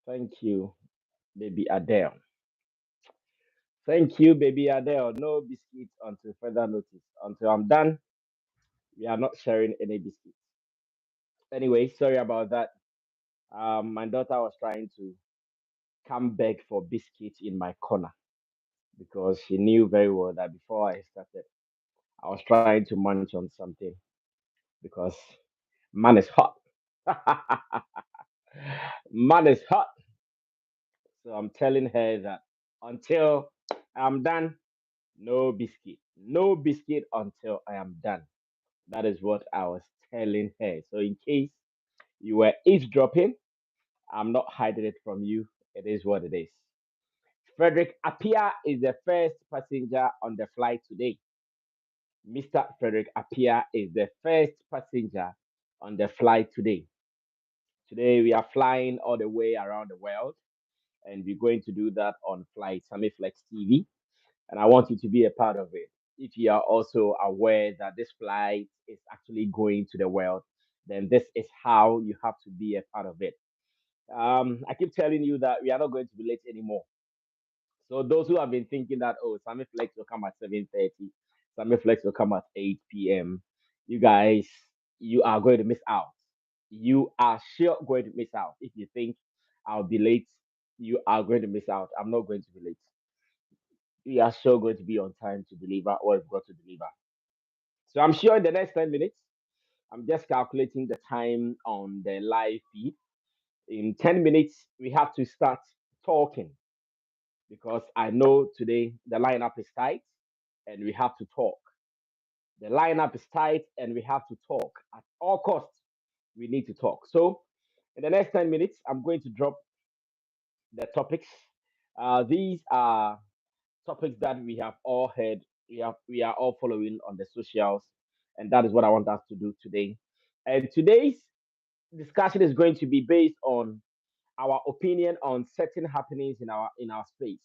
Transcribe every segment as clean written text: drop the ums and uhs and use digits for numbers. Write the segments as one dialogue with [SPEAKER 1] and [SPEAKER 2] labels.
[SPEAKER 1] Thank you, baby Adele. Thank you, baby Adele. No biscuits until further notice. Until I'm done, we are not sharing any biscuits. Anyway, sorry about that. My daughter was trying to come beg for biscuits in my corner because she knew very well that before I started, I was trying to munch on something because man is hot. Man is hot. So I'm telling her that until I'm done, no biscuit. No biscuit until I am done. That is what I was telling her. So in case you were eavesdropping, I'm not hiding it from you. It is what it is. Frederick Apia is the first passenger on the flight today. Mr. Frederick Apia is the first passenger on the flight today. Today we are flying all the way around the world, and we're going to do that on Flight Sammy Flex TV. And I want you to be a part of it. If you are also aware that this flight is actually going to the world, then this is how you have to be a part of it. I keep telling you that we are not going to be late anymore. So those who have been thinking that Sammy Flex will come at 7:30, Sammy Flex will come at 8 p.m. You guys, you are going to miss out. You are sure going to miss out. If you think I'll be late, you are going to miss out. I'm not going to be late. We are sure going to be on time to deliver what we've got to deliver. So I'm sure in the next 10 minutes, I'm just calculating the time on the live feed. In 10 minutes, we have to start talking because I know today the lineup is tight and we have to talk. The lineup is tight and we have to talk. At all costs, we need to talk. So in the next 10 minutes, I'm going to drop the topics. These are topics that we have all heard. We are all following on the socials, and that is what I want us to do today. And today's discussion is going to be based on our opinion on certain happenings in our space.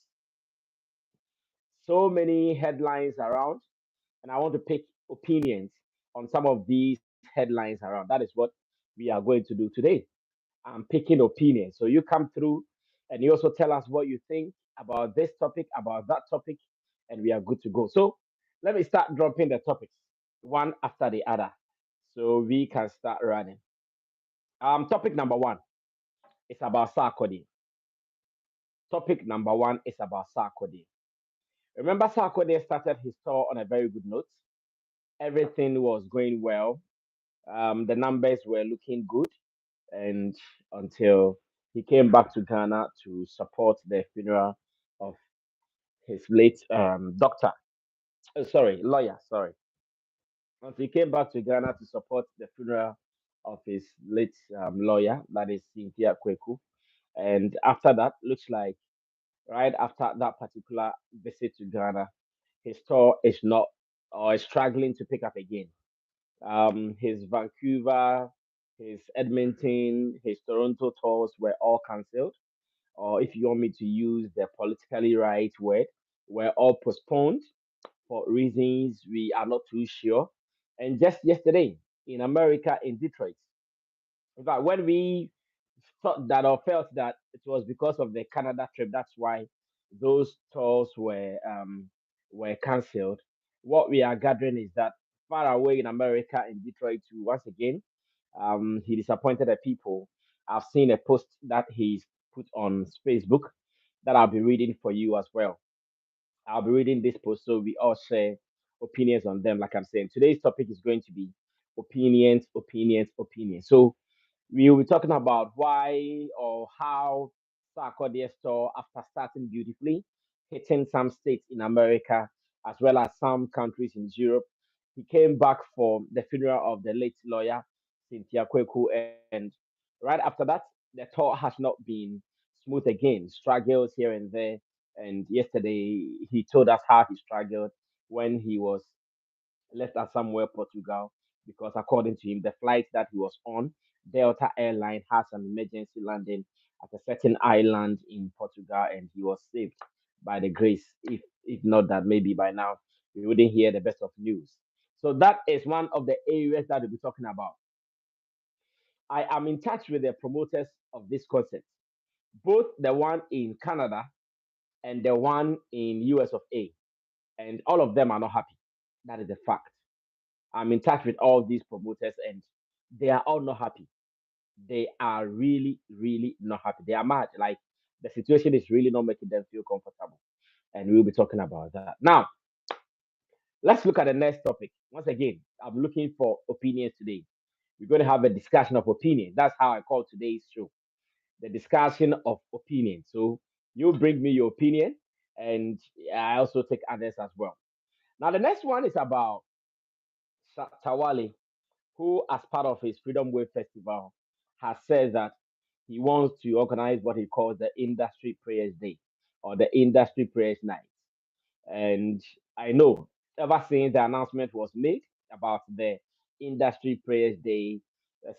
[SPEAKER 1] So many headlines around, and I want to pick opinions on some of these headlines around. That is what we are going to do today. I'm picking opinions. So you come through and you also tell us what you think about this topic, about that topic, and we are good to go. So let me start dropping the topics one after the other so we can start running. Topic number one is about Sarkodie. Topic number one is about Sarkodie. Remember, Sarkodie started his tour on a very good note. Everything was going well. The numbers were looking good, and until he came back to Ghana to support the funeral of his late doctor, sorry, lawyer, sorry. Until he came back to Ghana to support the funeral of his late lawyer, that is Cynthia Kweku. And after that, looks like right after that particular visit to Ghana, his tour is not or is struggling to pick up again. His Vancouver, his Edmonton, his Toronto tours were all cancelled, or if you want me to use the politically right word, were all postponed for reasons we are not too sure. And just yesterday in America, in Detroit, in fact, when we thought that or felt that it was because of the Canada trip, that's why those tours were cancelled. What we are gathering is that far away in America, in Detroit, too, once again, he disappointed the people. I've seen a post that he's put on Facebook that I'll be reading for you as well. I'll be reading this post so we all share opinions on them. Like I'm saying, today's topic is going to be opinions, opinions, opinions. So we will be talking about why or how Sarkodie store, after starting beautifully, hitting some states in America as well as some countries in Europe, he came back for the funeral of the late lawyer Cynthia Kweku, and right after that, the tour has not been smooth again. Struggles here and there, and yesterday he told us how he struggled when he was left at somewhere Portugal because according to him, the flight that he was on, Delta Airline, has an emergency landing at a certain island in Portugal, and he was saved by the grace. If not that, maybe by now we wouldn't hear the best of news. So that is one of the areas that we'll be talking about. I am in touch with the promoters of this concert. both the one in Canada and the one in US of A, and all of them are not happy. That is a fact. I'm in touch with all these promoters, and they are all not happy. They are really, really not happy. They are mad. Like the situation is really not making them feel comfortable. And we'll be talking about that. Now, let's look at the next topic. Once again, I'm looking for opinions today. We're going to have a discussion of opinion. That's how I call today's show, the discussion of opinion. So you bring me your opinion, and I also take others as well. Now, the next one is about Tawali, who, as part of his Freedom Wave Festival, has said that he wants to organize what he calls the Industry Prayers Day or the Industry Prayers Night. And I know ever since the announcement was made about the Industry Prayers Day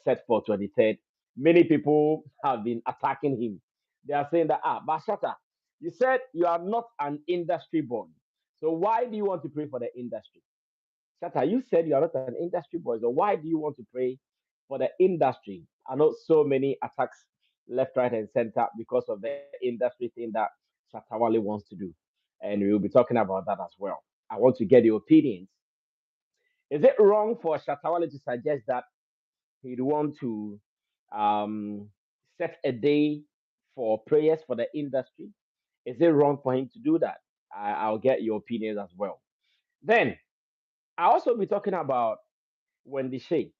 [SPEAKER 1] set for 23rd, many people have been attacking him. They are saying that, but Shatta, you said you are not an industry boy. So why do you want to pray for the industry? Shatta, you said you are not an industry boy. So why do you want to pray for the industry? I know so many attacks left, right, and center because of the industry thing that Shatawale wants to do. And we will be talking about that as well. I want to get your opinions. Is it wrong for Shatawale to suggest that he'd want to um, set a day for prayers for the industry? Is it wrong for him to do that? I'll get your opinions as well. Then I'll also be talking about Wendy Shay.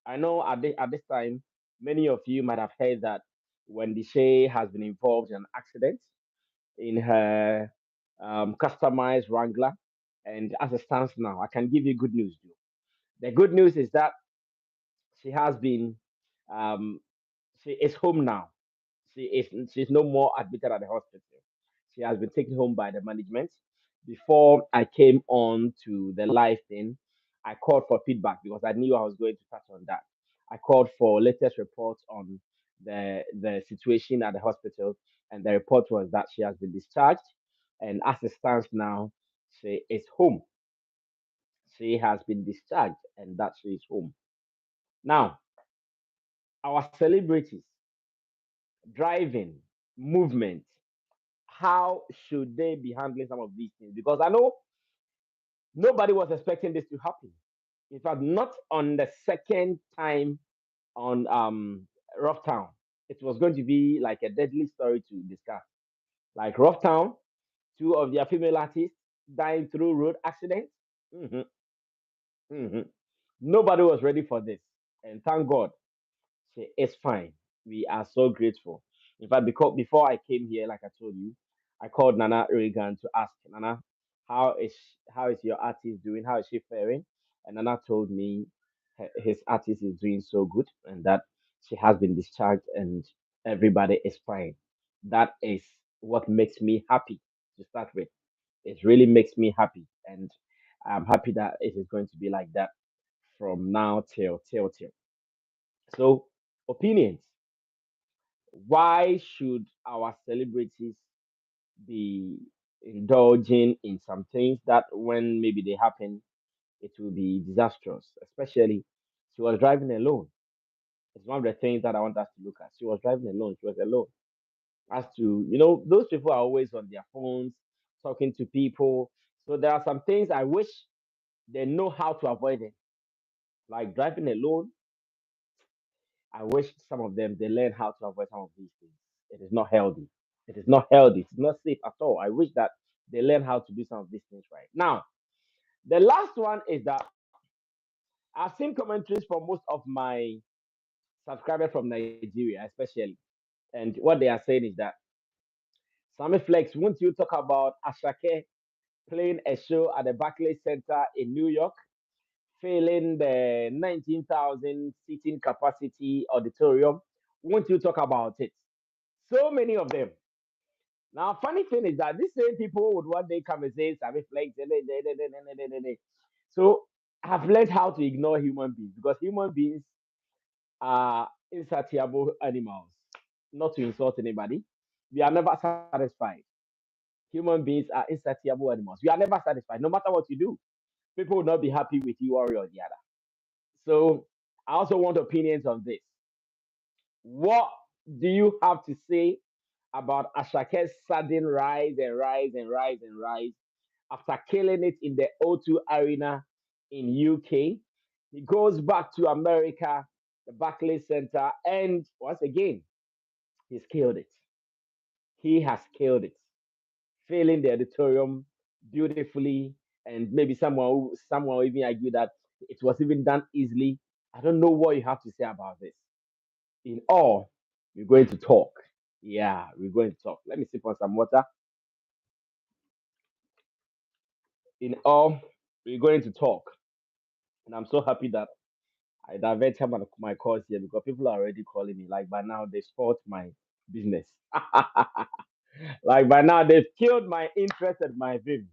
[SPEAKER 1] I know at this time, many of you might have heard that Wendy Shay has been involved in an accident in her customized Wrangler. And as it stands now, I can give you good news. Though. The good news is that she has been, um, she is home now. She's no more admitted at the hospital. She has been taken home by the management. Before I came on to the live thing, I called for feedback because I knew I was going to touch on that. I called for latest reports on the situation at the hospital, and the report was that she has been discharged, and as it stands now, she is home. She has been discharged, and that she is home. Now, our celebrities, driving, movement, how should they be handling some of these things? Because I know nobody was expecting this to happen. In fact, not on the second time on Rough Town. It was going to be like a deadly story to discuss. Like Rough Town, two of their female artists dying through road accidents. Mhm, mhm. Nobody was ready for this. And thank God say, it's fine. We are so grateful. In fact, because before I came here, like I told you, I called Nana Reagan to ask Nana, how is your artist doing? How is she faring? And Nana told me his artist is doing so good and that she has been discharged and everybody is fine. That is what makes me happy to start with. It really makes me happy, and I'm happy that it is going to be like that from now till. So opinions. Why should our celebrities be indulging in some things that when maybe they happen, it will be disastrous? Especially, she was driving alone. It's one of the things that I want us to look at. She was driving alone. She was alone. As to, those people are always on their phones, talking to people. So there are some things I wish they know how to avoid it. Like driving alone, I wish some of them they learn how to avoid some of these things. It is not healthy. It is not healthy. It's not safe at all. I wish that they learn how to do some of these things right. Now, the last one is that I've seen commentaries from most of my subscribers from Nigeria, especially, and what they are saying is that Sammy Flex, won't you talk about Asake playing a show at the Barclays Center in New York, filling the 19,000 seating capacity auditorium? Won't you talk about it? So many of them. Now, funny thing is that these same people would one day come and say, Sammy Flex. So I've learned how to ignore human beings because human beings are insatiable animals. Not to insult anybody. We are never satisfied. Human beings are insatiable animals. We are never satisfied. No matter what you do, people will not be happy with you one way or the other. So I also want opinions on this. What do you have to say about Ashake's sudden rise and rise and rise and rise after killing it in the O2 Arena in UK? He goes back to America, the Barclays Center, and once again, he's killed it. He has killed it, filling the auditorium beautifully, and maybe someone will even argue that it was even done easily. I don't know what you have to say about this. In all, we're going to talk. Yeah, we're going to talk. Let me sip on some water. In all, we're going to talk. And I'm so happy that I diverted my calls here because people are already calling me. Like by now, they spoiled my business. Like by now, they've killed my interest and my vim.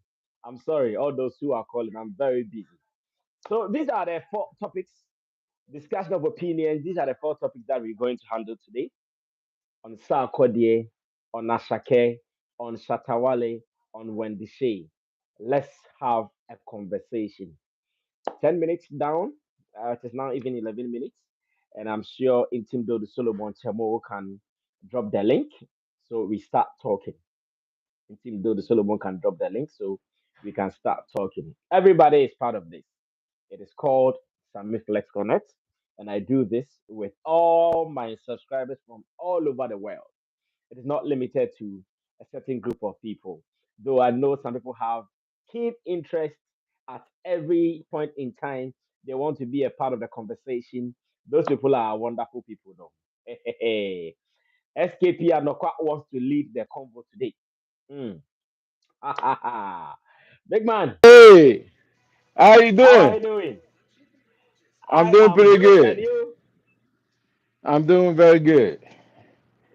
[SPEAKER 1] I'm sorry, all those who are calling. I'm very busy. So these are the four topics, discussion of opinions. These are the four topics that we're going to handle today on Sarkodie, on Asake, on Shatawale, on Wendy Shay. Let's have a conversation. 10 minutes down. It is now even 11 minutes. And I'm sure Intimdo the Solomon Chamo can drop the link. So we start talking. Intimdo the Solomon can drop the link so we can start talking. Everybody is part of this. It is called Sammy Flex Connect. And I do this with all my subscribers from all over the world. It is not limited to a certain group of people. Though I know some people have keen interest at every point in time. They want to be a part of the conversation. Those people are wonderful people, though. SKP Anokwa wants to lead the convo today. Mm. Big man,
[SPEAKER 2] Hey, how you
[SPEAKER 1] how are
[SPEAKER 2] doing?
[SPEAKER 1] you doing?
[SPEAKER 2] I'm
[SPEAKER 1] I
[SPEAKER 2] doing
[SPEAKER 1] am
[SPEAKER 2] pretty
[SPEAKER 1] good, and
[SPEAKER 2] good.
[SPEAKER 1] you?
[SPEAKER 2] I'm doing very good.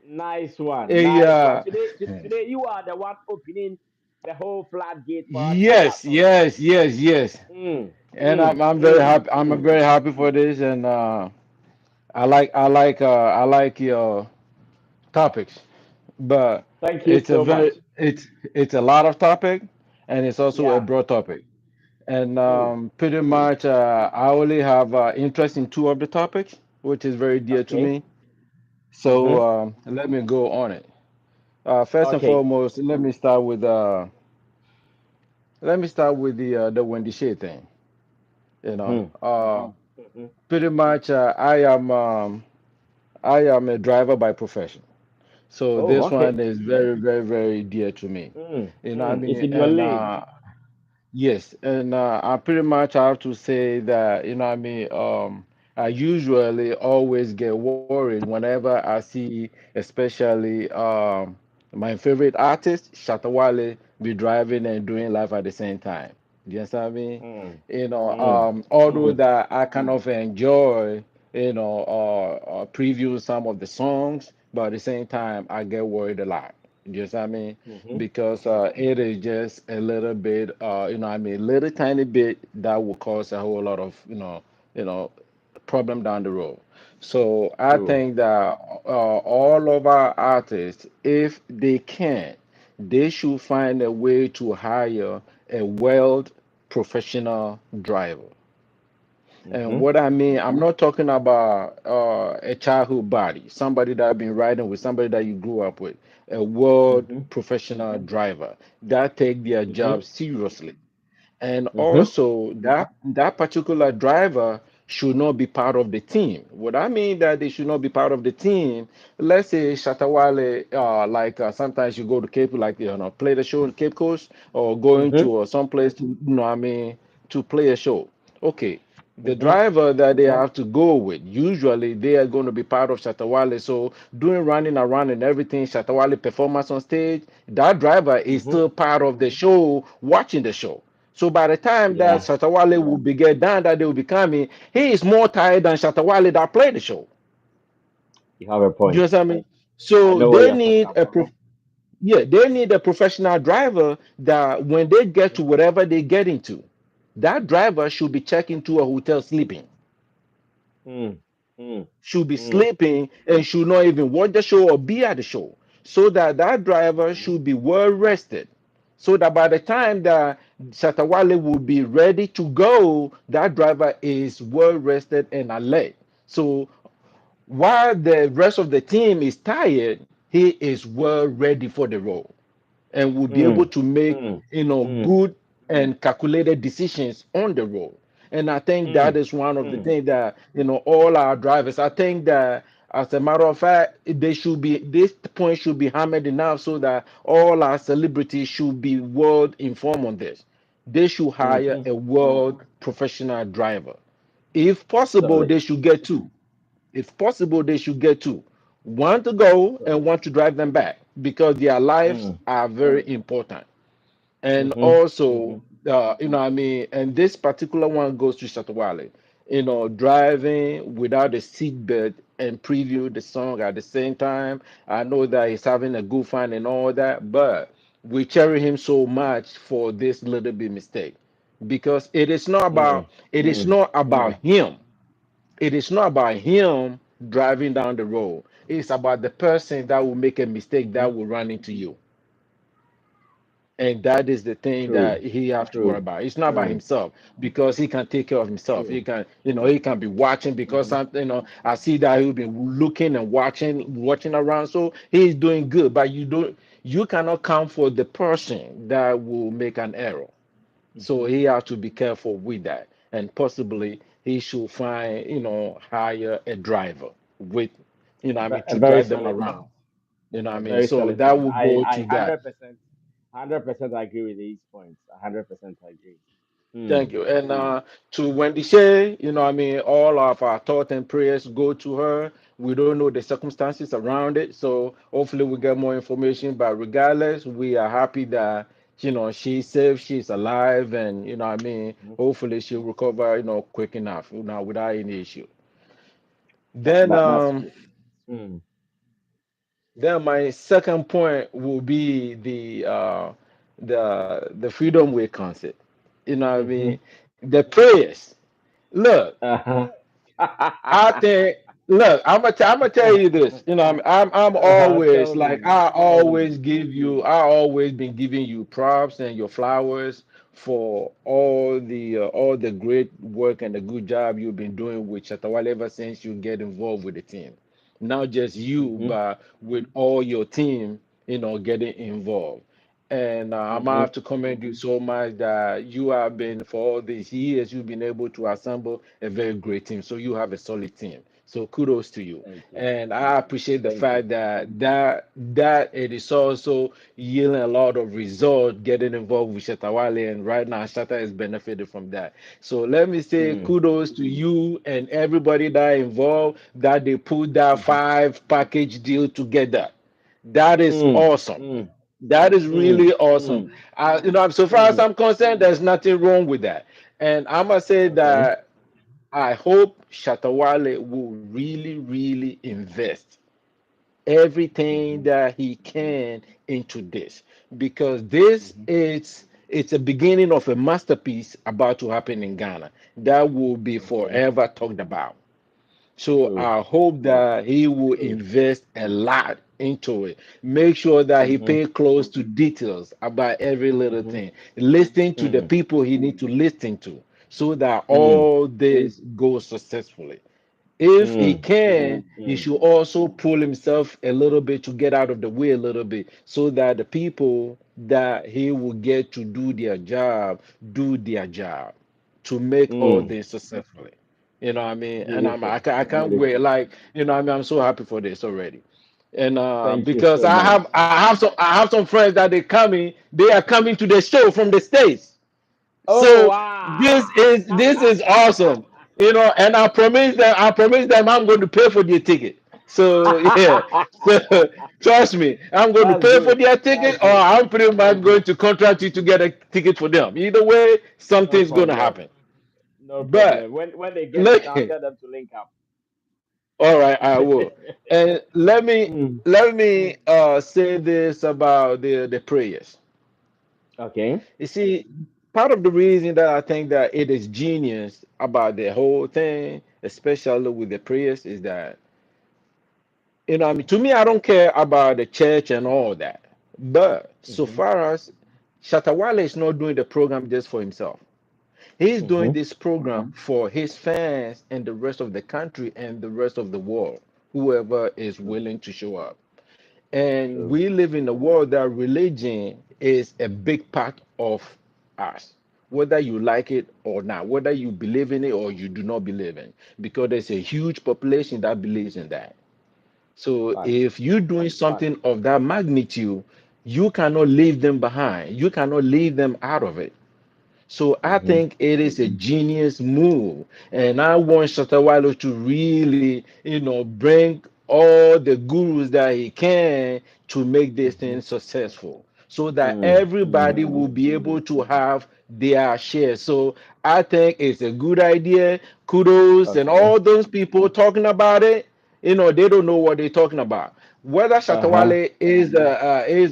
[SPEAKER 1] Nice one,
[SPEAKER 2] Hey,
[SPEAKER 1] nice one. Today you are the one opening the whole floodgate for us. Tell us
[SPEAKER 2] yes,
[SPEAKER 1] all.
[SPEAKER 2] yes, yes, yes.
[SPEAKER 1] Mm,
[SPEAKER 2] And
[SPEAKER 1] mm,
[SPEAKER 2] I'm very
[SPEAKER 1] mm.
[SPEAKER 2] happy. I'm very happy for this, and I like your topics, but
[SPEAKER 1] Thank you
[SPEAKER 2] it's a
[SPEAKER 1] so much.
[SPEAKER 2] very it's a lot of topic, and it's also a
[SPEAKER 1] Yeah.
[SPEAKER 2] broad topic. And
[SPEAKER 1] Mm,
[SPEAKER 2] pretty much, I only have interest in two of the topics, which is very dear to
[SPEAKER 1] okay.
[SPEAKER 2] me. So
[SPEAKER 1] Mm-hmm.
[SPEAKER 2] let me go on it. First and
[SPEAKER 1] Okay.
[SPEAKER 2] foremost, let me start with the Wendy Shay thing. You know,
[SPEAKER 1] Mm-hmm. Mm-hmm.
[SPEAKER 2] pretty much I am a driver by profession, so
[SPEAKER 1] Oh,
[SPEAKER 2] this
[SPEAKER 1] okay.
[SPEAKER 2] one is very very very dear to me.
[SPEAKER 1] Mm,
[SPEAKER 2] You know what I
[SPEAKER 1] mm. It's
[SPEAKER 2] mean?
[SPEAKER 1] in your
[SPEAKER 2] And
[SPEAKER 1] lane.
[SPEAKER 2] yes, and I pretty much have to say that, you know what I mean, I usually always get worried whenever I see, especially my favorite artist, Shatta Wale, be driving and doing life at the same time. Do you understand me?
[SPEAKER 1] Mm,
[SPEAKER 2] You know,
[SPEAKER 1] mm,
[SPEAKER 2] although that I kind of enjoy, preview some of the songs, but at the same time, I get worried a lot. Do you understand me?
[SPEAKER 1] mm-hmm.
[SPEAKER 2] Because it is just a little bit, little tiny bit that will cause a whole lot of, you know, problem down the road. So I
[SPEAKER 1] True.
[SPEAKER 2] think that all of our artists, if they can, they should find a way to hire a well professional driver. And
[SPEAKER 1] Mm-hmm.
[SPEAKER 2] what I mean, I'm not talking about a childhood body, somebody that I've been riding with, somebody that you grew up with, a world
[SPEAKER 1] Mm-hmm.
[SPEAKER 2] professional driver that take their
[SPEAKER 1] Mm-hmm.
[SPEAKER 2] job seriously. And
[SPEAKER 1] Mm-hmm.
[SPEAKER 2] also that particular driver should not be part of the team. What I mean that they should not be part of the team. Let's say Shatawale, sometimes you go to Cape, like play the show in Cape Coast, or going
[SPEAKER 1] Mm-hmm.
[SPEAKER 2] to some place to, to play a show. Okay, the
[SPEAKER 1] Mm-hmm.
[SPEAKER 2] driver that they have to go with, usually they are going to be part of Shatawale. So doing running around and everything, Shatawale performance on stage, that driver is
[SPEAKER 1] Mm-hmm.
[SPEAKER 2] still part of the show, watching the show. So by the time that
[SPEAKER 1] Yeah,
[SPEAKER 2] Shatawale will be get done, that they will be coming, he is more tired than Shatawale that played the show.
[SPEAKER 1] you have a
[SPEAKER 2] Do you
[SPEAKER 1] point.
[SPEAKER 2] understand me?
[SPEAKER 1] I
[SPEAKER 2] So
[SPEAKER 1] know where
[SPEAKER 2] they
[SPEAKER 1] you're talking
[SPEAKER 2] need
[SPEAKER 1] about.
[SPEAKER 2] they need a professional driver that when they get to whatever they get into, that driver should be checking to a hotel sleeping,
[SPEAKER 1] Mm, mm,
[SPEAKER 2] should be
[SPEAKER 1] mm,
[SPEAKER 2] sleeping and should not even watch the show or be at the show, so that that driver
[SPEAKER 1] mm-hmm.
[SPEAKER 2] should be well rested, so that by the time that Shatawale will be ready to go, that driver is well rested and alert. So While the rest of the team is tired, he is well ready for the role and will be able
[SPEAKER 1] Mm,
[SPEAKER 2] to make,
[SPEAKER 1] mm, mm,
[SPEAKER 2] good and calculated decisions on the road. And I think that
[SPEAKER 1] mm,
[SPEAKER 2] is one of the
[SPEAKER 1] mm,
[SPEAKER 2] things that, all our drivers, I think that, as a matter of fact, they should be, this point should be hammered enough so that all our celebrities should be world informed on this. They should hire
[SPEAKER 1] mm-hmm.
[SPEAKER 2] a world professional driver. If possible,
[SPEAKER 1] Solid,
[SPEAKER 2] they should get two. If possible, they should get two. One to go and
[SPEAKER 1] solid.
[SPEAKER 2] one to drive them back because their lives
[SPEAKER 1] Mm,
[SPEAKER 2] are very important. And
[SPEAKER 1] mm-hmm, mm-hmm,
[SPEAKER 2] also, what I mean, and this particular one goes to Shatawale, driving without a seatbelt and preview the song at the same time. I know that he's having a good fun and all that, but we cherish him so much for this little bit mistake because
[SPEAKER 1] mm,
[SPEAKER 2] it is
[SPEAKER 1] mm,
[SPEAKER 2] not about
[SPEAKER 1] mm.
[SPEAKER 2] him. It is not about him driving down the road. It's about the person that will make a mistake
[SPEAKER 1] Mm-hmm.
[SPEAKER 2] that will run into you. And that is the thing
[SPEAKER 1] True,
[SPEAKER 2] that he have to worry
[SPEAKER 1] true,
[SPEAKER 2] about. It's not about
[SPEAKER 1] true,
[SPEAKER 2] himself because he can take care of himself. He
[SPEAKER 1] true.
[SPEAKER 2] can, he can be watching because
[SPEAKER 1] Mm-hmm,
[SPEAKER 2] I see that he'll be looking and watching around. So he's doing good, but you cannot count for the person that will make an error. So
[SPEAKER 1] mm-hmm.
[SPEAKER 2] he has to be careful with that. And possibly he should find, hire a driver with,
[SPEAKER 1] A
[SPEAKER 2] to
[SPEAKER 1] very
[SPEAKER 2] drive them
[SPEAKER 1] solid point.
[SPEAKER 2] around.
[SPEAKER 1] A very
[SPEAKER 2] So
[SPEAKER 1] solid
[SPEAKER 2] that
[SPEAKER 1] point.
[SPEAKER 2] will go
[SPEAKER 1] I
[SPEAKER 2] to that.
[SPEAKER 1] 100% agree with these points. 100% agree. Hmm.
[SPEAKER 2] Thank you. And to Wendy Shay, all of our thoughts and prayers go to her. We don't know the circumstances around it, so hopefully we get more information. But regardless, we are happy that she's safe, she's alive, and
[SPEAKER 1] Mhm.
[SPEAKER 2] hopefully she'll recover, quick enough, without any issue. Then
[SPEAKER 1] That's good. Hmm.
[SPEAKER 2] Then my second point will be the freedom way concept.
[SPEAKER 1] Mm-hmm.
[SPEAKER 2] The prayers. Look,
[SPEAKER 1] Uh-huh.
[SPEAKER 2] I think. Look, I'm gonna tell you this. I'm always
[SPEAKER 1] Tell
[SPEAKER 2] like
[SPEAKER 1] me. Tell me.
[SPEAKER 2] I always been giving you props and your flowers for all the great work and the good job you've been doing with Chatawale ever since you get involved with the team. Not just you,
[SPEAKER 1] Mm-hmm.
[SPEAKER 2] but with all your team, getting involved. And I might
[SPEAKER 1] Mm-hmm.
[SPEAKER 2] have to commend you so much that you have been, for all these years, you've been able to assemble a very great team. So you have a solid team. So kudos to you.
[SPEAKER 1] Thank you.
[SPEAKER 2] And I appreciate the
[SPEAKER 1] Thank you.
[SPEAKER 2] fact that it is also yielding a lot of results getting involved with Shatawale. And right now, Shatta has benefited from that. So let me say
[SPEAKER 1] Mm.
[SPEAKER 2] kudos to you and everybody that involved that they put that
[SPEAKER 1] Mm-hmm.
[SPEAKER 2] five package deal together. That is
[SPEAKER 1] Mm.
[SPEAKER 2] awesome.
[SPEAKER 1] Mm.
[SPEAKER 2] That is
[SPEAKER 1] Mm.
[SPEAKER 2] really awesome.
[SPEAKER 1] Mm.
[SPEAKER 2] So far as
[SPEAKER 1] Mm.
[SPEAKER 2] I'm concerned, there's nothing wrong with that. And I must say
[SPEAKER 1] Okay.
[SPEAKER 2] that I hope Shatawale will really, really invest everything
[SPEAKER 1] Mm-hmm.
[SPEAKER 2] that he can into this because this
[SPEAKER 1] Mm-hmm.
[SPEAKER 2] is it's a beginning of a masterpiece about to happen in Ghana that will be
[SPEAKER 1] Okay.
[SPEAKER 2] forever talked about. So
[SPEAKER 1] True.
[SPEAKER 2] I hope that he will
[SPEAKER 1] True.
[SPEAKER 2] invest a lot into it. Make sure that he
[SPEAKER 1] Mm-hmm.
[SPEAKER 2] pay close to details about every little
[SPEAKER 1] Mm-hmm.
[SPEAKER 2] thing. Listen to the
[SPEAKER 1] Mm.
[SPEAKER 2] people he need to listen to so that
[SPEAKER 1] Mm.
[SPEAKER 2] all this goes successfully. If he
[SPEAKER 1] Mm.
[SPEAKER 2] can, he
[SPEAKER 1] Mm.
[SPEAKER 2] should also pull himself a little bit to get out of the way a little bit so that the people that he will get to do their job to make all
[SPEAKER 1] Mm.
[SPEAKER 2] this successfully. You know what I mean? And
[SPEAKER 1] Beautiful.
[SPEAKER 2] I can't wait.
[SPEAKER 1] Beautiful.
[SPEAKER 2] Like, what I mean? I'm so happy for this already. And
[SPEAKER 1] Thank you
[SPEAKER 2] because
[SPEAKER 1] so much.
[SPEAKER 2] I have some friends that they are coming to the show from the States.
[SPEAKER 1] Oh
[SPEAKER 2] So
[SPEAKER 1] wow.
[SPEAKER 2] this is awesome, and I promise them I'm going to pay for their ticket. So yeah, so trust me, I'm going to
[SPEAKER 1] That's
[SPEAKER 2] pay for
[SPEAKER 1] good.
[SPEAKER 2] their
[SPEAKER 1] That's
[SPEAKER 2] ticket, or
[SPEAKER 1] good.
[SPEAKER 2] I'm pretty much going to contract you to get a ticket for them. Either way,
[SPEAKER 1] No
[SPEAKER 2] something's going to
[SPEAKER 1] problem.
[SPEAKER 2] happen.
[SPEAKER 1] No
[SPEAKER 2] But
[SPEAKER 1] problem. When they get
[SPEAKER 2] look,
[SPEAKER 1] in, I'll tell them to link up.
[SPEAKER 2] all right, I will. And
[SPEAKER 1] Mm.
[SPEAKER 2] let me say this about the prayers.
[SPEAKER 1] Okay.
[SPEAKER 2] You see, part of the reason that I think that it is genius about the whole thing, especially with the prayers, is that, I mean, to me, I don't care about the church and all that. But so
[SPEAKER 1] Mm-hmm.
[SPEAKER 2] far as Shatawale is not doing the program just for himself, he's doing
[SPEAKER 1] Mm-hmm.
[SPEAKER 2] this program for his fans and the rest of the country and the rest of the world. whoever is
[SPEAKER 1] True.
[SPEAKER 2] willing to show up. And
[SPEAKER 1] True.
[SPEAKER 2] we live in a world that religion is a big part of us, whether you like it or not, whether you believe in it or you do not believe in, because there's a huge population that believes in that. So
[SPEAKER 1] Fact.
[SPEAKER 2] if you're doing
[SPEAKER 1] Fact.
[SPEAKER 2] something of that magnitude, you cannot leave them behind. You cannot leave them out of it. So I
[SPEAKER 1] Mm-hmm.
[SPEAKER 2] think it is a genius move. And I want Shatawalo to really, bring all the gurus that he can to make this
[SPEAKER 1] Mm-hmm.
[SPEAKER 2] thing successful so that
[SPEAKER 1] Mm.
[SPEAKER 2] everybody will be able to have their share. So I think it's a good idea. Kudos and
[SPEAKER 1] Okay.
[SPEAKER 2] all those people talking about it, they don't know what they're talking about. Whether
[SPEAKER 1] Uh-huh.
[SPEAKER 2] Shatawale is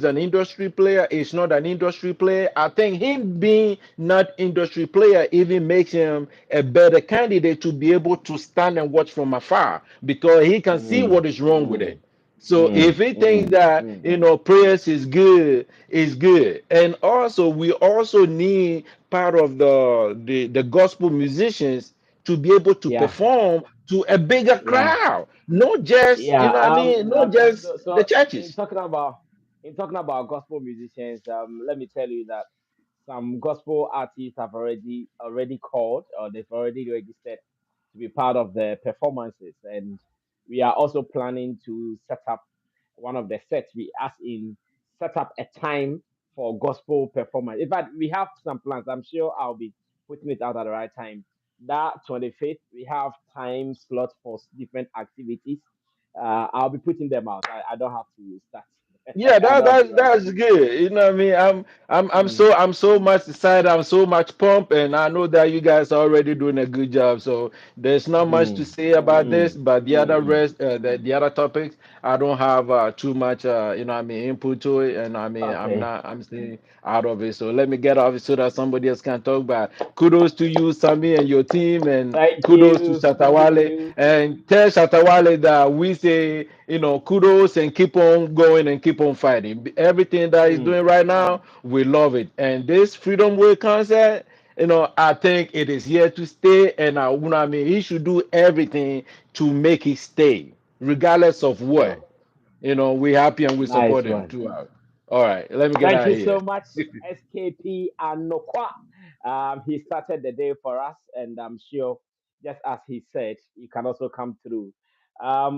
[SPEAKER 2] an industry player, is not an industry player. I think him being not industry player even makes him a better candidate to be able to stand and watch from afar because he can see
[SPEAKER 1] Mm.
[SPEAKER 2] what is wrong with it. So if
[SPEAKER 1] Mm.
[SPEAKER 2] he thinks
[SPEAKER 1] Mm.
[SPEAKER 2] that
[SPEAKER 1] Mm.
[SPEAKER 2] prayers is good, is good. And also we also need part of the gospel musicians to be able to
[SPEAKER 1] Yeah.
[SPEAKER 2] perform to a bigger
[SPEAKER 1] Yeah.
[SPEAKER 2] crowd, not just
[SPEAKER 1] Yeah.
[SPEAKER 2] not just the
[SPEAKER 1] In
[SPEAKER 2] churches.
[SPEAKER 1] talking about gospel musicians, let me tell you that some gospel artists have already called, or they've already registered to be part of the performances, and we are also planning to set up one of the sets. We as in set up a time for gospel performance. In fact, we have some plans. I'm sure I'll be putting it out at the right time. That 25th, we have time slots for different activities. I'll be putting them out. I don't have to start.
[SPEAKER 2] Yeah,
[SPEAKER 1] I
[SPEAKER 2] that
[SPEAKER 1] don't have to
[SPEAKER 2] that's
[SPEAKER 1] rush.
[SPEAKER 2] that's good. You know what I mean?
[SPEAKER 1] Mm,
[SPEAKER 2] I'm so much excited. I'm so much pumped, and I know that you guys are already doing a good job. So there's not much to
[SPEAKER 1] mm,
[SPEAKER 2] say about this,
[SPEAKER 1] mm,
[SPEAKER 2] but the other
[SPEAKER 1] mm.
[SPEAKER 2] rest, the other topics, I don't have too much, input to it, and
[SPEAKER 1] Okay.
[SPEAKER 2] I'm staying out of it. So let me get off it so that somebody else can talk about. Kudos to you, Sammy, and your team, and
[SPEAKER 1] Thank
[SPEAKER 2] kudos to
[SPEAKER 1] you. Thank
[SPEAKER 2] Shatawale,
[SPEAKER 1] you.
[SPEAKER 2] and tell Shatawale that we say, kudos and keep on going and keep on fighting. Everything that he's
[SPEAKER 1] Mm,
[SPEAKER 2] doing right now, we love it. And this Freedom Way concert, I think it is here to stay. And he should do everything to make it stay, regardless of what.
[SPEAKER 1] sure.
[SPEAKER 2] We happy and we
[SPEAKER 1] Nice
[SPEAKER 2] support him
[SPEAKER 1] one.
[SPEAKER 2] throughout. All right, let me get
[SPEAKER 1] Thank
[SPEAKER 2] out of
[SPEAKER 1] you
[SPEAKER 2] here.
[SPEAKER 1] so much, SKP Anokwa. He started the day for us, and I'm sure, just as he said, you can also come through.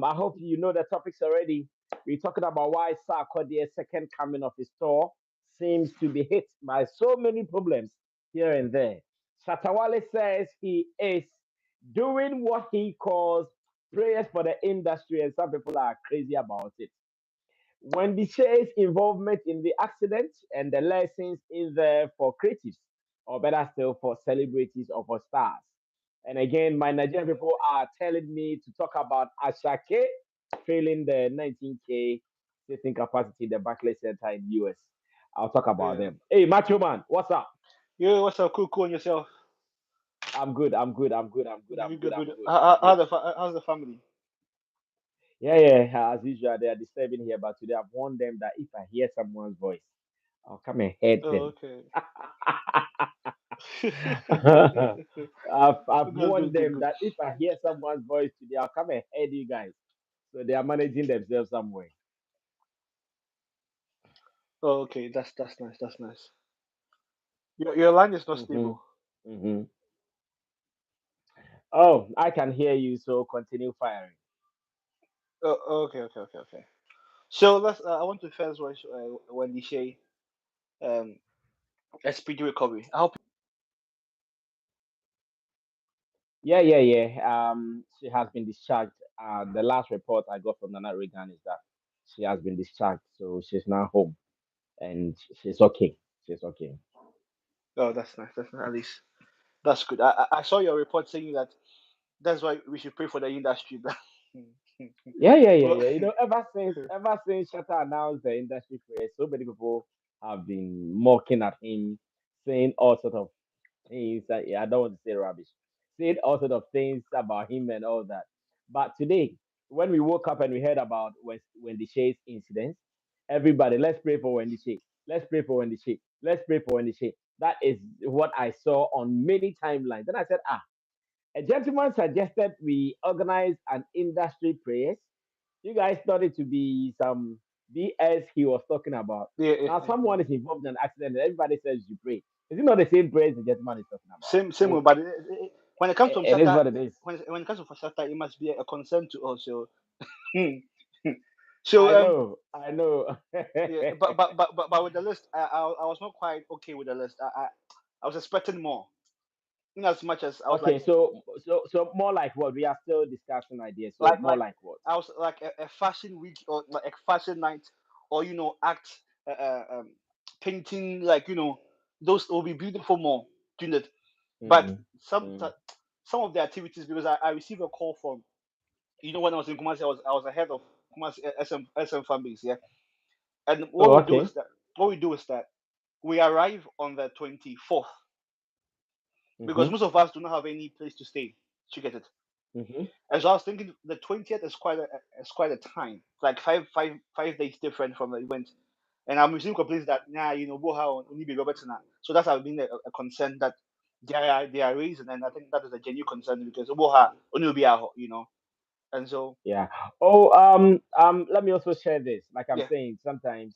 [SPEAKER 1] I hope you know the topics already. We're talking about why Sarkodie's second coming of his store seems to be hit by so many problems here and there. Shatawale says he is doing what he calls prayers for the industry, and some people are crazy about it. Wendy Shay's involvement in the accident and the lessons is there for creatives, or better still, for celebrities or for stars. And again, my Nigerian people are telling me to talk about Asake failing the 19K seating capacity in the Barclays Center in US. I'll talk about
[SPEAKER 3] Yeah.
[SPEAKER 1] them. Hey, Macho Man, what's up?
[SPEAKER 3] Yo, what's up? Cool, cool on yourself.
[SPEAKER 1] I'm good. I'm good. I'm good. I'm good. I'm
[SPEAKER 3] Good,
[SPEAKER 1] good.
[SPEAKER 3] good,
[SPEAKER 1] I'm
[SPEAKER 3] good.
[SPEAKER 1] good. I'm good.
[SPEAKER 3] How's the family?
[SPEAKER 1] Yeah, yeah. As usual, they are disturbing here, but today I've warned them that if I hear someone's voice, I'll come and head
[SPEAKER 3] Oh,
[SPEAKER 1] them.
[SPEAKER 3] okay.
[SPEAKER 1] I've
[SPEAKER 3] Good,
[SPEAKER 1] warned
[SPEAKER 3] good, good,
[SPEAKER 1] them
[SPEAKER 3] good.
[SPEAKER 1] that if I hear someone's voice today, I'll come and head you guys. So they are managing themselves somewhere.
[SPEAKER 3] Oh, okay. That's nice. That's nice. Your line is not
[SPEAKER 1] Hmm.
[SPEAKER 3] stable.
[SPEAKER 1] Hmm. Oh, I can hear you. So continue firing.
[SPEAKER 3] Oh, okay, okay, okay, okay. So let's. I want to first wish Wendy Shay um a speedy recovery. I hope.
[SPEAKER 1] Yeah, yeah, yeah. She has been discharged. The last report I got from Nana Regan is that she has been discharged, so she's now home and she's okay. She's okay.
[SPEAKER 3] Oh, that's nice. That's nice. At least that's good. I saw your report saying that that's why we should pray for the industry.
[SPEAKER 1] Yeah, yeah, yeah,
[SPEAKER 3] Well,
[SPEAKER 1] yeah. Ever since Shatta announced the industry praise, so many people have been mocking at him, saying all sort of things. That, yeah, I don't want to say rubbish, saying all sort of things about him and all that. But today, when we woke up and we heard about Wendy Shay's incident, everybody, let's pray for Wendy Shay. Let's pray for Wendy Shay. Let's pray for Wendy Shay. That is what I saw on many timelines. Then I said, a gentleman suggested we organize an industry prayers. You guys thought it to be some BS he was talking about.
[SPEAKER 3] Yeah, yeah,
[SPEAKER 1] Now
[SPEAKER 3] yeah, yeah.
[SPEAKER 1] someone is involved in an accident and everybody says you pray. Is it not the same prayers the gentleman is talking about?
[SPEAKER 3] Same way,
[SPEAKER 1] So
[SPEAKER 3] but when it comes from
[SPEAKER 1] it is
[SPEAKER 3] Shatta,
[SPEAKER 1] what it is.
[SPEAKER 3] when it comes to Shatta, it must be a concern to us. So,
[SPEAKER 1] I
[SPEAKER 3] so
[SPEAKER 1] know, I know.
[SPEAKER 3] yeah, but with the list, I was not quite okay with the list. I was expecting more. In as much as I was
[SPEAKER 1] Okay,
[SPEAKER 3] like
[SPEAKER 1] so more like what we are still discussing ideas. So
[SPEAKER 3] like
[SPEAKER 1] more
[SPEAKER 3] like
[SPEAKER 1] like what?
[SPEAKER 3] I was like a fashion week or like a fashion night or act painting like those will be beautiful more doing it. But
[SPEAKER 1] Mm,
[SPEAKER 3] some
[SPEAKER 1] mm.
[SPEAKER 3] some of the activities because I received a call from when I was in Kumasi I was ahead of Kumasi SM fan base, yeah. And
[SPEAKER 1] Oh, okay.
[SPEAKER 3] what we do is that we arrive on the 24th because
[SPEAKER 1] Mm-hmm,
[SPEAKER 3] most of us do not have any place to stay. You get it?
[SPEAKER 1] mm-hmm.
[SPEAKER 3] And so I was thinking the 20th is quite a time. It's like five days different from the event. And I'm receiving complaints that Boha only be Robertson. So that's been a concern that they are raising, and I think that is a genuine concern because Boha only be out. And so
[SPEAKER 1] Yeah. Oh, let me also share this. Like I'm
[SPEAKER 3] yeah,
[SPEAKER 1] saying, sometimes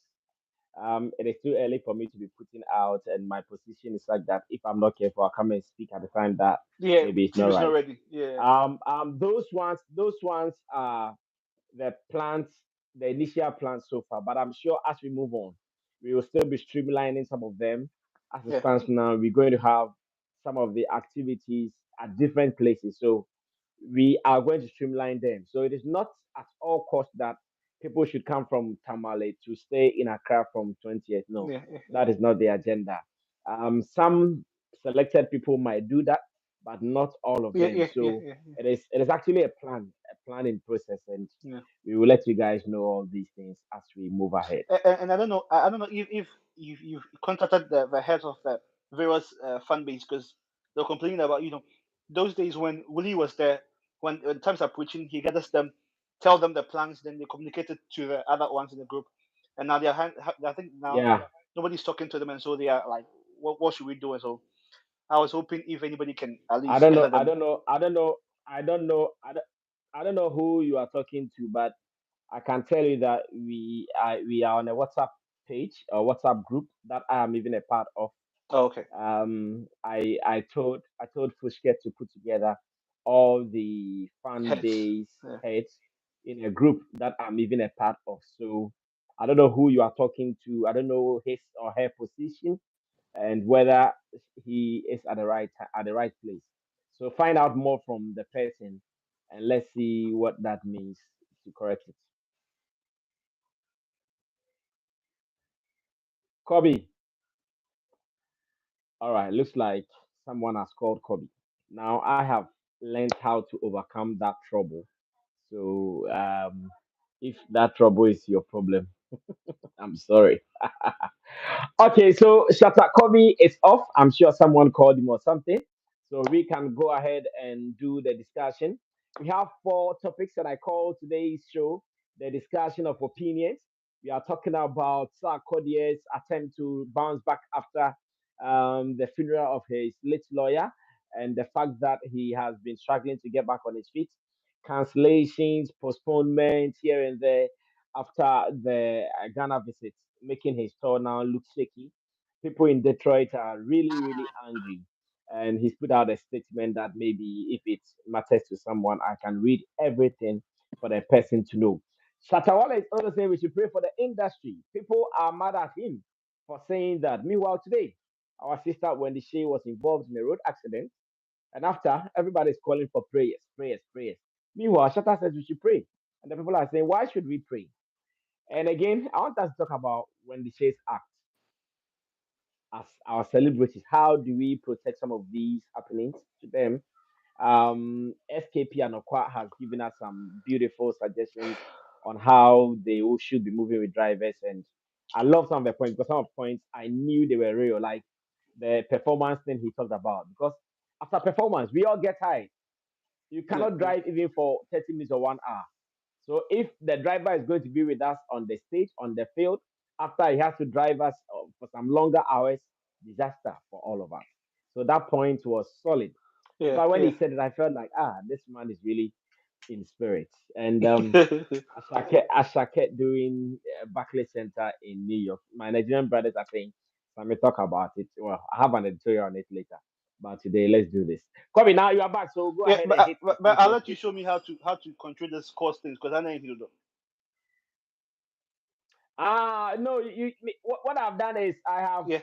[SPEAKER 1] it is too early for me to be putting out, and my position is like that. If I'm not careful, I'll come and speak at the time that
[SPEAKER 3] yeah,
[SPEAKER 1] maybe it's
[SPEAKER 3] team
[SPEAKER 1] not
[SPEAKER 3] is not
[SPEAKER 1] right.
[SPEAKER 3] ready. Yeah,
[SPEAKER 1] Those ones are the plans, the initial plans so far. But I'm sure as we move on, we will still be streamlining some of them. As it
[SPEAKER 3] yeah,
[SPEAKER 1] stands now, we're going to have some of the activities at different places. So we are going to streamline them. So it is not at all cost that people should come from Tamale to stay in Accra from 20th. No,
[SPEAKER 3] yeah, yeah,
[SPEAKER 1] that is not the agenda. Some selected people might do that, but not all of
[SPEAKER 3] yeah,
[SPEAKER 1] them.
[SPEAKER 3] yeah, yeah,
[SPEAKER 1] So
[SPEAKER 3] yeah,
[SPEAKER 1] it is actually a planning process, and
[SPEAKER 3] yeah.
[SPEAKER 1] we will let you guys know all these things as we move ahead.
[SPEAKER 3] And I don't know. I don't know if you've contacted the heads of the various fan base because they're complaining about those days when Willie was there when times are preaching he gathers them, tell them the plans, then they communicate it to the other ones in the group, and now I think now
[SPEAKER 1] Yeah,
[SPEAKER 3] nobody's talking to them, and so they are like, what should we do? And so I was hoping if anybody can at
[SPEAKER 1] I
[SPEAKER 3] least
[SPEAKER 1] don't know,
[SPEAKER 3] gather
[SPEAKER 1] I
[SPEAKER 3] them.
[SPEAKER 1] don't know, I don't know, I don't know, I don't know who you are talking to, but I can tell you that we are on a WhatsApp page or WhatsApp group that I am even a part of.
[SPEAKER 3] Oh, okay.
[SPEAKER 1] I told Fushket to put together all the fan
[SPEAKER 3] Heads.
[SPEAKER 1] base
[SPEAKER 3] Yeah.
[SPEAKER 1] heads in a group that I'm even a part of. So I don't know who you are talking to. I don't know his or her position and whether he is at the right place. So find out more from the person and let's see what that means to correct it. Kobe. All right, looks like someone has called Kobe. Now I have learned how to overcome that trouble. So if that trouble is your problem, I'm sorry. Okay, so Shatta Kobe is off. I'm sure someone called him or something. So we can go ahead and do the discussion. We have four topics that I call today's show the discussion of opinions. We are talking about Sarkodie's attempt to bounce back after the funeral of his late lawyer and the fact that he has been struggling to get back on his feet. Cancellations, postponements here and there after the Ghana visit, making his tour now look shaky. People in Detroit are really, really angry. And he's put out a statement that maybe if it matters to someone, I can read everything for the person to know. Shatawala is also saying we should pray for the industry. People are mad at him for saying that. Meanwhile, today, our sister Wendy Shay was involved in a road accident. And after, everybody's calling for prayers, prayers, prayers. Meanwhile, Shatta says we should pray. And the people are saying, why should we pray? And again, I want us to talk about when the Chase Act as our celebrities. How do we protect some of these happenings to them? SKP and Okwa has given us some beautiful suggestions on how they all should be moving with drivers. And I love some of the points because some of the points I knew they were real, like the performance thing he talked about. Because after performance, we all get tired. You
[SPEAKER 3] Yeah,
[SPEAKER 1] cannot
[SPEAKER 3] yeah,
[SPEAKER 1] drive even for 30 minutes or 1 hour. So if the driver is going to be with us on the stage, on the field, after he has to drive us for some longer hours, disaster for all of us. So that point was solid. In
[SPEAKER 3] yeah,
[SPEAKER 1] fact, when he
[SPEAKER 3] yeah.
[SPEAKER 1] said it, I felt like, this man is really. in spirit. And Asake doing Barclays Center in New York. My Nigerian brothers are saying, let me talk about it. Well, I have an editorial on it later. But today, let's do this. Kobe, now you are back, so go
[SPEAKER 3] Yeah,
[SPEAKER 1] ahead and hit the
[SPEAKER 3] but I'll
[SPEAKER 1] content,
[SPEAKER 3] let you
[SPEAKER 1] please.
[SPEAKER 3] show me how to control this cost things because I know anything to do.
[SPEAKER 1] No, what I've done is
[SPEAKER 3] Yeah.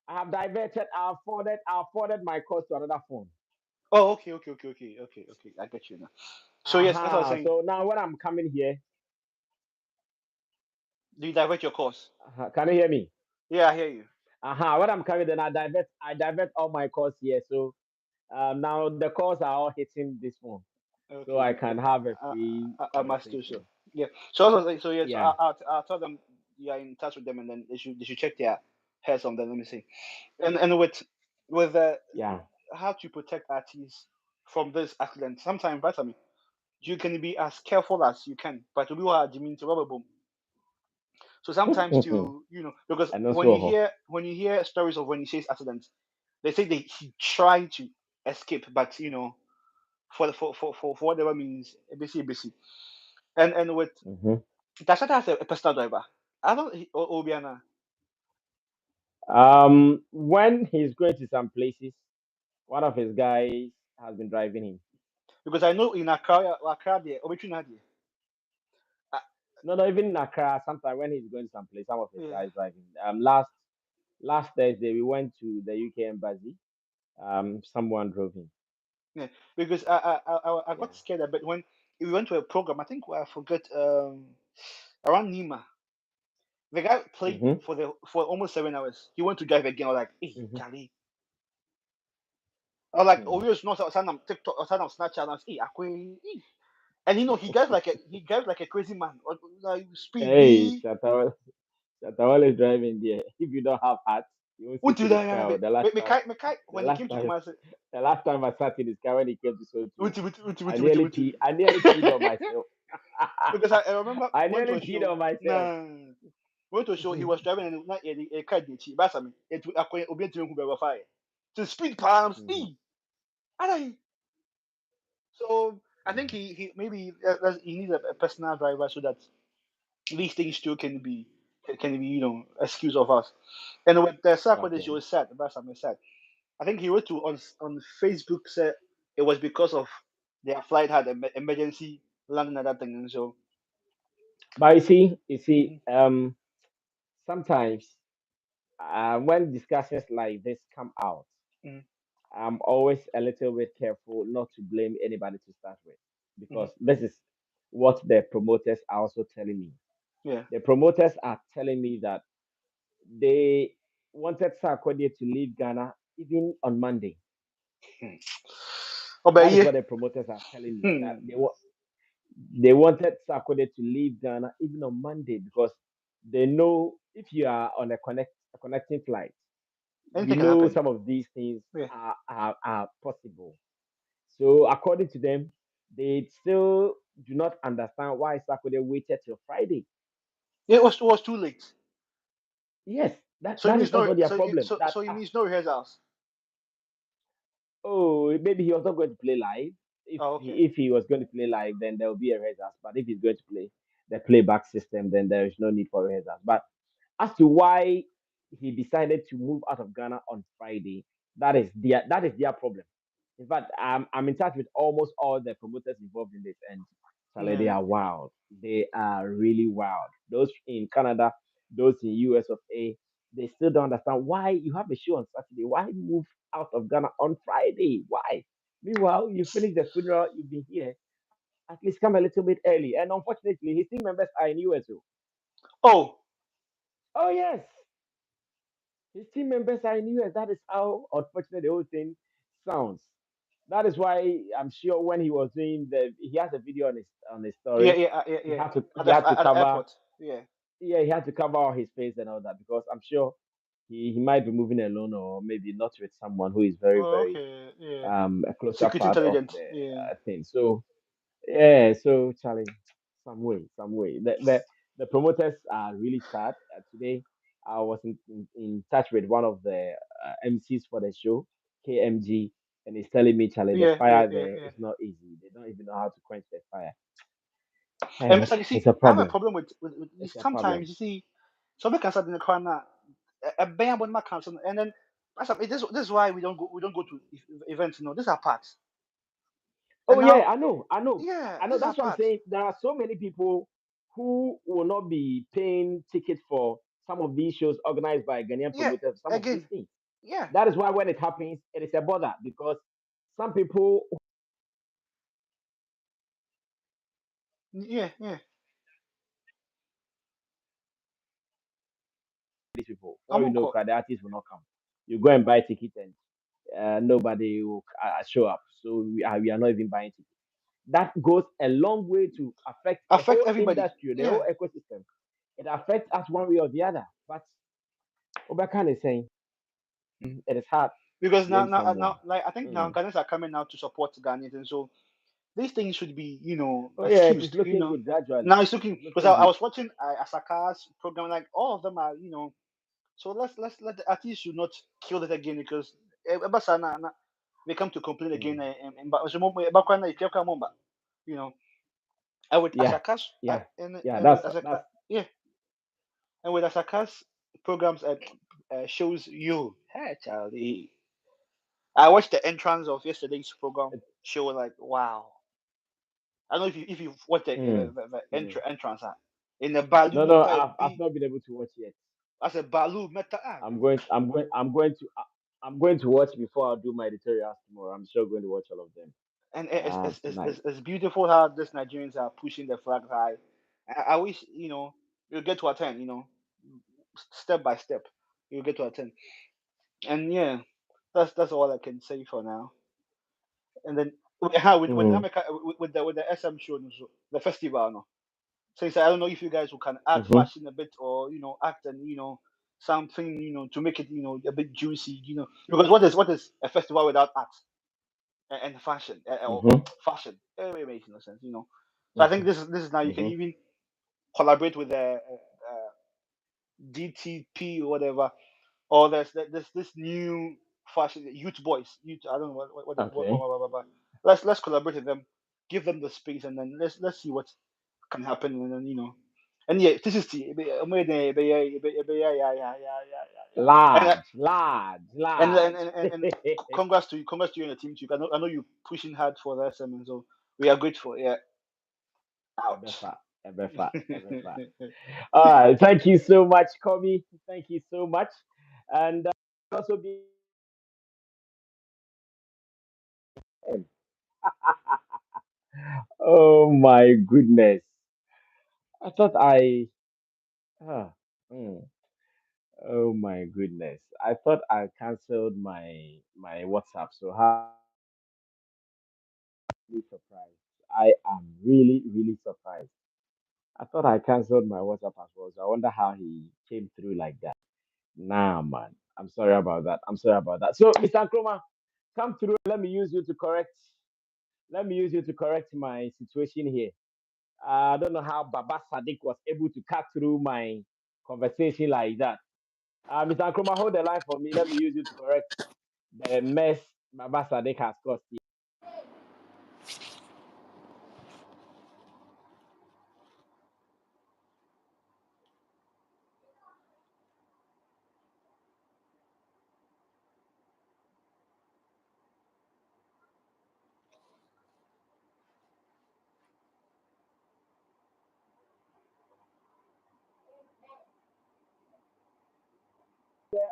[SPEAKER 1] I have diverted, I've forwarded my calls to another phone.
[SPEAKER 3] Oh, okay. I get you now. So yes, as I was saying,
[SPEAKER 1] So now when I'm coming here,
[SPEAKER 3] do you divert your course?
[SPEAKER 1] can you hear me?
[SPEAKER 3] Yeah, I hear you.
[SPEAKER 1] When I'm coming, then I divert all my calls here. So now the calls are all hitting this phone, so I
[SPEAKER 3] Okay,
[SPEAKER 1] can have a
[SPEAKER 3] I,
[SPEAKER 1] free
[SPEAKER 3] I must do so.
[SPEAKER 1] conversation.
[SPEAKER 3] Yeah. So as I was saying, so yes,
[SPEAKER 1] Yeah,
[SPEAKER 3] I'll tell them you are in touch with them, and then they should check their heads on them. Let me see. And with
[SPEAKER 1] yeah.
[SPEAKER 3] how to protect artists from this accident. Sometimes, but I mean, you can be as careful as you can, but we are Jimmy to rubber boom. So sometimes to because
[SPEAKER 1] And also,
[SPEAKER 3] when you hear stories of when he says accidents, they say they he tried to escape, but for whatever means, ABC. And with
[SPEAKER 1] mhm.
[SPEAKER 3] Tashata has a personal driver. I don't Obiana
[SPEAKER 1] When he's going to some places, one of his guys has been driving him.
[SPEAKER 3] because I know in Accra there, Obetuna there.
[SPEAKER 1] No, not even in Accra. Sometimes when he's going someplace, some of his
[SPEAKER 3] Yeah,
[SPEAKER 1] guys driving. Last Thursday we went to the UK embassy. Someone drove him.
[SPEAKER 3] yeah. Because I
[SPEAKER 1] Yeah.
[SPEAKER 3] got scared a bit when we went to a program. I think I forgot around Nima. The guy played
[SPEAKER 1] Mhm.
[SPEAKER 3] for almost 7 hours. He went to drive again. I was like, hey,
[SPEAKER 1] Mhm.
[SPEAKER 3] Charlie. I was like, oh,
[SPEAKER 1] Mhm.
[SPEAKER 3] you not sign on TikTok or sign on Snapchat. And I was, hey, and he drives like a crazy man. Like
[SPEAKER 1] Hey,
[SPEAKER 3] speedy.
[SPEAKER 1] Shatawale is driving there. If you don't have heart, you won't
[SPEAKER 3] Went
[SPEAKER 1] sit
[SPEAKER 3] to
[SPEAKER 1] in his
[SPEAKER 3] that
[SPEAKER 1] car. The
[SPEAKER 3] when he
[SPEAKER 1] last
[SPEAKER 3] came to
[SPEAKER 1] time,
[SPEAKER 3] Kumasi.
[SPEAKER 1] the last time I sat in his car when he came to Sotu,
[SPEAKER 3] Went to.
[SPEAKER 1] I nearly peed on myself.
[SPEAKER 3] Because I remember
[SPEAKER 1] I
[SPEAKER 3] went to
[SPEAKER 1] nearly
[SPEAKER 3] a
[SPEAKER 1] peed
[SPEAKER 3] show.
[SPEAKER 1] on myself.
[SPEAKER 3] Nah, went to a show. He was driving and not a car did cheap. But I mean, it akwe obi ntumi hu be fire. To speed palms.
[SPEAKER 1] Mhm.
[SPEAKER 3] I don't. So I think he maybe he needs a personal driver so that these things too can be excuse of us. And with the Sarkodie
[SPEAKER 1] Okay.
[SPEAKER 3] show said, that's what I said. I think he wrote to on Facebook said it was because of their flight had an emergency landing and that thing, and so.
[SPEAKER 1] But you see,
[SPEAKER 3] Mhm,
[SPEAKER 1] sometimes when discussions like this come out,
[SPEAKER 3] mhm,
[SPEAKER 1] I'm always a little bit careful not to blame anybody to start with,
[SPEAKER 3] mhm.
[SPEAKER 1] because this is what the promoters are also telling me.
[SPEAKER 3] Yeah.
[SPEAKER 1] The promoters are telling me that they wanted Sarkodie to leave Ghana even on Monday.
[SPEAKER 3] Hmm. Oh, but
[SPEAKER 1] That is
[SPEAKER 3] yeah.
[SPEAKER 1] what the promoters are telling me. That
[SPEAKER 3] Hmm.
[SPEAKER 1] they wanted Sarkodie to leave Ghana even on Monday, because they know if you are on a connecting flight, you
[SPEAKER 3] Anything can
[SPEAKER 1] know
[SPEAKER 3] happen.
[SPEAKER 1] some of these things
[SPEAKER 3] Yeah.
[SPEAKER 1] are possible. So according to them, they still do not understand why Sarkodie waited till Friday.
[SPEAKER 3] Yeah, it was too late.
[SPEAKER 1] Yes,
[SPEAKER 3] So it
[SPEAKER 1] that is
[SPEAKER 3] means no.
[SPEAKER 1] also their
[SPEAKER 3] So it,
[SPEAKER 1] problem.
[SPEAKER 3] so
[SPEAKER 1] That
[SPEAKER 3] so it means no rehearsals.
[SPEAKER 1] oh, maybe he was not going to play live.
[SPEAKER 3] Oh, okay.
[SPEAKER 1] If he was going to play live, then there will be a rehearsals. But if he's going to play the playback system, then there is no need for rehearsals. But as to why he decided to move out of Ghana on Friday, that is their problem. In fact, I'm in touch with almost all the promoters involved in this, and Charlie, they
[SPEAKER 3] Yeah.
[SPEAKER 1] are wild. They are really wild. Those in Canada, those in US of A, they still don't understand why you have a show on Saturday. Why move out of Ghana on Friday? Why? Meanwhile, you finish the funeral, you've been here. At least come a little bit early. And unfortunately, his team members are in US.
[SPEAKER 3] Oh.
[SPEAKER 1] Oh yes, his team members are in US. That is how unfortunate the whole thing sounds. That is why I'm sure when he was doing he has a video on his
[SPEAKER 3] Yeah.
[SPEAKER 1] story.
[SPEAKER 3] Yeah. At
[SPEAKER 1] He
[SPEAKER 3] the
[SPEAKER 1] had to
[SPEAKER 3] at the
[SPEAKER 1] cover,
[SPEAKER 3] airport. Yeah.
[SPEAKER 1] yeah, he had to cover all his face and all that, because I'm sure he might be moving alone, or maybe not with someone who is very
[SPEAKER 3] Oh,
[SPEAKER 1] very
[SPEAKER 3] okay. Yeah.
[SPEAKER 1] a closer
[SPEAKER 3] Security
[SPEAKER 1] part of
[SPEAKER 3] intelligence.
[SPEAKER 1] the
[SPEAKER 3] Yeah.
[SPEAKER 1] thing. So yeah, so Charlie, some way. The promoters are really sad. Today, I was in touch with one of the MCs for the show, KMG, and he's telling me, Charlie, the
[SPEAKER 3] Yeah, yeah,
[SPEAKER 1] fire
[SPEAKER 3] yeah,
[SPEAKER 1] there
[SPEAKER 3] yeah.
[SPEAKER 1] is not easy. They don't even know how to quench the fire.
[SPEAKER 3] And
[SPEAKER 1] And
[SPEAKER 3] it's like you
[SPEAKER 1] it's
[SPEAKER 3] see,
[SPEAKER 1] a
[SPEAKER 3] I have a
[SPEAKER 1] problem.
[SPEAKER 3] problem with
[SPEAKER 1] It's a
[SPEAKER 3] sometimes
[SPEAKER 1] problem.
[SPEAKER 3] you see somebody can start in the corner, a band on my council, and then this is why we don't go to events. You know, these are parts.
[SPEAKER 1] Oh
[SPEAKER 3] And
[SPEAKER 1] yeah,
[SPEAKER 3] now,
[SPEAKER 1] I know, I know,
[SPEAKER 3] yeah,
[SPEAKER 1] I know.
[SPEAKER 3] these are
[SPEAKER 1] That's what I'm
[SPEAKER 3] parts.
[SPEAKER 1] saying. There are so many people who will not be paying tickets for some of these shows organized by Ghanaian
[SPEAKER 3] Yeah,
[SPEAKER 1] promoters. Some of these
[SPEAKER 3] again,
[SPEAKER 1] things.
[SPEAKER 3] yeah,
[SPEAKER 1] That is why when it happens, it is a bother because some people,
[SPEAKER 3] yeah, yeah.
[SPEAKER 1] these people, or
[SPEAKER 3] I'm
[SPEAKER 1] you
[SPEAKER 3] on
[SPEAKER 1] know,
[SPEAKER 3] call.
[SPEAKER 1] the artists will not come. You go and buy tickets and nobody will show up. So we are not even buying tickets. That goes a long way to affect the
[SPEAKER 3] Affect
[SPEAKER 1] whole
[SPEAKER 3] everybody.
[SPEAKER 1] industry, the whole
[SPEAKER 3] Yeah,
[SPEAKER 1] ecosystem. It affects us one way or the other. But Obakan is saying it is hard to
[SPEAKER 3] because
[SPEAKER 1] blame someone.
[SPEAKER 3] now, like I think now
[SPEAKER 1] Mm.
[SPEAKER 3] Ghanaians are coming out to support Ghanaians, and so these things should be,
[SPEAKER 1] Oh yeah, it is
[SPEAKER 3] excused.
[SPEAKER 1] looking good gradually.
[SPEAKER 3] Now it's looking
[SPEAKER 1] It's
[SPEAKER 3] because
[SPEAKER 1] looking
[SPEAKER 3] I
[SPEAKER 1] good.
[SPEAKER 3] was watching Asaka's program, like all of them are, so let's let the artists should not kill it again because they come to complain again
[SPEAKER 1] Mm.
[SPEAKER 3] but you know and with
[SPEAKER 1] Yeah,
[SPEAKER 3] Asaka's
[SPEAKER 1] yeah, yeah.
[SPEAKER 3] and with
[SPEAKER 1] That's
[SPEAKER 3] Asaka, yeah, and with Asaka's programs shows you, hey Charlie, I watched the entrance of yesterday's program
[SPEAKER 1] it,
[SPEAKER 3] show, like wow. I don't know if you watched
[SPEAKER 1] mm, mm.
[SPEAKER 3] the entrance in the
[SPEAKER 1] No,
[SPEAKER 3] balloon
[SPEAKER 1] no,
[SPEAKER 3] type
[SPEAKER 1] I've
[SPEAKER 3] B
[SPEAKER 1] not been able to watch yet.
[SPEAKER 3] as a balloon meta
[SPEAKER 1] I'm going to watch before I do my editorials tomorrow. I'm sure going to watch all of them
[SPEAKER 3] and
[SPEAKER 1] tonight.
[SPEAKER 3] it's beautiful how these Nigerians are pushing the flag high. I wish you get to attend. Step by step, you get to attend. And yeah, that's all I can say for now. And then with
[SPEAKER 1] Mm,
[SPEAKER 3] Nameka, with the SM show, no, so, the festival, no. Since I don't know if you guys who can add
[SPEAKER 1] mm-hmm,
[SPEAKER 3] fashion a bit or act and something to make it a bit juicy, because what is a festival without art and fashion or
[SPEAKER 1] mm-hmm,
[SPEAKER 3] fashion? It makes no sense. So I think
[SPEAKER 1] mm-hmm,
[SPEAKER 3] this is now you can
[SPEAKER 1] mm-hmm.
[SPEAKER 3] even collaborate with the DTP or whatever, or there's this new fashion youth boys. Youth, I don't know
[SPEAKER 1] Okay.
[SPEAKER 3] let's collaborate with them, give them the space, and then let's see what can happen, and then and yeah, this is the yeah, yeah, yeah, yeah, yeah. And
[SPEAKER 1] Large, large, large.
[SPEAKER 3] congrats to you and the team too. I know you pushing hard for the SM, so we are grateful. Yeah, out.
[SPEAKER 1] Ebefa, Ebefa, Ebefa. All right. Thank you so much, Kobe. Thank you so much. And also be. Oh my goodness. I thought I. ah, mm, oh my goodness. I thought I canceled my WhatsApp. So how really surprised. I am really, really surprised. I thought I canceled my WhatsApp as well. So I wonder how he came through like that. Nah, man. I'm sorry about that. I'm sorry about that. So, Mr. Nkrumah, come through. Let me use you to correct. Let me use you to correct my situation here. I don't know how Baba Sadiq was able to cut through my conversation like that. Mr. Nkrumah, hold the line for me. Let me use you to correct the mess Baba Sadiq has caused here.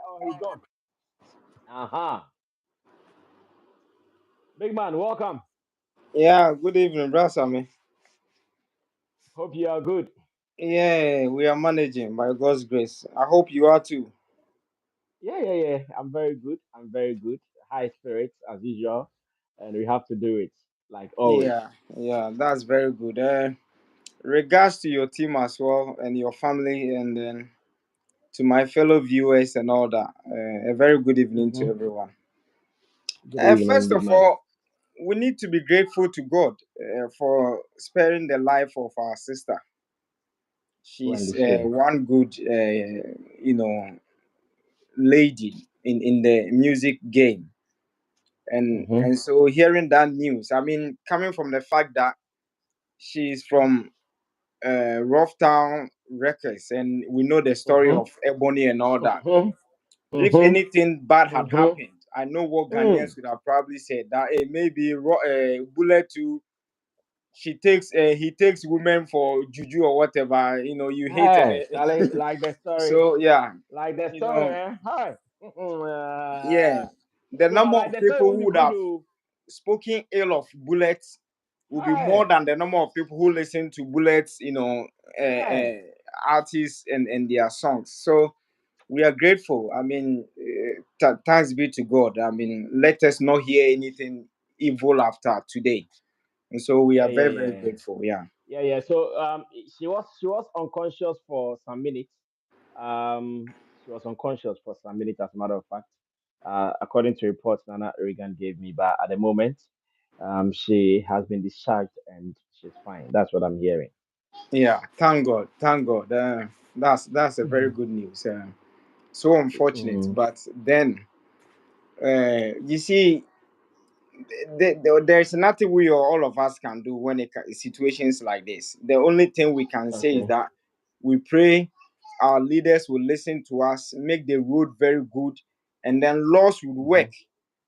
[SPEAKER 1] Oh, he gone. Uh-huh. Big man, welcome.
[SPEAKER 4] Yeah, good evening, brother Sammy.
[SPEAKER 1] Hope you are good.
[SPEAKER 4] Yeah, we are managing by God's grace. I hope you are too.
[SPEAKER 1] Yeah, yeah, yeah. I'm very good. I'm very good. High spirits as usual. And we have to do it like always.
[SPEAKER 4] Yeah, yeah, that's very good. Regards to your team as well and your family, and then to my fellow viewers and all that. A very good evening to
[SPEAKER 1] Hmm.
[SPEAKER 4] everyone.
[SPEAKER 1] Good evening,
[SPEAKER 4] First
[SPEAKER 1] big
[SPEAKER 4] of
[SPEAKER 1] man.
[SPEAKER 4] all, we need to be grateful to God for sparing the life of our sister. She's
[SPEAKER 1] Wendy Shay.
[SPEAKER 4] one good, lady in the music game.
[SPEAKER 1] Mhm.
[SPEAKER 4] And so hearing that news, I mean, coming from the fact that she's from Rough Town Records, and we know the story
[SPEAKER 1] Mhm.
[SPEAKER 4] of Ebony and all that.
[SPEAKER 1] Mhm.
[SPEAKER 4] If
[SPEAKER 1] Mhm.
[SPEAKER 4] anything bad had
[SPEAKER 1] Mhm.
[SPEAKER 4] happened, I know what
[SPEAKER 1] Mm.
[SPEAKER 4] Ghanaians would have probably said that maybe Bullet to she takes he takes women for juju or whatever. You know, you hate
[SPEAKER 1] Hey,
[SPEAKER 4] it.
[SPEAKER 1] Charlie, like the story,
[SPEAKER 4] So yeah,
[SPEAKER 1] like the
[SPEAKER 4] you
[SPEAKER 1] story,
[SPEAKER 4] know,
[SPEAKER 1] man. Hi.
[SPEAKER 4] yeah, the
[SPEAKER 1] So, but
[SPEAKER 4] number
[SPEAKER 1] like
[SPEAKER 4] of
[SPEAKER 1] the story
[SPEAKER 4] people
[SPEAKER 1] will
[SPEAKER 4] who
[SPEAKER 1] be
[SPEAKER 4] would
[SPEAKER 1] good.
[SPEAKER 4] have
[SPEAKER 1] To
[SPEAKER 4] spoken ill of Bullets will be more
[SPEAKER 1] hi,
[SPEAKER 4] than the number of people who listen to Bullets,
[SPEAKER 1] hi.
[SPEAKER 4] artists and their songs. So we are grateful. I mean, thanks be to God. I mean, let us not hear anything evil after today. And so we
[SPEAKER 1] Yeah,
[SPEAKER 4] are
[SPEAKER 1] yeah,
[SPEAKER 4] very,
[SPEAKER 1] yeah,
[SPEAKER 4] very
[SPEAKER 1] yeah.
[SPEAKER 4] grateful. Yeah.
[SPEAKER 1] Yeah, yeah. So she was unconscious for some minutes. She was unconscious for some minutes, as a matter of fact. According to reports Nana Reagan gave me, but at the moment, she has been discharged and she's fine. That's what I'm hearing.
[SPEAKER 4] Yeah. Thank God. Thank God. That's a very
[SPEAKER 1] Mhm.
[SPEAKER 4] good news. So unfortunate,
[SPEAKER 1] Mm,
[SPEAKER 4] but then you see, there's nothing we or all of us can do when situations like this. The only thing we can say is
[SPEAKER 1] okay.
[SPEAKER 4] that we pray our leaders will listen to us, make the road very good, and then laws would work
[SPEAKER 1] Mhm.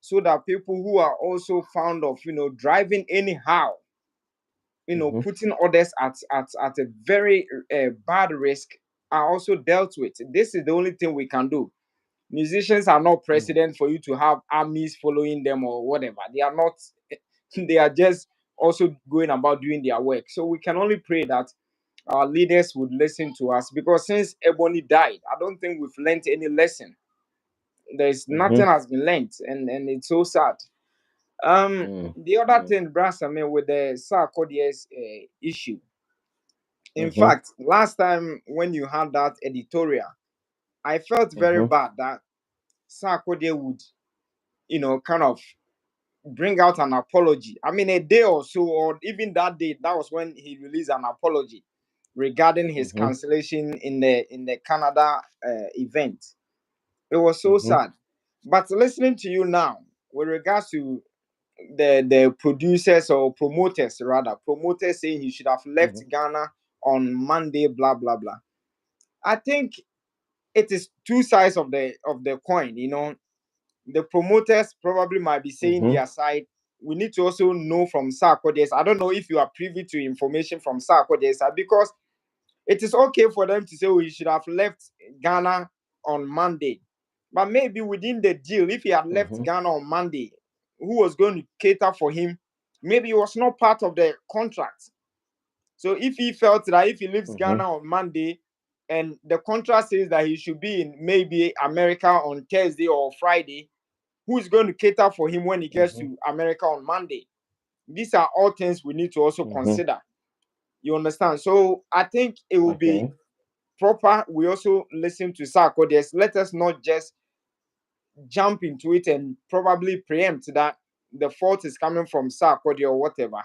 [SPEAKER 4] so that people who are also found of driving anyhow,
[SPEAKER 1] Mhm.
[SPEAKER 4] putting others at a very bad risk are also dealt with. This is the only thing we can do. Musicians are not
[SPEAKER 1] Mm,
[SPEAKER 4] president for you to have armies following them or whatever. They are not. They are just also going about doing their work. So we can only pray that our leaders would listen to us, because since Ebony died, I don't think we've learned any lesson. There's nothing
[SPEAKER 1] mhm.
[SPEAKER 4] has been learned, and it's so sad.
[SPEAKER 1] Mm,
[SPEAKER 4] The other
[SPEAKER 1] mm,
[SPEAKER 4] thing, Brass, I mean, with the Sarkodie's issue. In
[SPEAKER 1] mhm.
[SPEAKER 4] fact, last time when you had that editorial, I felt very
[SPEAKER 1] Mhm.
[SPEAKER 4] bad that Sarkodie would, kind of bring out an apology. I mean, a day or so, or even that day, that was when he released an apology regarding his
[SPEAKER 1] Mhm.
[SPEAKER 4] cancellation in the Canada event. It was so
[SPEAKER 1] Mhm.
[SPEAKER 4] sad. But listening to you now, with regards to the producers or promoters, rather promoters saying he should have left
[SPEAKER 1] Mhm.
[SPEAKER 4] Ghana on Monday, blah blah blah. I think it is two sides of the coin. The promoters probably might be saying
[SPEAKER 1] Mhm.
[SPEAKER 4] their side. We need to also know from Sarkodie. I don't know if you are privy to information from Sarkodie, because it is okay for them to say, oh, he should have left Ghana on Monday. But maybe within the deal, if he had left
[SPEAKER 1] Mhm.
[SPEAKER 4] Ghana on Monday, who was going to cater for him? Maybe it was not part of the contract. So if he felt that if he leaves
[SPEAKER 1] Mhm.
[SPEAKER 4] Ghana on Monday and the contract says that he should be in maybe America on Thursday or Friday, who is going to cater for him when he gets
[SPEAKER 1] Mhm.
[SPEAKER 4] to America on Monday? These are all things we need to also
[SPEAKER 1] Mhm.
[SPEAKER 4] consider. You understand? So I think it will be
[SPEAKER 1] Okay.
[SPEAKER 4] proper. We also listen to Sarkodie. Let us not just jump into it and probably preempt that the fault is coming from Sarkodie or whatever.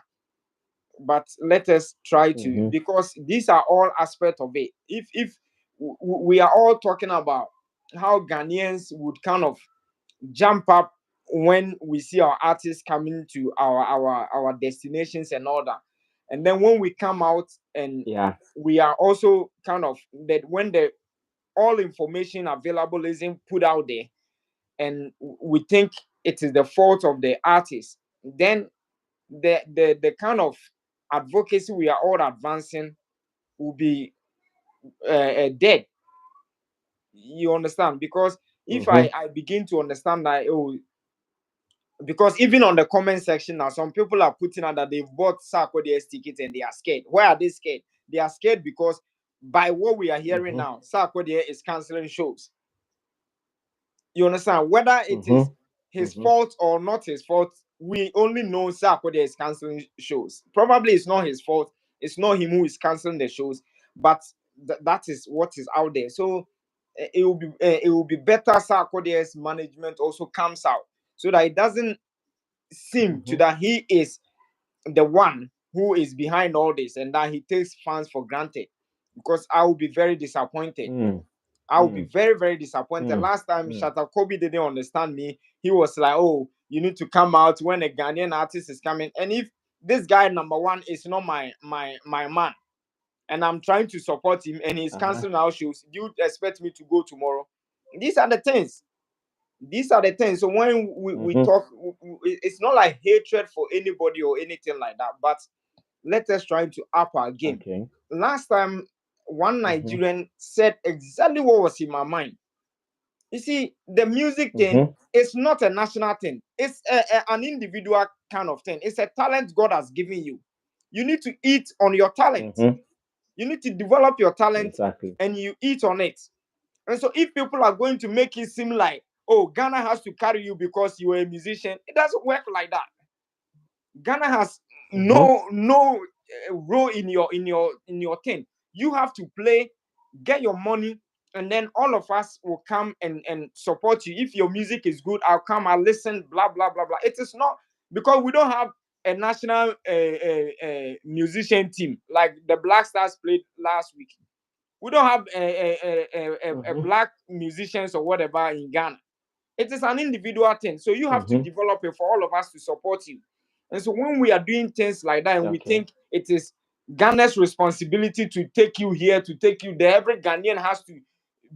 [SPEAKER 4] But let us try to,
[SPEAKER 1] Mhm.
[SPEAKER 4] because these are all aspects of it. If we are all talking about how Ghanaians would kind of jump up when we see our artists coming to our destinations and all that. And then when we come out and
[SPEAKER 1] Yeah.
[SPEAKER 4] we are also kind of that when the all information available isn't put out there, and we think it is the fault of the artist, then the kind of advocacy we are all advancing will be dead. You understand? Because if I
[SPEAKER 1] Mhm.
[SPEAKER 4] I begin to understand that, oh, because even on the comment section now, some people are putting out that they've bought Sarkodie's tickets and they are scared. Why are they scared? They are scared because by what we are hearing
[SPEAKER 1] Mhm.
[SPEAKER 4] now, Sarkodie is canceling shows. You understand? Whether it is
[SPEAKER 1] Mhm.
[SPEAKER 4] his
[SPEAKER 1] Mhm.
[SPEAKER 4] fault or not his fault, we only know Sarkodie is canceling shows. Probably it's not his fault. It's not him who is canceling the shows, but that is what is out there. So it will be better Sarkodie's management also comes out so that it doesn't seem to
[SPEAKER 1] Mhm.
[SPEAKER 4] that he is the one who is behind all this and that he takes fans for granted, because I will be very disappointed.
[SPEAKER 1] Mm.
[SPEAKER 4] I will be
[SPEAKER 1] Mm.
[SPEAKER 4] very, very disappointed.
[SPEAKER 1] Mm.
[SPEAKER 4] Last time
[SPEAKER 1] Mm.
[SPEAKER 4] Shatta Kobe didn't understand me. He was like, oh, you need to come out when a Ghanaian artist is coming. And if this guy number one is not my man, and I'm trying to support him, and he's
[SPEAKER 1] Uh-huh.
[SPEAKER 4] canceling our shows, do you expect me to go tomorrow? These are the things. These are the things. So when we
[SPEAKER 1] Mm-hmm.
[SPEAKER 4] talk, it's not like hatred for anybody or anything like that, but let us try to up our game.
[SPEAKER 1] Okay.
[SPEAKER 4] Last time, one
[SPEAKER 1] Mm-hmm.
[SPEAKER 4] Nigerian said exactly what was in my mind. You see, the music thing
[SPEAKER 1] Mm-hmm.
[SPEAKER 4] is not a national thing. It's an individual kind of thing. It's a talent God has given you. You need to eat on your talent.
[SPEAKER 1] Mm-hmm.
[SPEAKER 4] You need to develop your talent
[SPEAKER 1] Exactly.
[SPEAKER 4] and you eat on it. And so if people are going to make it seem like, oh, Ghana has to carry you because you are a musician, it doesn't work like that. Ghana has
[SPEAKER 1] Mm-hmm.
[SPEAKER 4] no role in your thing. You have to play, get your money, and then all of us will come and support you. If your music is good, I'll come, I'll listen, blah blah blah blah. It is not because we don't have a national musician team like the Black Stars played last week. We don't have a
[SPEAKER 1] Mm-hmm.
[SPEAKER 4] black musicians or whatever in Ghana. It is an individual thing. So you have to
[SPEAKER 1] Mm-hmm.
[SPEAKER 4] develop it for all of us to support you. And so when we are doing things like that and we
[SPEAKER 1] Okay.
[SPEAKER 4] think it is Ghana's responsibility to take you here, to take you there, every Ghanaian has to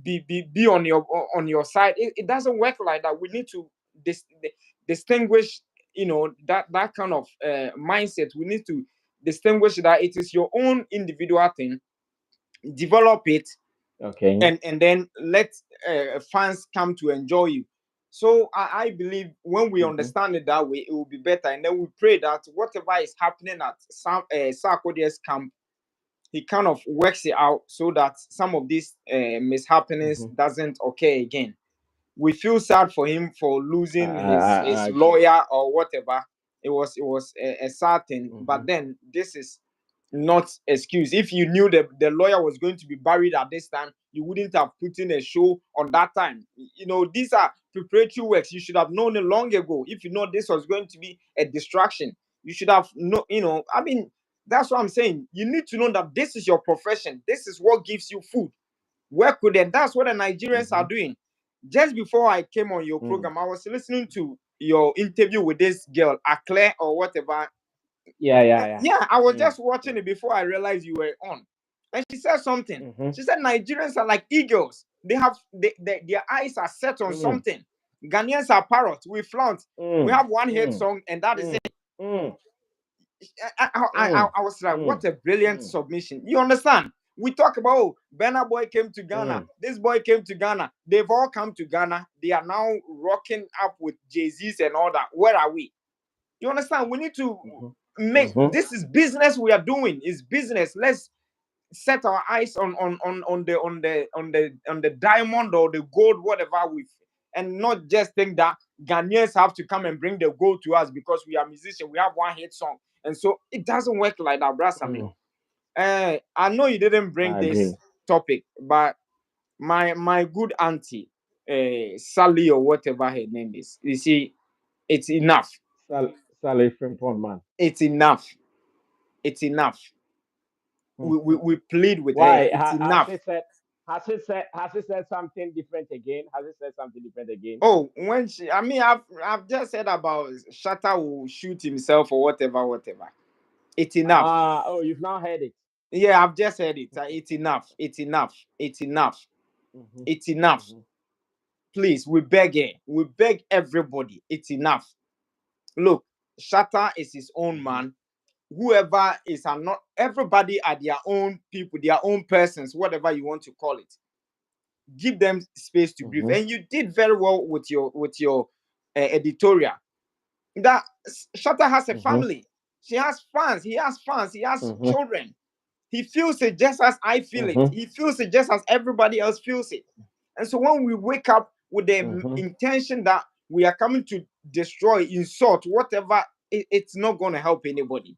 [SPEAKER 4] be on your side. It doesn't work like that. We need to distinguish, that kind of mindset. We need to distinguish that it is your own individual thing. Develop it,
[SPEAKER 1] Okay.
[SPEAKER 4] and then let fans come to enjoy you. So I believe when we
[SPEAKER 1] Mm-hmm.
[SPEAKER 4] understand it that way, it will be better. And then we pray that whatever is happening at Sarkodie's camp, he kind of works it out so that some of these mishappenings
[SPEAKER 1] Mm-hmm.
[SPEAKER 4] doesn't occur again. We feel sad for him for
[SPEAKER 1] I,
[SPEAKER 4] losing
[SPEAKER 1] I,
[SPEAKER 4] his
[SPEAKER 1] I agree.
[SPEAKER 4] lawyer or whatever. It was a sad thing,
[SPEAKER 1] Mm-hmm.
[SPEAKER 4] but then this is not excuse. If you knew the lawyer was going to be buried at this time, you wouldn't have put in a show on that time. These are preparatory works. You should have known it long ago. If you know this was going to be a distraction, you should have I mean, that's what I'm saying. You need to know that this is your profession. This is what gives you food. Work with them. That's what the Nigerians
[SPEAKER 1] Mm-hmm.
[SPEAKER 4] are doing. Just before I came on your
[SPEAKER 1] Mm.
[SPEAKER 4] program, I was listening to your interview with this girl, Aclaire or whatever.
[SPEAKER 1] Yeah, yeah, yeah.
[SPEAKER 4] Yeah, I was
[SPEAKER 1] Mm.
[SPEAKER 4] just watching
[SPEAKER 1] Yeah.
[SPEAKER 4] it before I realized you were on. And she said something.
[SPEAKER 1] Mm-hmm.
[SPEAKER 4] She said Nigerians are like eagles. Their eyes are set on
[SPEAKER 1] Mm.
[SPEAKER 4] something. Ghanaians are parrots. We flaunt. We
[SPEAKER 1] Mm.
[SPEAKER 4] have one hit
[SPEAKER 1] Mm.
[SPEAKER 4] song, and that is
[SPEAKER 1] Mm.
[SPEAKER 4] it.
[SPEAKER 1] Mm.
[SPEAKER 4] I
[SPEAKER 1] Mm.
[SPEAKER 4] was like, what
[SPEAKER 1] Mm.
[SPEAKER 4] a brilliant
[SPEAKER 1] Mm.
[SPEAKER 4] submission. You understand? We talk about, oh, Burna Boy came to Ghana.
[SPEAKER 1] Mm.
[SPEAKER 4] This boy came to Ghana. They've all come to Ghana. They are now rocking up with Jay-Z's and all that. Where are we? You understand? We need to
[SPEAKER 1] Mm-hmm.
[SPEAKER 4] make
[SPEAKER 1] Mm-hmm.
[SPEAKER 4] this is business we are doing. It's business. Let's set our eyes on the diamond or the gold, whatever we, and not just think that Ghanaians have to come and bring the gold to us because we are musicians. We have one hit song, and so it doesn't work like that, brother Sammy.
[SPEAKER 1] Mm.
[SPEAKER 4] I know you didn't bring
[SPEAKER 1] I
[SPEAKER 4] this
[SPEAKER 1] agree.
[SPEAKER 4] topic, but my good auntie, Sally or whatever her name is, you see, it's enough.
[SPEAKER 1] Sally Frimpong, man.
[SPEAKER 4] It's enough. It's enough. We plead with her.
[SPEAKER 1] Why?
[SPEAKER 4] It's
[SPEAKER 1] Has
[SPEAKER 4] enough.
[SPEAKER 1] he said? Has he said something different again? Has he said something different again?
[SPEAKER 4] Oh, when I mean, I've just said about Shatta will shoot himself or whatever, whatever. It's enough.
[SPEAKER 1] Oh, you've now heard it.
[SPEAKER 4] Yeah, I've just said it. It's enough. It's enough. It's enough.
[SPEAKER 1] Mm-hmm.
[SPEAKER 4] It's enough.
[SPEAKER 1] Mm-hmm.
[SPEAKER 4] Please, we beg her. We beg everybody. It's enough. Look, Shatta is his own
[SPEAKER 1] Mm-hmm.
[SPEAKER 4] man. Whoever is not everybody are their own people, their own persons, whatever you want to call it. Give them space to breathe.
[SPEAKER 1] Mm-hmm.
[SPEAKER 4] And you did very well with your editorial. That Shatta has a
[SPEAKER 1] Mm-hmm.
[SPEAKER 4] family. She has fans. He has fans. He has
[SPEAKER 1] Mm-hmm.
[SPEAKER 4] children. He feels it just as I feel it.
[SPEAKER 1] Mm-hmm.
[SPEAKER 4] He feels it just as everybody else feels it. And so when we wake up with the
[SPEAKER 1] Mm-hmm.
[SPEAKER 4] intention that we are coming to destroy, insult, whatever, it's not going to help anybody.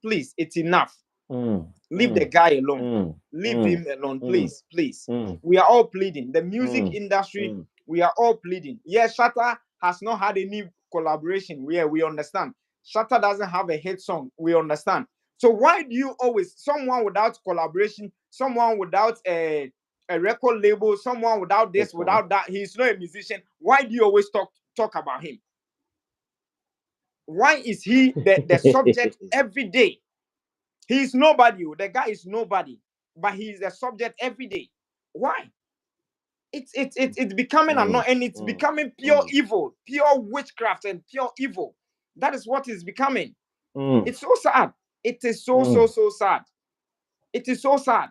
[SPEAKER 4] Please, it's enough.
[SPEAKER 1] Mm.
[SPEAKER 4] Leave the
[SPEAKER 1] Mm.
[SPEAKER 4] guy alone.
[SPEAKER 1] Mm.
[SPEAKER 4] Leave
[SPEAKER 1] Mm.
[SPEAKER 4] him alone,
[SPEAKER 1] Mm.
[SPEAKER 4] please. Please.
[SPEAKER 1] Mm.
[SPEAKER 4] We are all pleading. The music
[SPEAKER 1] Mm.
[SPEAKER 4] industry,
[SPEAKER 1] Mm.
[SPEAKER 4] we are all pleading. Yes, Shatta has not had any collaboration. We understand. Shatta doesn't have a hit song. We understand. So why do you always someone without collaboration, someone without a record label, someone without
[SPEAKER 1] Hit
[SPEAKER 4] this,
[SPEAKER 1] song.
[SPEAKER 4] without that? He's not a musician. Why do you always talk about him? Why is he the subject every day? He's nobody. The guy is nobody, but he's the subject every day. Why? It's becoming
[SPEAKER 1] Mm,
[SPEAKER 4] annoying, and it's
[SPEAKER 1] mm,
[SPEAKER 4] becoming pure
[SPEAKER 1] mm,
[SPEAKER 4] evil, pure witchcraft, and pure evil. That is what is becoming.
[SPEAKER 1] mm,
[SPEAKER 4] It's so sad. It is so so
[SPEAKER 1] mm,
[SPEAKER 4] so sad. It is so sad.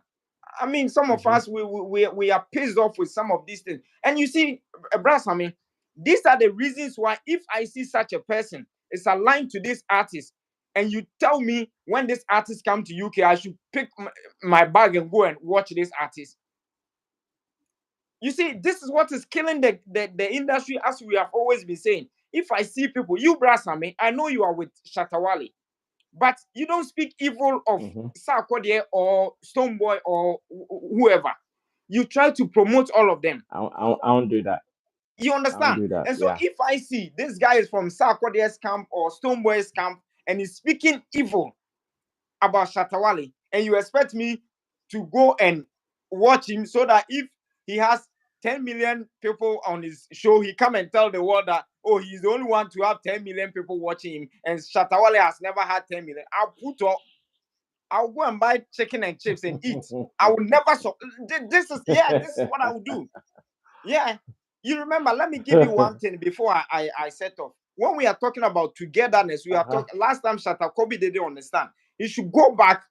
[SPEAKER 4] I mean, some of
[SPEAKER 1] mhm,
[SPEAKER 4] us we are pissed off with some of these things. And you see, Brass, I mean, these are the reasons why if I see such a person is aligned to this artist, and you tell me when this artist come to UK, I should pick my bag and go and watch this artist. You see, this is what is killing the industry, as we have always been saying. If I see people, you Brass, I mean, I know you are with Shatawale, but you don't speak evil of
[SPEAKER 1] mhm.
[SPEAKER 4] Sarkodie or Stoneboy or whoever. You try to promote all of them.
[SPEAKER 1] I won't do that.
[SPEAKER 4] You
[SPEAKER 1] I won't
[SPEAKER 4] understand?
[SPEAKER 1] do that.
[SPEAKER 4] And so
[SPEAKER 1] Yeah.
[SPEAKER 4] if I see this guy is from Sarkodie's camp or Stoneboy's camp and he's speaking evil about Shatawale, and you expect me to go and watch him so that if he has 10 million people on his show, he come and tell the world that, oh, he's the only one to have 10 million people watching him, and Shatawale has never had 10 million. I'll go and buy chicken and chips and eat. I will never this is, yeah, this is what I will do. Yeah. You remember, let me give you one thing before I set off. When we are talking about togetherness, we are
[SPEAKER 1] Uh-huh.
[SPEAKER 4] talking last time Shatta Kobe didn't understand. You should go back,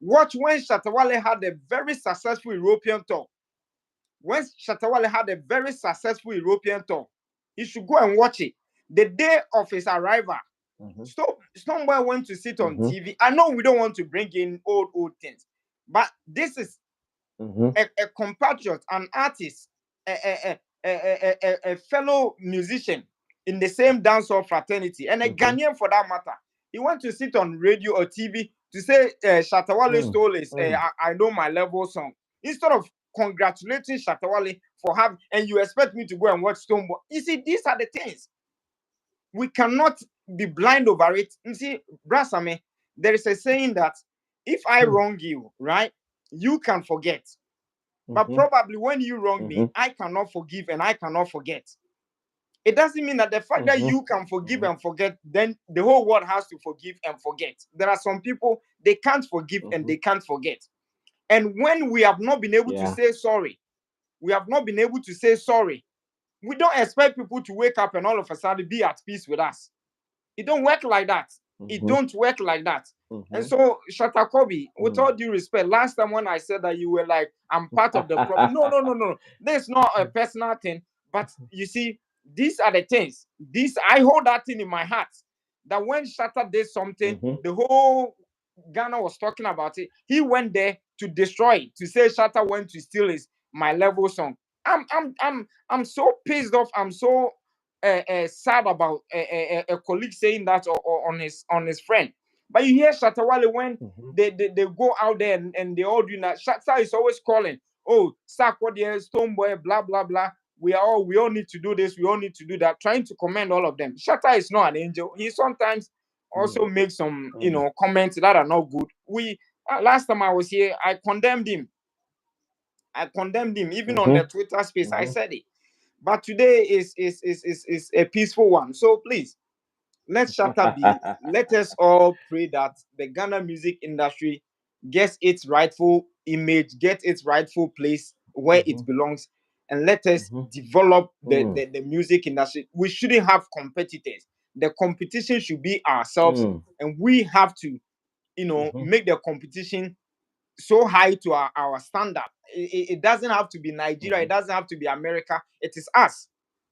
[SPEAKER 4] watch when Shatawale had a very successful European tour. When Shatawale had a very successful European tour, you should go and watch it. The day of his arrival,
[SPEAKER 1] Mhm,
[SPEAKER 4] Stoneboy went to sit on
[SPEAKER 1] mhm,
[SPEAKER 4] TV. I know we don't want to bring in old things, but this is
[SPEAKER 1] mhm,
[SPEAKER 4] a compatriot, an artist, a fellow musician in the same dancehall fraternity, and a
[SPEAKER 1] mhm,
[SPEAKER 4] Ghanaian for that matter. He went to sit on radio or TV to say Shatawale
[SPEAKER 1] mm,
[SPEAKER 4] stole his
[SPEAKER 1] mm,
[SPEAKER 4] I Know My Level song. Instead of congratulating Shatawale for having, and you expect me to go and watch Stoneboy. You see, these are the things. We cannot be blind over it. You see, Brasame, there is a saying that if I
[SPEAKER 1] mm,
[SPEAKER 4] wrong you, right, you can forget. But
[SPEAKER 1] mhm,
[SPEAKER 4] probably when you wrong me,
[SPEAKER 1] mhm,
[SPEAKER 4] I cannot forgive and I cannot forget. It doesn't mean that the fact that
[SPEAKER 1] mhm,
[SPEAKER 4] you can forgive
[SPEAKER 1] mhm,
[SPEAKER 4] and forget, then the whole world has to forgive and forget. There are some people, they can't forgive and
[SPEAKER 1] mhm.
[SPEAKER 4] they can't forget. And when we have not been able to
[SPEAKER 1] Yeah.
[SPEAKER 4] say sorry, we have not been able to say sorry, we don't expect people to wake up and all of a sudden be at peace with us. It don't work like that. It
[SPEAKER 1] Mhm,
[SPEAKER 4] don't work like that. And
[SPEAKER 1] mhm,
[SPEAKER 4] so, Shatta Kobe, with
[SPEAKER 1] mm.
[SPEAKER 4] all due respect, last time when I said that you were like, I'm part of the problem. No, no, no, no. This is not a personal thing. But you see, these are the things. These I hold that thing in my heart. That when Shatta did something,
[SPEAKER 1] Mhm,
[SPEAKER 4] the whole Ghana was talking about it. He went there to destroy it, to say Shatta went to steal his My Level song. I'm so pissed off. I'm so sad about a colleague saying that or on his friend. But you hear Shatawale when
[SPEAKER 1] mhm,
[SPEAKER 4] they go out there and they all do that. Shatta is always calling, oh, Sarkodie, Stoneboy, blah blah blah. We all need to do this, we all need to do that, trying to commend all of them. Shatta is not an angel. He sometimes
[SPEAKER 1] mm,
[SPEAKER 4] also makes some
[SPEAKER 1] mm,
[SPEAKER 4] comments that are not good. We last time I was here, I condemned him. I condemned him even on the
[SPEAKER 1] mhm,
[SPEAKER 4] Twitter space. I
[SPEAKER 1] mhm.
[SPEAKER 4] said it. But today is a peaceful one. So please, let Shatta be. Let us all pray that the Ghana music industry gets its rightful image, gets its rightful place where it
[SPEAKER 1] Mhm,
[SPEAKER 4] belongs, and let us
[SPEAKER 1] mhm,
[SPEAKER 4] develop
[SPEAKER 1] mm,
[SPEAKER 4] the music industry. We shouldn't have competitors. The competition should be ourselves,
[SPEAKER 1] mm,
[SPEAKER 4] and we have to,
[SPEAKER 1] mhm,
[SPEAKER 4] make the competition so high to our standard. It doesn't have to be Nigeria, it
[SPEAKER 1] mhm,
[SPEAKER 4] doesn't have to be America. It is us.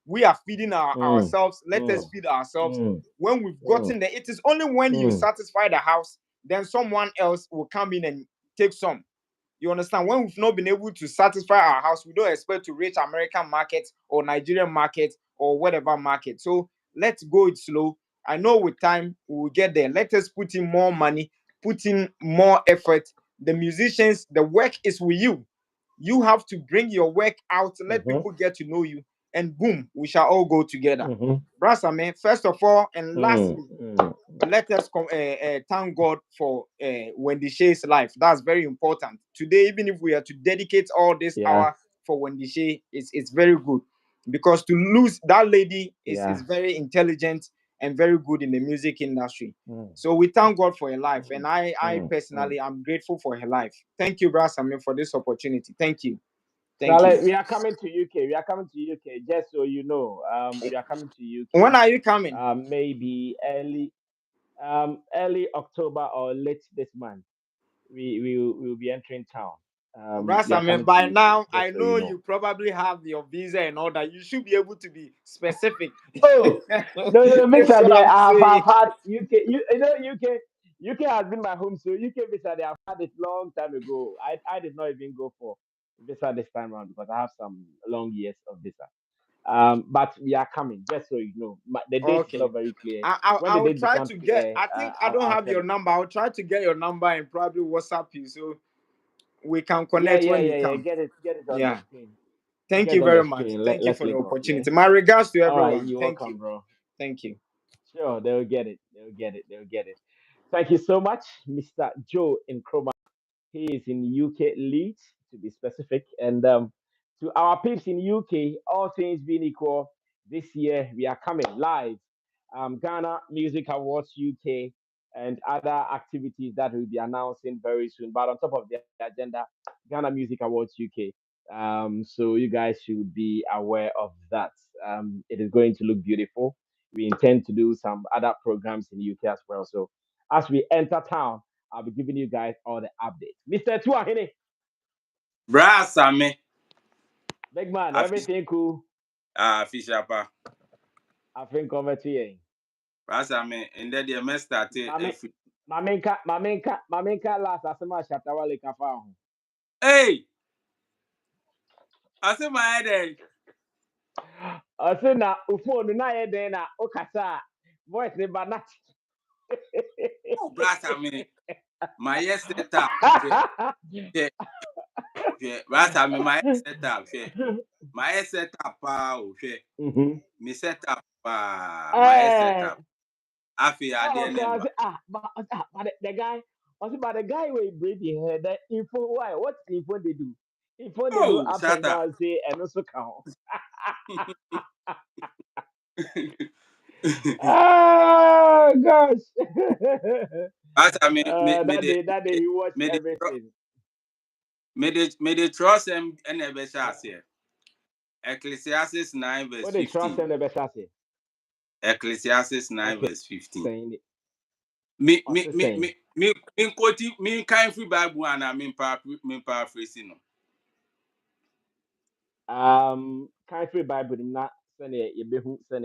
[SPEAKER 4] We are feeding
[SPEAKER 1] mm,
[SPEAKER 4] ourselves. Let us
[SPEAKER 1] mm,
[SPEAKER 4] feed ourselves.
[SPEAKER 1] mm,
[SPEAKER 4] When we've
[SPEAKER 1] mm,
[SPEAKER 4] gotten there, it is only when you
[SPEAKER 1] mm,
[SPEAKER 4] satisfy the house, then someone else will come in and take some. You understand? When we've not been able to satisfy our house, we don't expect to reach American markets or Nigerian markets or whatever market. So let's go it slow. I know with time we will get there. Let us put in more money, put in more effort. The musicians, the work is with you. You have to bring your work out, let
[SPEAKER 1] mhm,
[SPEAKER 4] people get to know you, and boom, we shall all go together.
[SPEAKER 1] mhm,
[SPEAKER 4] Brasa, man, first of all, and
[SPEAKER 1] mm,
[SPEAKER 4] lastly,
[SPEAKER 1] mm.
[SPEAKER 4] let us thank God for Wendy Shay's life. That's very important. Today, even if we are to dedicate all this
[SPEAKER 1] Yeah.
[SPEAKER 4] hour for Wendy Shay, it's very good. Because to lose that lady is
[SPEAKER 1] Yeah.
[SPEAKER 4] very intelligent and very good in the music industry.
[SPEAKER 1] Mm,
[SPEAKER 4] So we thank God for her life, and
[SPEAKER 1] mm,
[SPEAKER 4] I
[SPEAKER 1] mm, mm.
[SPEAKER 4] personally am grateful for her life. Thank you, Brother Sammy, for this opportunity. Thank you. Thank you.
[SPEAKER 1] Charlie, we are coming to UK. We are coming to UK. Just so you know, we are coming to UK.
[SPEAKER 4] When are you coming?
[SPEAKER 1] Maybe early October or late this month. We will be entering town. We are
[SPEAKER 4] Brother,
[SPEAKER 1] coming to
[SPEAKER 4] by
[SPEAKER 1] UK.
[SPEAKER 4] now I
[SPEAKER 1] Just so you
[SPEAKER 4] know
[SPEAKER 1] know.
[SPEAKER 4] you probably have your visa and all that. You should be able to be specific.
[SPEAKER 1] Oh no, no,
[SPEAKER 4] That's
[SPEAKER 1] visa
[SPEAKER 4] what
[SPEAKER 1] there.
[SPEAKER 4] I'm
[SPEAKER 1] I've
[SPEAKER 4] saying.
[SPEAKER 1] had UK. You know UK has been my home. So UK visa there. I've had it long time ago. I did not even go for visa this time around because I have some long years of visa. But we are coming. Just so you know, the date is
[SPEAKER 4] Okay.
[SPEAKER 1] not very clear. When the
[SPEAKER 4] I'll
[SPEAKER 1] date
[SPEAKER 4] try
[SPEAKER 1] becomes
[SPEAKER 4] to get.
[SPEAKER 1] clear,
[SPEAKER 4] I think I don't
[SPEAKER 1] I'll
[SPEAKER 4] have
[SPEAKER 1] tell
[SPEAKER 4] your
[SPEAKER 1] you.
[SPEAKER 4] number. I'll try to get your number and probably WhatsApp you so we can
[SPEAKER 1] Yeah,
[SPEAKER 4] connect
[SPEAKER 1] yeah,
[SPEAKER 4] when you
[SPEAKER 1] yeah, yeah.
[SPEAKER 4] come.
[SPEAKER 1] Get it on the
[SPEAKER 4] Yeah.
[SPEAKER 1] screen.
[SPEAKER 4] Thank
[SPEAKER 1] Get it
[SPEAKER 4] you
[SPEAKER 1] on the
[SPEAKER 4] very much.
[SPEAKER 1] screen.
[SPEAKER 4] Thank you
[SPEAKER 1] Let's
[SPEAKER 4] for the
[SPEAKER 1] link up. Yeah.
[SPEAKER 4] opportunity. My regards to
[SPEAKER 1] All right.
[SPEAKER 4] everyone.
[SPEAKER 1] You're
[SPEAKER 4] Thank
[SPEAKER 1] welcome,
[SPEAKER 4] you.
[SPEAKER 1] bro.
[SPEAKER 4] Thank you.
[SPEAKER 1] Sure, they'll get it. They'll get it. They'll get it. Thank you so much, Mr. Joe in Chroma. He is in UK Leeds, to be specific. And to our peeps in UK, all things being equal, this year we are coming live. Ghana Music Awards UK and other activities that we'll be announcing very soon. But on top of the agenda, Ghana Music Awards UK. So you guys should be aware of that. It is going to look beautiful. We intend to do some other programs in UK as well. So as we enter town, I'll be giving you guys all the updates. Mr. Tuahine,
[SPEAKER 5] Bra Sammy.
[SPEAKER 1] big man,
[SPEAKER 5] Afi
[SPEAKER 1] everything cool.
[SPEAKER 5] Fishapa.
[SPEAKER 1] I think over to you.
[SPEAKER 5] Bra Sammy. And then the mess started
[SPEAKER 1] Mame,
[SPEAKER 5] every.
[SPEAKER 1] mamenka last asema Shatta wale kafa ho.
[SPEAKER 5] Hey! I say my head.
[SPEAKER 1] Ose na phone na ye den na okasa voice ne ba na.
[SPEAKER 5] Oh, Bra Sammy. My yes setup. Bra Sammy, my setup. My setup.
[SPEAKER 1] Mhm.
[SPEAKER 5] Me setup. My
[SPEAKER 1] Eh,
[SPEAKER 5] setup. Afi ade
[SPEAKER 1] okay, I
[SPEAKER 5] nemba.
[SPEAKER 1] say, but the guy, I say, but the guy will braid the hair, the info, why? What info they do? Info they do
[SPEAKER 5] Oh,
[SPEAKER 1] up and
[SPEAKER 5] Shatta.
[SPEAKER 1] down, say, and also count. Oh, gosh.
[SPEAKER 5] Bra Sammy,
[SPEAKER 1] That day he watched
[SPEAKER 5] me de,
[SPEAKER 1] everything.
[SPEAKER 5] me de trust him and never shall say. Ecclesiastes 9 verse
[SPEAKER 1] What they trust
[SPEAKER 5] 15.
[SPEAKER 1] and the best I say.
[SPEAKER 5] Ecclesiastes 9
[SPEAKER 1] Okay,
[SPEAKER 5] verse 15.
[SPEAKER 1] saying it.
[SPEAKER 5] Me me
[SPEAKER 1] Also
[SPEAKER 5] me
[SPEAKER 1] saying.
[SPEAKER 5] me me me quote me kind free Bible and I mean paraphrasing no.
[SPEAKER 1] Can't read Bible, not send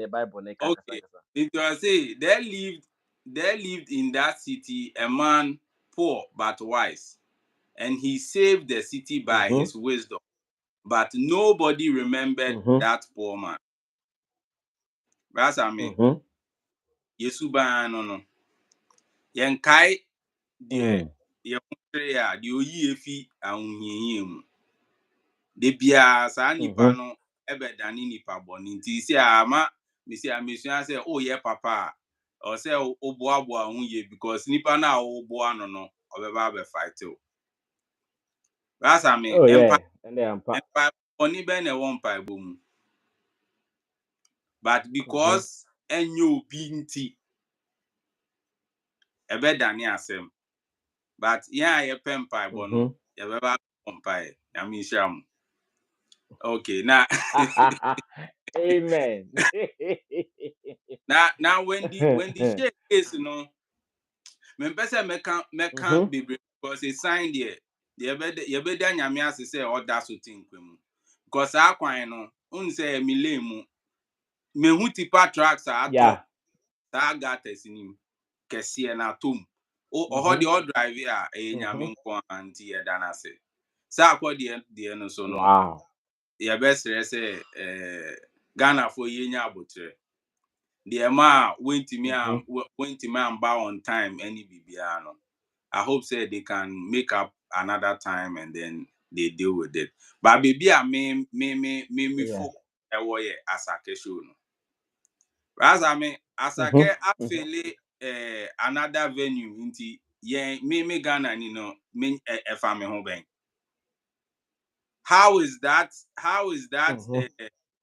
[SPEAKER 1] a Bible,
[SPEAKER 5] Okay.
[SPEAKER 1] kasa.
[SPEAKER 5] It was say there lived in that city a man poor but wise, and he saved the city by
[SPEAKER 1] Mm-hmm,
[SPEAKER 5] his wisdom. But nobody remembered
[SPEAKER 1] mm-hmm,
[SPEAKER 5] that poor man. That's I mean,
[SPEAKER 1] mm-hmm,
[SPEAKER 5] Yesu ba no no. Yen kai de
[SPEAKER 1] mm,
[SPEAKER 5] ye ya de oyi efi ahunhiahia mu. De bia saa nipa
[SPEAKER 1] mm-hmm.
[SPEAKER 5] no ebedane nipa bɔne nti si ama mesi amesua sɛ oyɛ papa a ɔsɛ oboaboa ho yie because nipa na oboa no no ɔbɛba abɛfight o. That's I mean
[SPEAKER 1] Oh, yeah. And then,
[SPEAKER 5] empa bɔne bɛn na ɛwɔ mpaebɔ mu but
[SPEAKER 1] mm-hmm,
[SPEAKER 5] because enye obi nti ɛbɛdane asɛm but yɛn a yɛpɛ mpaebɔ no
[SPEAKER 1] mm-hmm.
[SPEAKER 5] yɛbɛba abɛbɔ mpae nyame nhyira mo. Okay, na
[SPEAKER 1] Amen.
[SPEAKER 5] na Wendy share case no me pese meka
[SPEAKER 1] Mm-hmm,
[SPEAKER 5] bebre because a sign there ye be da nyame ase say order so tinkwam because akwan no un say me lemu me hu tipa tracks ato
[SPEAKER 1] yeah.
[SPEAKER 5] ta gates nim kese na tom o ho
[SPEAKER 1] Mm-hmm,
[SPEAKER 5] de o drive a e
[SPEAKER 1] mm-hmm.
[SPEAKER 5] nyame nko anti ye da na se sa akọ de no so no
[SPEAKER 1] Wow.
[SPEAKER 5] ye be sere say Ghana for ye nya abotre the ma
[SPEAKER 1] Mm-hmm,
[SPEAKER 5] wentimi amba on time any bibia no I hope say they can make up another time and then they deal with it. But baby, I me
[SPEAKER 1] yeah.
[SPEAKER 5] folk ewo ye Asake show no. As I mean
[SPEAKER 1] Mm-hmm,
[SPEAKER 5] Asake
[SPEAKER 1] mm-hmm.
[SPEAKER 5] actually another venue inti ye me Ghana ni no me e family ho ben. How is that
[SPEAKER 1] Mm-hmm.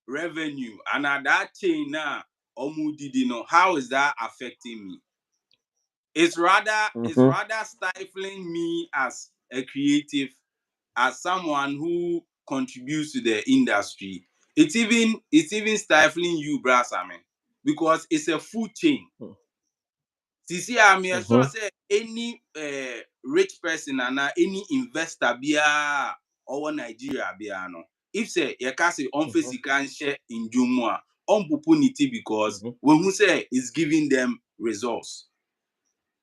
[SPEAKER 5] revenue and that chain now Omudidi no, how is that affecting me? It's
[SPEAKER 1] Mm-hmm.
[SPEAKER 5] rather stifling me as a creative, as someone who contributes to the industry. It's even stifling you, Brass, I mean, because it's a food chain. Sisi, I'm sure
[SPEAKER 1] Mm-hmm.
[SPEAKER 5] say any rich person and any investor bia or Nigeria bia no. If say you can say on
[SPEAKER 1] Mm-hmm.
[SPEAKER 5] face can share in Jumwa on opportunity because
[SPEAKER 1] Mm-hmm.
[SPEAKER 5] when who say is giving them results.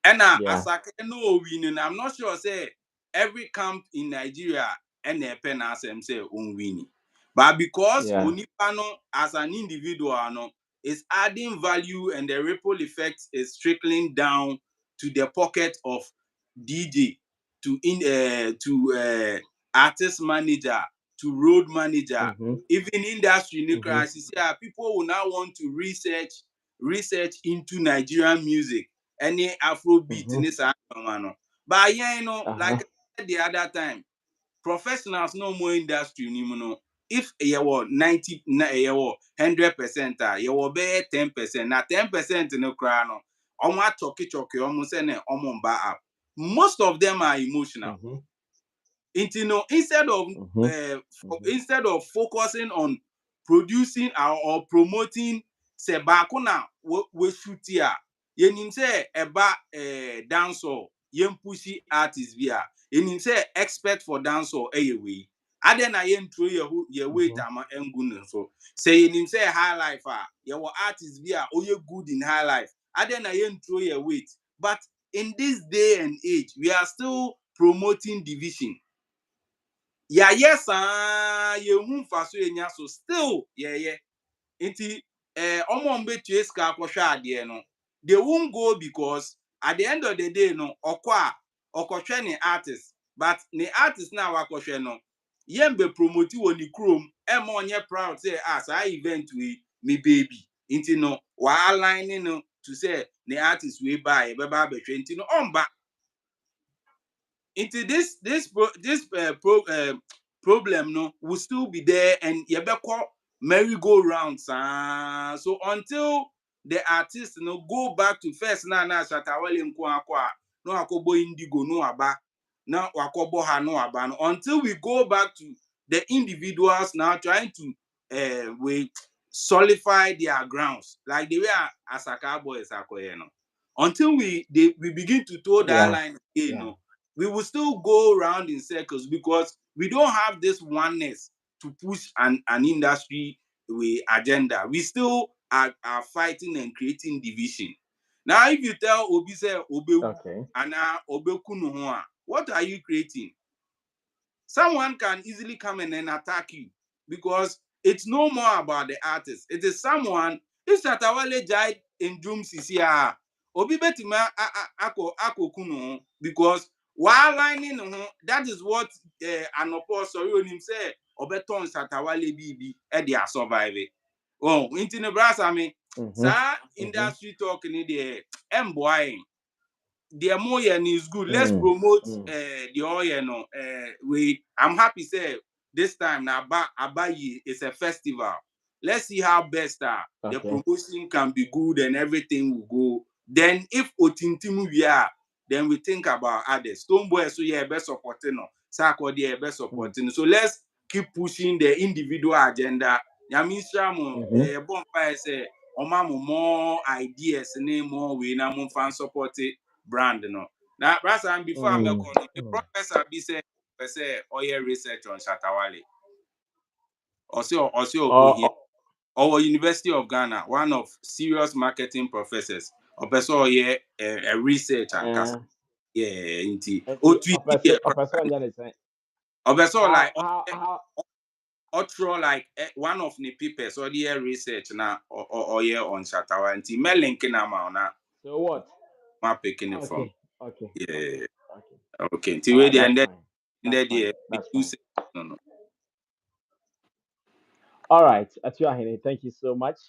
[SPEAKER 5] And
[SPEAKER 1] Yeah.
[SPEAKER 5] Asake no winning. I'm not sure say every camp in Nigeria and a pen as them say on winning. But because
[SPEAKER 1] Yeah.
[SPEAKER 5] Onipano as an individual no is adding value and the ripple effect is trickling down to the pocket of DJ to artist manager to road manager,
[SPEAKER 1] Mm-hmm.
[SPEAKER 5] even industry new
[SPEAKER 1] Mm-hmm.
[SPEAKER 5] crisis. Yeah, people will now want to research into Nigerian music, any Afrobeat in
[SPEAKER 1] Mm-hmm.
[SPEAKER 5] this no. But yeah, like
[SPEAKER 1] Uh-huh.
[SPEAKER 5] I said the other time, professionals no more industry ni no. If you were 90, you were 100%, you were be 10%. Now 10% no cry no. Omo choki, almost say na omo mba up. Most of them are emotional.
[SPEAKER 1] Mm-hmm.
[SPEAKER 5] Instead of
[SPEAKER 1] Mm-hmm. Mm-hmm.
[SPEAKER 5] instead of focusing on producing or promoting say baako na we shoot here yenim say eba dancehall yen pushi artist bi a yenim say expert for dancehall we ade na yen throw ye weight
[SPEAKER 1] Mm-hmm.
[SPEAKER 5] ama engu ne so say yenim say high life ye wo artist bi a oye good in high life ade na yen throw ye weight, but in this day and age we are still promoting division. Yeah, yes, ye hu mfa so enya so still yeah. Nti omo mbetu eska akwhwe ade no. They won't go because at the end of the day no okwa okohwe ne artist, but ne artist na wakohwe no yembe promote woni krom e ma onye proud say as I event we me baby. Nti no wa aligning no to say ne artist we buy be ba behwe nti no omba into this problem no will still be there and yebeko merry go round so until the artist no go back to first na Shatta nko akwa no akobo indigo no aba na wakobo ha no aba no until we go back to the individuals now trying to we solidify their grounds like the way Asaka boys are no until we begin to toe that
[SPEAKER 1] Yeah.
[SPEAKER 5] line again
[SPEAKER 1] Yeah.
[SPEAKER 5] no we will still go around in circles because we don't have this oneness to push an industry with agenda. We still are fighting and creating division. Now, if you tell Obi say Obewu
[SPEAKER 1] Okay.
[SPEAKER 5] and Obeku no ho a, what are you creating? Someone can easily come in and attack you because it's no more about the artist. It is someone. If Satawale died in Doom CCR, Obi Betima ako kuno because while lining that is what an sorry on him say Obeton Satawale BB they are surviving. Oh, into the brass I mean,
[SPEAKER 1] Mm-hmm.
[SPEAKER 5] sir,
[SPEAKER 1] Mm-hmm.
[SPEAKER 5] industry talking in the boy the more is good. Let's
[SPEAKER 1] Mm.
[SPEAKER 5] promote
[SPEAKER 1] Mm.
[SPEAKER 5] the oil. No, we. I'm happy say this time now Abayi is a festival. Let's see how best the
[SPEAKER 1] Okay.
[SPEAKER 5] promotion can be good and everything will go. Then if Otintimu we are, then we think about others. Stoneboy so yeah best supporting no. Sarkodie best
[SPEAKER 1] Mm.
[SPEAKER 5] supporting. So let's keep pushing the individual agenda. Yamisha mo
[SPEAKER 1] Mm-hmm.
[SPEAKER 5] bonfire say Omamo more ideas and more we na mo fan support it brand no. Now, Rasa, before I'm
[SPEAKER 1] Mm.
[SPEAKER 5] going, the
[SPEAKER 1] Mm.
[SPEAKER 5] professor be say oil research on Shatawale. Also, here,
[SPEAKER 1] Oh,
[SPEAKER 5] our University of Ghana, one of serious marketing professors. Also, here a research and cast.
[SPEAKER 1] uh,
[SPEAKER 5] Yeah, inti.
[SPEAKER 1] and
[SPEAKER 5] O
[SPEAKER 1] the
[SPEAKER 5] tweet here,
[SPEAKER 1] person on the
[SPEAKER 5] also like
[SPEAKER 1] how
[SPEAKER 5] outro like one of the papers or the research na or here on Shatawa. Inti me link na ma na
[SPEAKER 1] so what?
[SPEAKER 5] ma picking it from.
[SPEAKER 1] Okay. Okay. Okay.
[SPEAKER 5] Yeah.
[SPEAKER 1] Okay.
[SPEAKER 5] Okay.
[SPEAKER 1] All
[SPEAKER 5] Until we
[SPEAKER 1] right.
[SPEAKER 5] the
[SPEAKER 1] That's
[SPEAKER 5] end
[SPEAKER 1] fine. That's fine.
[SPEAKER 5] the
[SPEAKER 1] That's
[SPEAKER 5] two
[SPEAKER 1] fine.
[SPEAKER 5] seconds. No.
[SPEAKER 1] All right, Atuahene, thank you so much.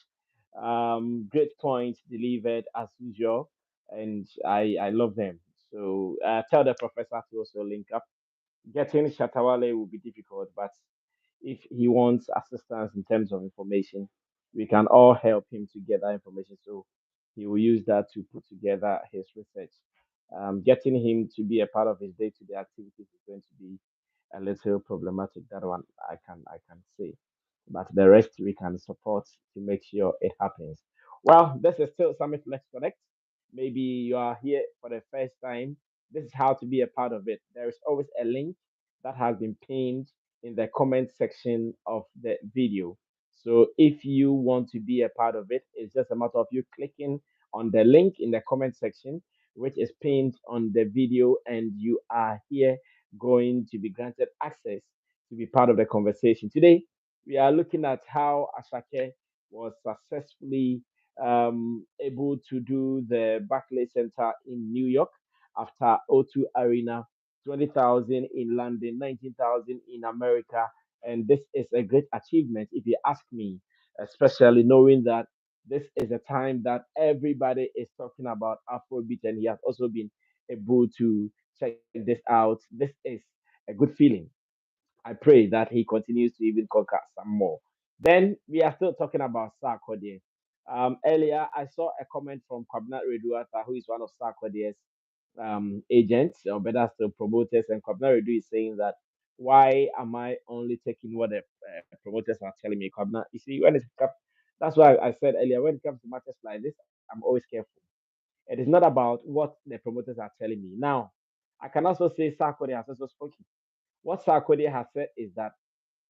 [SPEAKER 1] Great points delivered as usual, and I love them. So tell the professor to also link up. Getting Shatawale will be difficult, but if he wants assistance in terms of information, we can all help him to get that information. So he will use that to put together his research. Getting him to be a part of his day-to-day activities is going to be a little problematic. That one I can say, but the rest we can support to make sure it happens. Well, this is still Summit Let's Connect. Maybe you are here for the first time. This is how to be a part of it. There is always a link that has been pinned in the comment section of the video. So if you want to be a part of it, it's just a matter of you clicking on the link in the comment section, which is pinned on the video, and you are here going to be granted access to be part of the conversation. Today, we are looking at how Asake was successfully able to do the Barclays Center in New York after O2 Arena, 20,000 in London, 19,000 in America. And this is a great achievement, if you ask me, especially knowing that this is a time that everybody is talking about Afrobeat, and he has also been able to check this out. This is a good feeling. I pray that he continues to even conquer some more. Then we are still talking about Sarkodie. Earlier, I saw a comment from Kwabna Reduata, who is one of Sarkodie's agents, or better still promoters. And Kwabna Redu is saying that, why am I only taking what the promoters are telling me? Kwabna, you see, when it's that's why I said earlier, when it comes to matters like this, I'm always careful. It is not about what the promoters are telling me. Now, I can also say Sarkodie has also spoken. What Sarkodie has said is that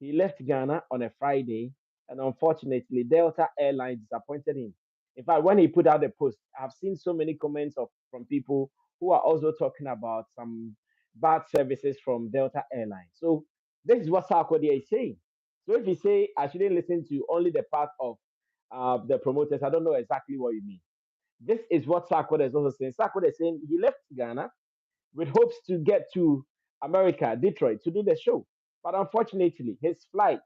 [SPEAKER 1] he left Ghana on a Friday, and unfortunately, Delta Airlines disappointed him. In fact, when he put out the post, I've seen so many comments from people who are also talking about some bad services from Delta Airlines. So this is what Sarkodie is saying. So if you say I shouldn't listen to only the part of the promoters, I don't know exactly what you mean. This is what Sarkodie is also saying. Sarkodie is saying he left Ghana with hopes to get to America, Detroit, to do the show. But unfortunately, his flight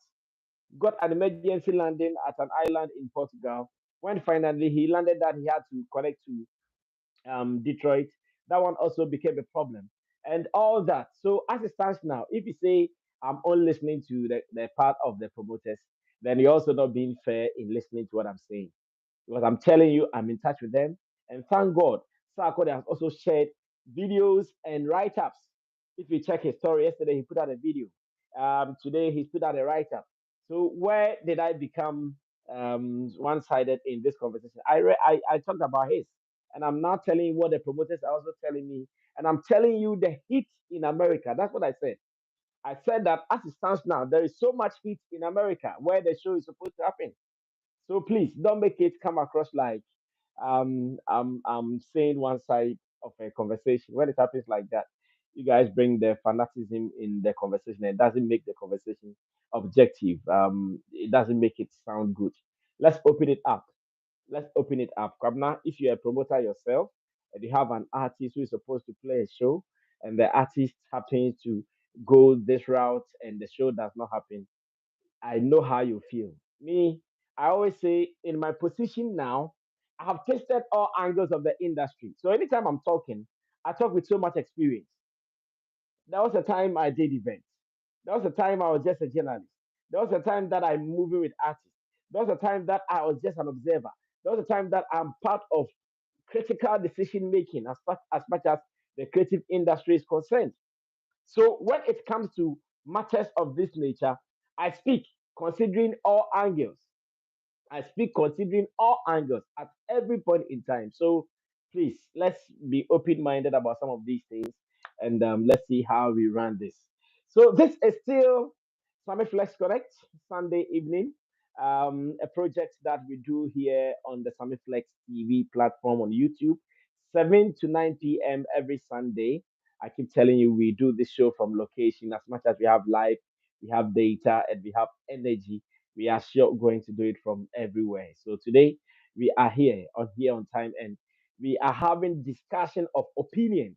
[SPEAKER 1] got an emergency landing at an island in Portugal. When finally he landed, that he had to connect to Detroit, that one also became a problem. And all that. So as it stands now, if you say I'm only listening to the part of the promoters, then you're also not being fair in listening to what I'm saying, because I'm telling you, I'm in touch with them. And thank God, Sarkodie has also shared videos and write ups. If you check his story yesterday, he put out a video. Today, he's put out a write up. So, where did I become one sided in this conversation? I talked about his, and I'm now telling you what the promoters are also telling me. And I'm telling you the heat in America. That's what I said. I said that as it stands now, there is so much heat in America where the show is supposed to happen. So please don't make it come across like I'm saying one side of a conversation. When it happens like that, you guys bring the fanaticism in the conversation, and it doesn't make the conversation objective. It doesn't make it sound good. Let's open it up. Let's open it up. Kwabna, if you're a promoter yourself and you have an artist who is supposed to play a show, and the artist happens to go this route and the show does not happen, I know how you feel. Me, I always say, in my position now, I have tasted all angles of the industry. So anytime I'm talking, I talk with so much experience. There was a time I did events. There was a time I was just a journalist. There was a time that I'm moving with artists. There was a time that I was just an observer. There was a time that I'm part of critical decision making as much as the creative industry is concerned. So when it comes to matters of this nature, I speak considering all angles. I speak considering all angles at every point in time. So please, let's be open minded about some of these things, and let's see how we run this. So this is still Sammy Flex Connect Sunday evening, a project that we do here on the Sammy Flex TV platform on YouTube, 7 to 9 p.m. every Sunday. I keep telling you, we do this show from location. As much as we have live, we have data, and we have energy, we are sure going to do it from everywhere. So today we are here on time, and we are having discussion of opinions.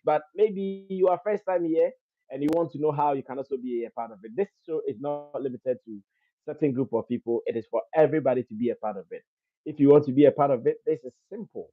[SPEAKER 1] But maybe you are first time here and you want to know how you can also be a part of it. This show is not limited to certain group of people. It is for everybody to be a part of it. If you want to be a part of it, this is simple.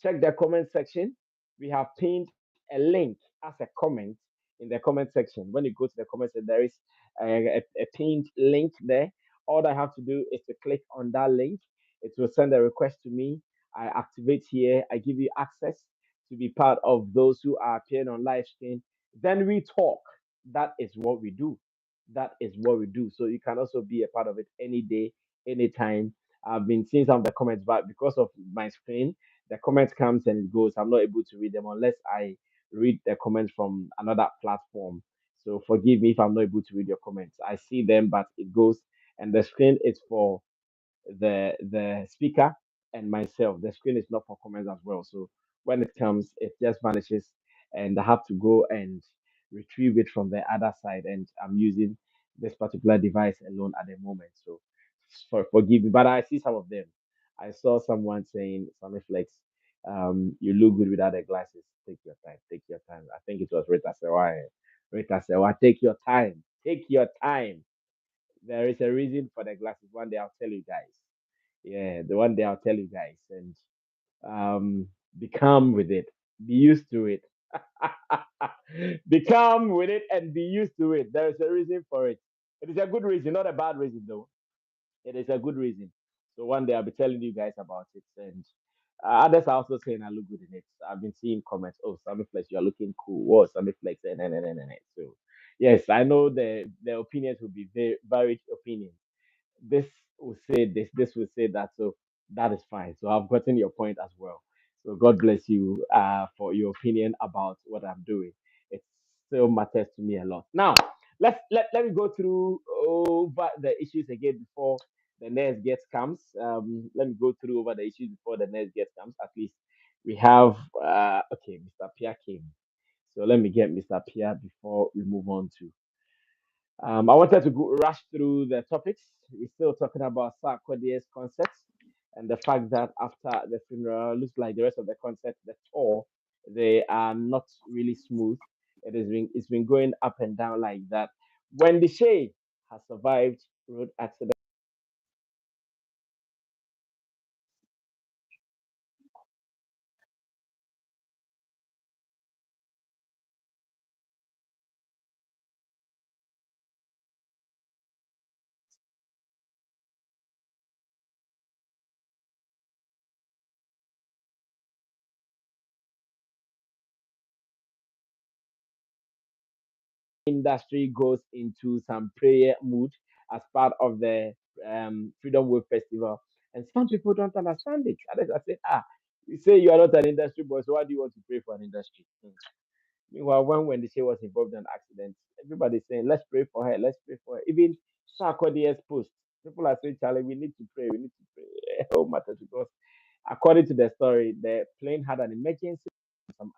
[SPEAKER 1] Check the comment section. We have pinned a link as a comment in the comment section. When you go to the comment section, there is a pinned link there. All I have to do is to click on that link. It will send a request to me. I activate here. I give you access to be part of those who are appearing on live stream. Then we talk. That is what we do. That is what we do. So you can also be a part of it any day, anytime. I've been seeing some of the comments, but because of my screen, the comments comes and it goes. I'm not able to read them unless I read the comments from another platform. So forgive me if I'm not able to read your comments. I see them, but it goes, and the screen is for the speaker and myself. The screen is not for comments as well. So when it comes, it just vanishes, and I have to go and retrieve it from the other side. And I'm using this particular device alone at the moment. So forgive me, but I see some of them. I saw someone saying, "Sammy Flex, you look good without the glasses. Take your time. Take your time." I think it was Rita Sewa. Rita Sewa, take your time. Take your time. There is a reason for the glasses. One day I'll tell you guys. Yeah, the one day I'll tell you guys, and become with it. Be used to it. Become with it and be used to it. There is a reason for it. It is a good reason, not a bad reason though. It is a good reason. So one day I'll be telling you guys about it, and others are also saying I look good in it. I've been seeing comments. Oh, Sammy Flex, you are looking cool. Whoa, Sammy Flex, and. So yes, I know the opinions will be very varied opinions. This will say this will say that. So that is fine. So I've gotten your point as well. So God bless you for your opinion about what I'm doing. It still matters to me a lot. Now, let me go through over the issues again before the next guest comes. Let me go through over the issues before the next guest comes. At least we have okay, Mr. Pierre came. So let me get Mr. Pierre before we move on to I wanted to rush through the topics. We're still talking about Sarkodie's concerts and the fact that after the funeral, looks like the rest of the concert, the tour, they are not really smooth. It's been going up and down like that. Wendy Shay has survived road accident industry goes into some prayer mood as part of the Freedom Wave Festival. And some people don't understand it. Others are saying, you say you are not an industry boy, so why do you want to pray for an industry? Meanwhile, when the Shay was involved in an accident, everybody's saying, let's pray for her, let's pray for her. Even Sarkodie's post, people are saying, Charlie, we need to pray, we need to pray. Oh, matters because according to the story, the plane had an emergency. Some,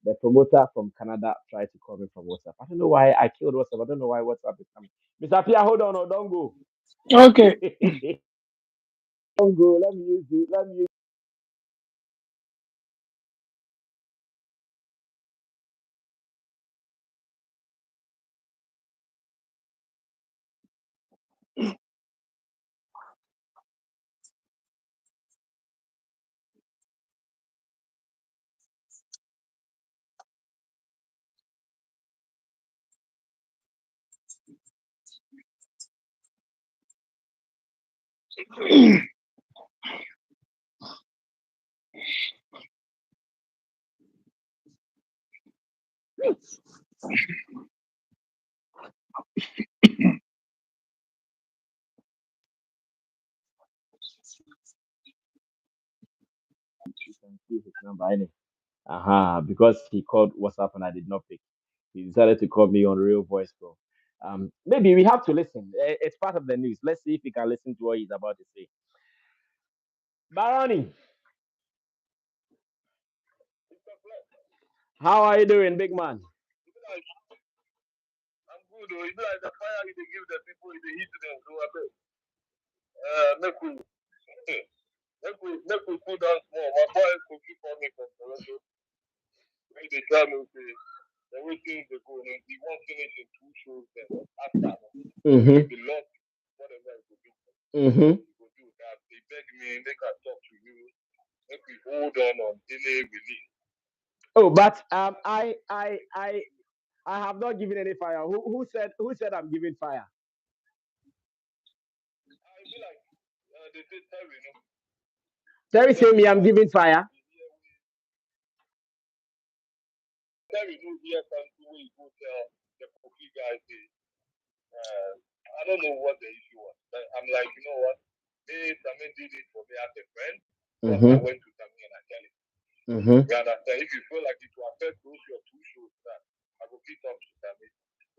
[SPEAKER 1] the promoter from Canada tried to call me from WhatsApp. I don't know why I killed WhatsApp. I don't know why WhatsApp is coming. Mr. Pia, hold on, oh, don't go.
[SPEAKER 4] Okay.
[SPEAKER 1] Don't go. Let me use you. Let me use you can see his number. Innit? Because he called WhatsApp and I did not pick. He decided to call me on real voice call. Maybe we have to listen. It's part of the news. Let's see if we can listen to what he's about to say. Baroni, how are you doing, big man?
[SPEAKER 6] I'm good though. You know, like the fire you dey give the people, you dey heat them. So I beg, make we make we cool down small. My boy could keep on me from Toronto. When they tell me say the way things dey go, he won't finish in 2 shows. Then after
[SPEAKER 1] Mm-hmm.
[SPEAKER 6] the lost whatever he go do,
[SPEAKER 1] Mm-hmm.
[SPEAKER 6] he go do that. They beg me, make I talk to you. Make we hold on any release.
[SPEAKER 1] Oh, but I I have not given any fire. Who said I'm giving fire?
[SPEAKER 6] I feel like they say Terry, no,
[SPEAKER 1] Terry say
[SPEAKER 6] Terry
[SPEAKER 1] me,
[SPEAKER 6] know
[SPEAKER 1] I'm
[SPEAKER 6] what
[SPEAKER 1] giving fire.
[SPEAKER 6] Terry know here can do we go tell the cookie guys I don't know what the issue was. But I'm like, you know what? Hey, Sammy did it for me as a friend. So I
[SPEAKER 1] Mm-hmm.
[SPEAKER 6] went to Sammy and I tell him.
[SPEAKER 1] Mm-hmm.
[SPEAKER 6] You understand? If you feel like it will affect those your two shows, that I will pick up to Sammy.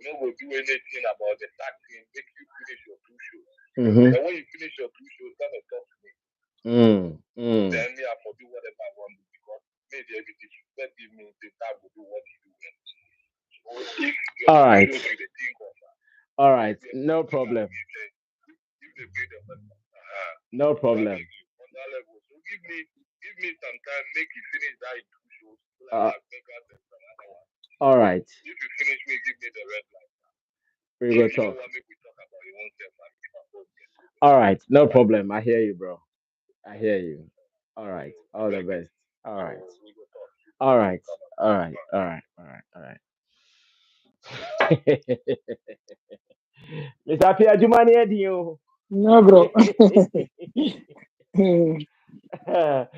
[SPEAKER 6] You know, we'll do anything about the tax thing, make you finish your two shows.
[SPEAKER 1] Mm-hmm.
[SPEAKER 6] And when you finish your two shows, come and talk to me. Then me, I will do whatever I want to because maybe everything should give me the time to do what you do. So if your
[SPEAKER 1] All
[SPEAKER 6] two
[SPEAKER 1] right.
[SPEAKER 6] shows you the think of,
[SPEAKER 1] All right.
[SPEAKER 6] we are
[SPEAKER 1] No
[SPEAKER 6] going to
[SPEAKER 1] problem.
[SPEAKER 6] give the pay the money.
[SPEAKER 1] No
[SPEAKER 6] So I
[SPEAKER 1] problem.
[SPEAKER 6] beg you on that level. So give me some time, make you finish that in two shows. So
[SPEAKER 1] Uh,
[SPEAKER 6] like I think that's another one.
[SPEAKER 1] all right.
[SPEAKER 6] If you finish me, give me the red line.
[SPEAKER 1] We
[SPEAKER 6] If
[SPEAKER 1] will
[SPEAKER 6] you don't
[SPEAKER 1] talk.
[SPEAKER 6] want me, we talk about it. Won't say man, if I go get
[SPEAKER 1] All right. No problem. I hear you, bro. I hear you. All right. All the
[SPEAKER 6] beg you.
[SPEAKER 1] best. All right.
[SPEAKER 6] We go talk.
[SPEAKER 1] All right.
[SPEAKER 6] Come on.
[SPEAKER 1] All right. All right. All right. All right. Mr. Pia Jumani Edio.
[SPEAKER 7] No, bro. Hmm,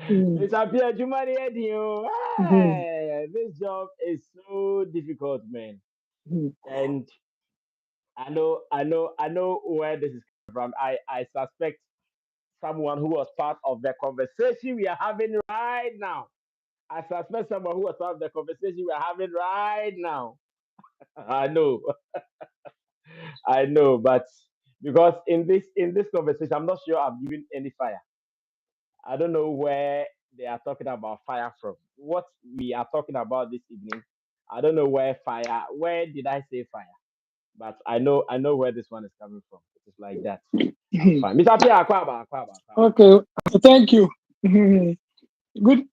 [SPEAKER 7] hmm,
[SPEAKER 1] Mr. Pia Jumani Edio.
[SPEAKER 7] hmm,
[SPEAKER 1] Hey, this job is so difficult, man.
[SPEAKER 7] hmm.
[SPEAKER 1] And I know where this is coming from. I suspect someone who was part of the conversation we are having right now. I suspect someone who was part of the conversation we are having right now. I know, I know, but because in this conversation, I'm not sure I'm giving any fire. I don't know where they are talking about fire from. What we are talking about this evening, I don't know where fire. Where did I say fire? But I know where this one is coming from. It is like that. I'm
[SPEAKER 7] Hmm.
[SPEAKER 1] fine. Mr. Pierre, Akwaba, Akwaba, Akwaba.
[SPEAKER 7] Okay, thank you. Hmm. Good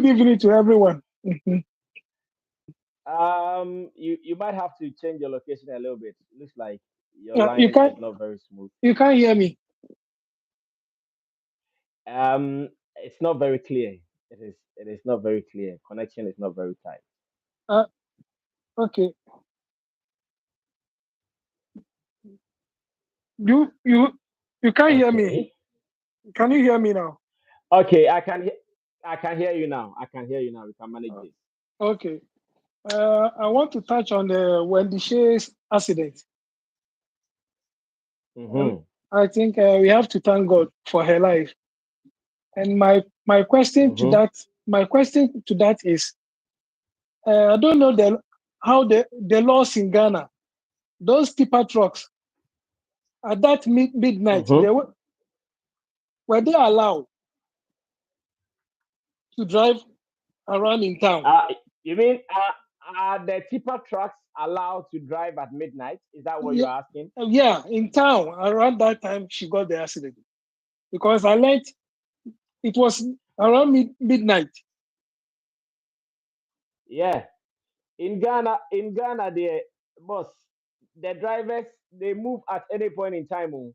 [SPEAKER 7] evening to everyone. Hmm.
[SPEAKER 1] You might have to change your location a little bit. Looks like your
[SPEAKER 7] You
[SPEAKER 1] line is
[SPEAKER 7] can't
[SPEAKER 1] not very smooth.
[SPEAKER 7] hear me.
[SPEAKER 1] It's not very clear. It is not very clear. Connection is not very tight.
[SPEAKER 7] Uh, okay, you you can't hear me.
[SPEAKER 1] Okay.
[SPEAKER 7] Can you hear me now?
[SPEAKER 1] Okay, I can hear you now. I can hear you now. We can manage
[SPEAKER 7] Uh,
[SPEAKER 1] this.
[SPEAKER 7] Okay. I want to touch on the Wendy Shay's accident. Um,
[SPEAKER 1] Mm-hmm.
[SPEAKER 7] I think we have to thank God for her life. And my
[SPEAKER 1] Mm-hmm.
[SPEAKER 7] question to that is, I don't know how the laws in Ghana, those tipper trucks at that midnight,
[SPEAKER 1] Mm-hmm.
[SPEAKER 7] were they allowed to drive around in town?
[SPEAKER 1] Uh, you mean are the tipper trucks allowed to drive at midnight? Is that what you're
[SPEAKER 7] Yeah,
[SPEAKER 1] asking?
[SPEAKER 7] yeah, in town around that time she got the accident because I learned it was around midnight.
[SPEAKER 1] Yeah. In Ghana, the boss, the drivers they move at any point in time. Oh.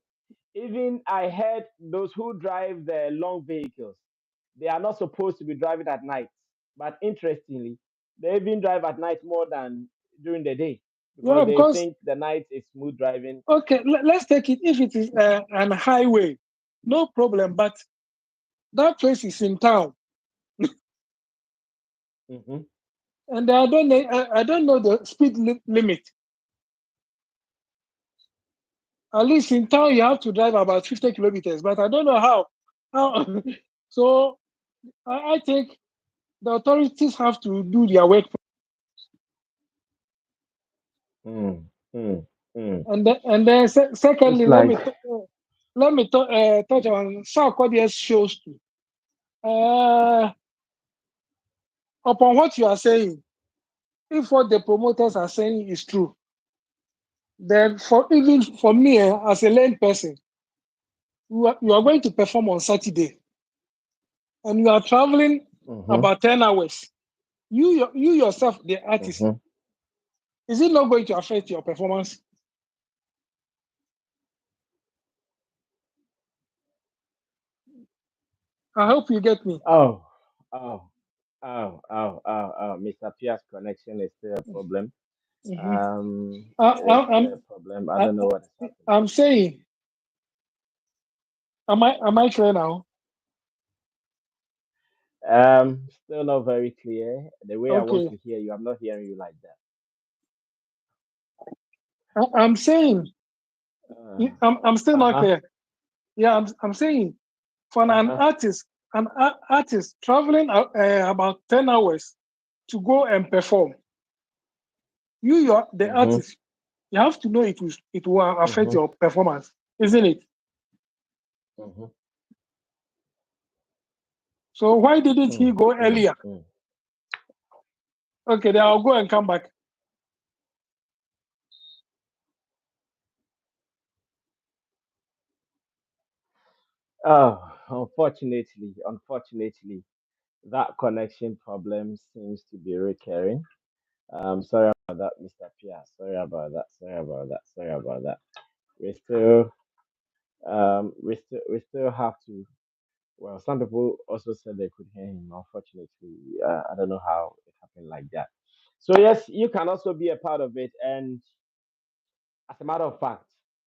[SPEAKER 1] Even I heard those who drive the long vehicles, they are not supposed to be driving at night. But interestingly, they even drive at night more than during the day because
[SPEAKER 7] Yeah,
[SPEAKER 1] they
[SPEAKER 7] because
[SPEAKER 1] think the night is smooth driving.
[SPEAKER 7] okay, let's take it if it is an highway, no problem. But that place is in town,
[SPEAKER 1] Hmm.
[SPEAKER 7] and I don't know the speed limit. At least in town, you have to drive about 50 kilometers, but I don't know how. How so I think the authorities have to do their work.
[SPEAKER 1] Mm, mm, mm.
[SPEAKER 7] And then
[SPEAKER 1] Looks
[SPEAKER 7] secondly,
[SPEAKER 1] like.
[SPEAKER 7] let me touch on Sarkodie's shows too. Uh, upon what you are saying, if what the promoters are saying is true, then even for me as a lame person, you are going to perform on Saturday, and you are traveling
[SPEAKER 1] Hmm.
[SPEAKER 7] about 10 hours. You yourself, the artist,
[SPEAKER 1] Hmm.
[SPEAKER 7] is it not going to affect your performance? I hope you get me.
[SPEAKER 1] Oh, oh, oh, oh, oh, oh. Mr. Pierre's connection is still a problem. There's
[SPEAKER 7] I'm,
[SPEAKER 1] a problem. I
[SPEAKER 7] I,
[SPEAKER 1] don't know what is happening.
[SPEAKER 7] I'm saying, am I clear now?
[SPEAKER 1] Still not very clear. The way I want
[SPEAKER 7] Okay.
[SPEAKER 1] to hear you, I'm not hearing you like
[SPEAKER 7] I'm saying,
[SPEAKER 1] that.
[SPEAKER 7] I'm still not
[SPEAKER 1] Uh-huh.
[SPEAKER 7] clear. Yeah, I'm saying, for an
[SPEAKER 1] Uh-huh.
[SPEAKER 7] artist, artist traveling about 10 hours to go and perform, you're the
[SPEAKER 1] Mm-hmm.
[SPEAKER 7] artist. You have to know it will affect
[SPEAKER 1] Mm-hmm.
[SPEAKER 7] your performance, isn't it?
[SPEAKER 1] Mm-hmm.
[SPEAKER 7] So why didn't he
[SPEAKER 1] Mm,
[SPEAKER 7] go
[SPEAKER 1] mm,
[SPEAKER 7] earlier?
[SPEAKER 1] mm.
[SPEAKER 7] Okay, then I'll go and come back.
[SPEAKER 1] Oh, unfortunately, that connection problem seems to be recurring. Sorry about that, Mr. Pia. Sorry about that. Sorry about that. Sorry about that. We still, we still have to. Well, some people also said they could hear him. Unfortunately, I don't know how it happened like that. So yes, you can also be a part of it. And as a matter of fact,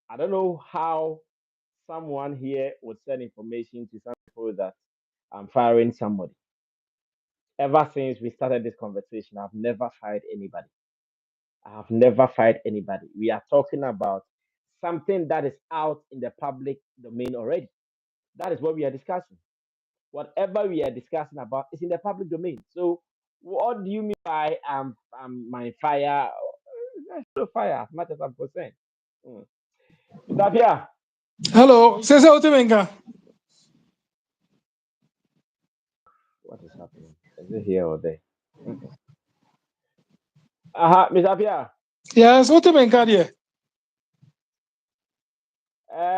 [SPEAKER 1] I don't know how someone here would send information to some people that I'm firing somebody. Ever since we started this conversation, I've never fired anybody. I have never fired anybody. We are talking about something that is out in the public domain already. That is what we are discussing. Whatever we are discussing about is in the public domain. So, what do you mean by my fire? There's no fire as much as I'm concerned. Mm. Mr. Pia,
[SPEAKER 7] Hello, Sese Otemenga.
[SPEAKER 1] what is happening? Is it here or there? Uh-huh, Mr. Pia.
[SPEAKER 7] Yes, Otemenga there.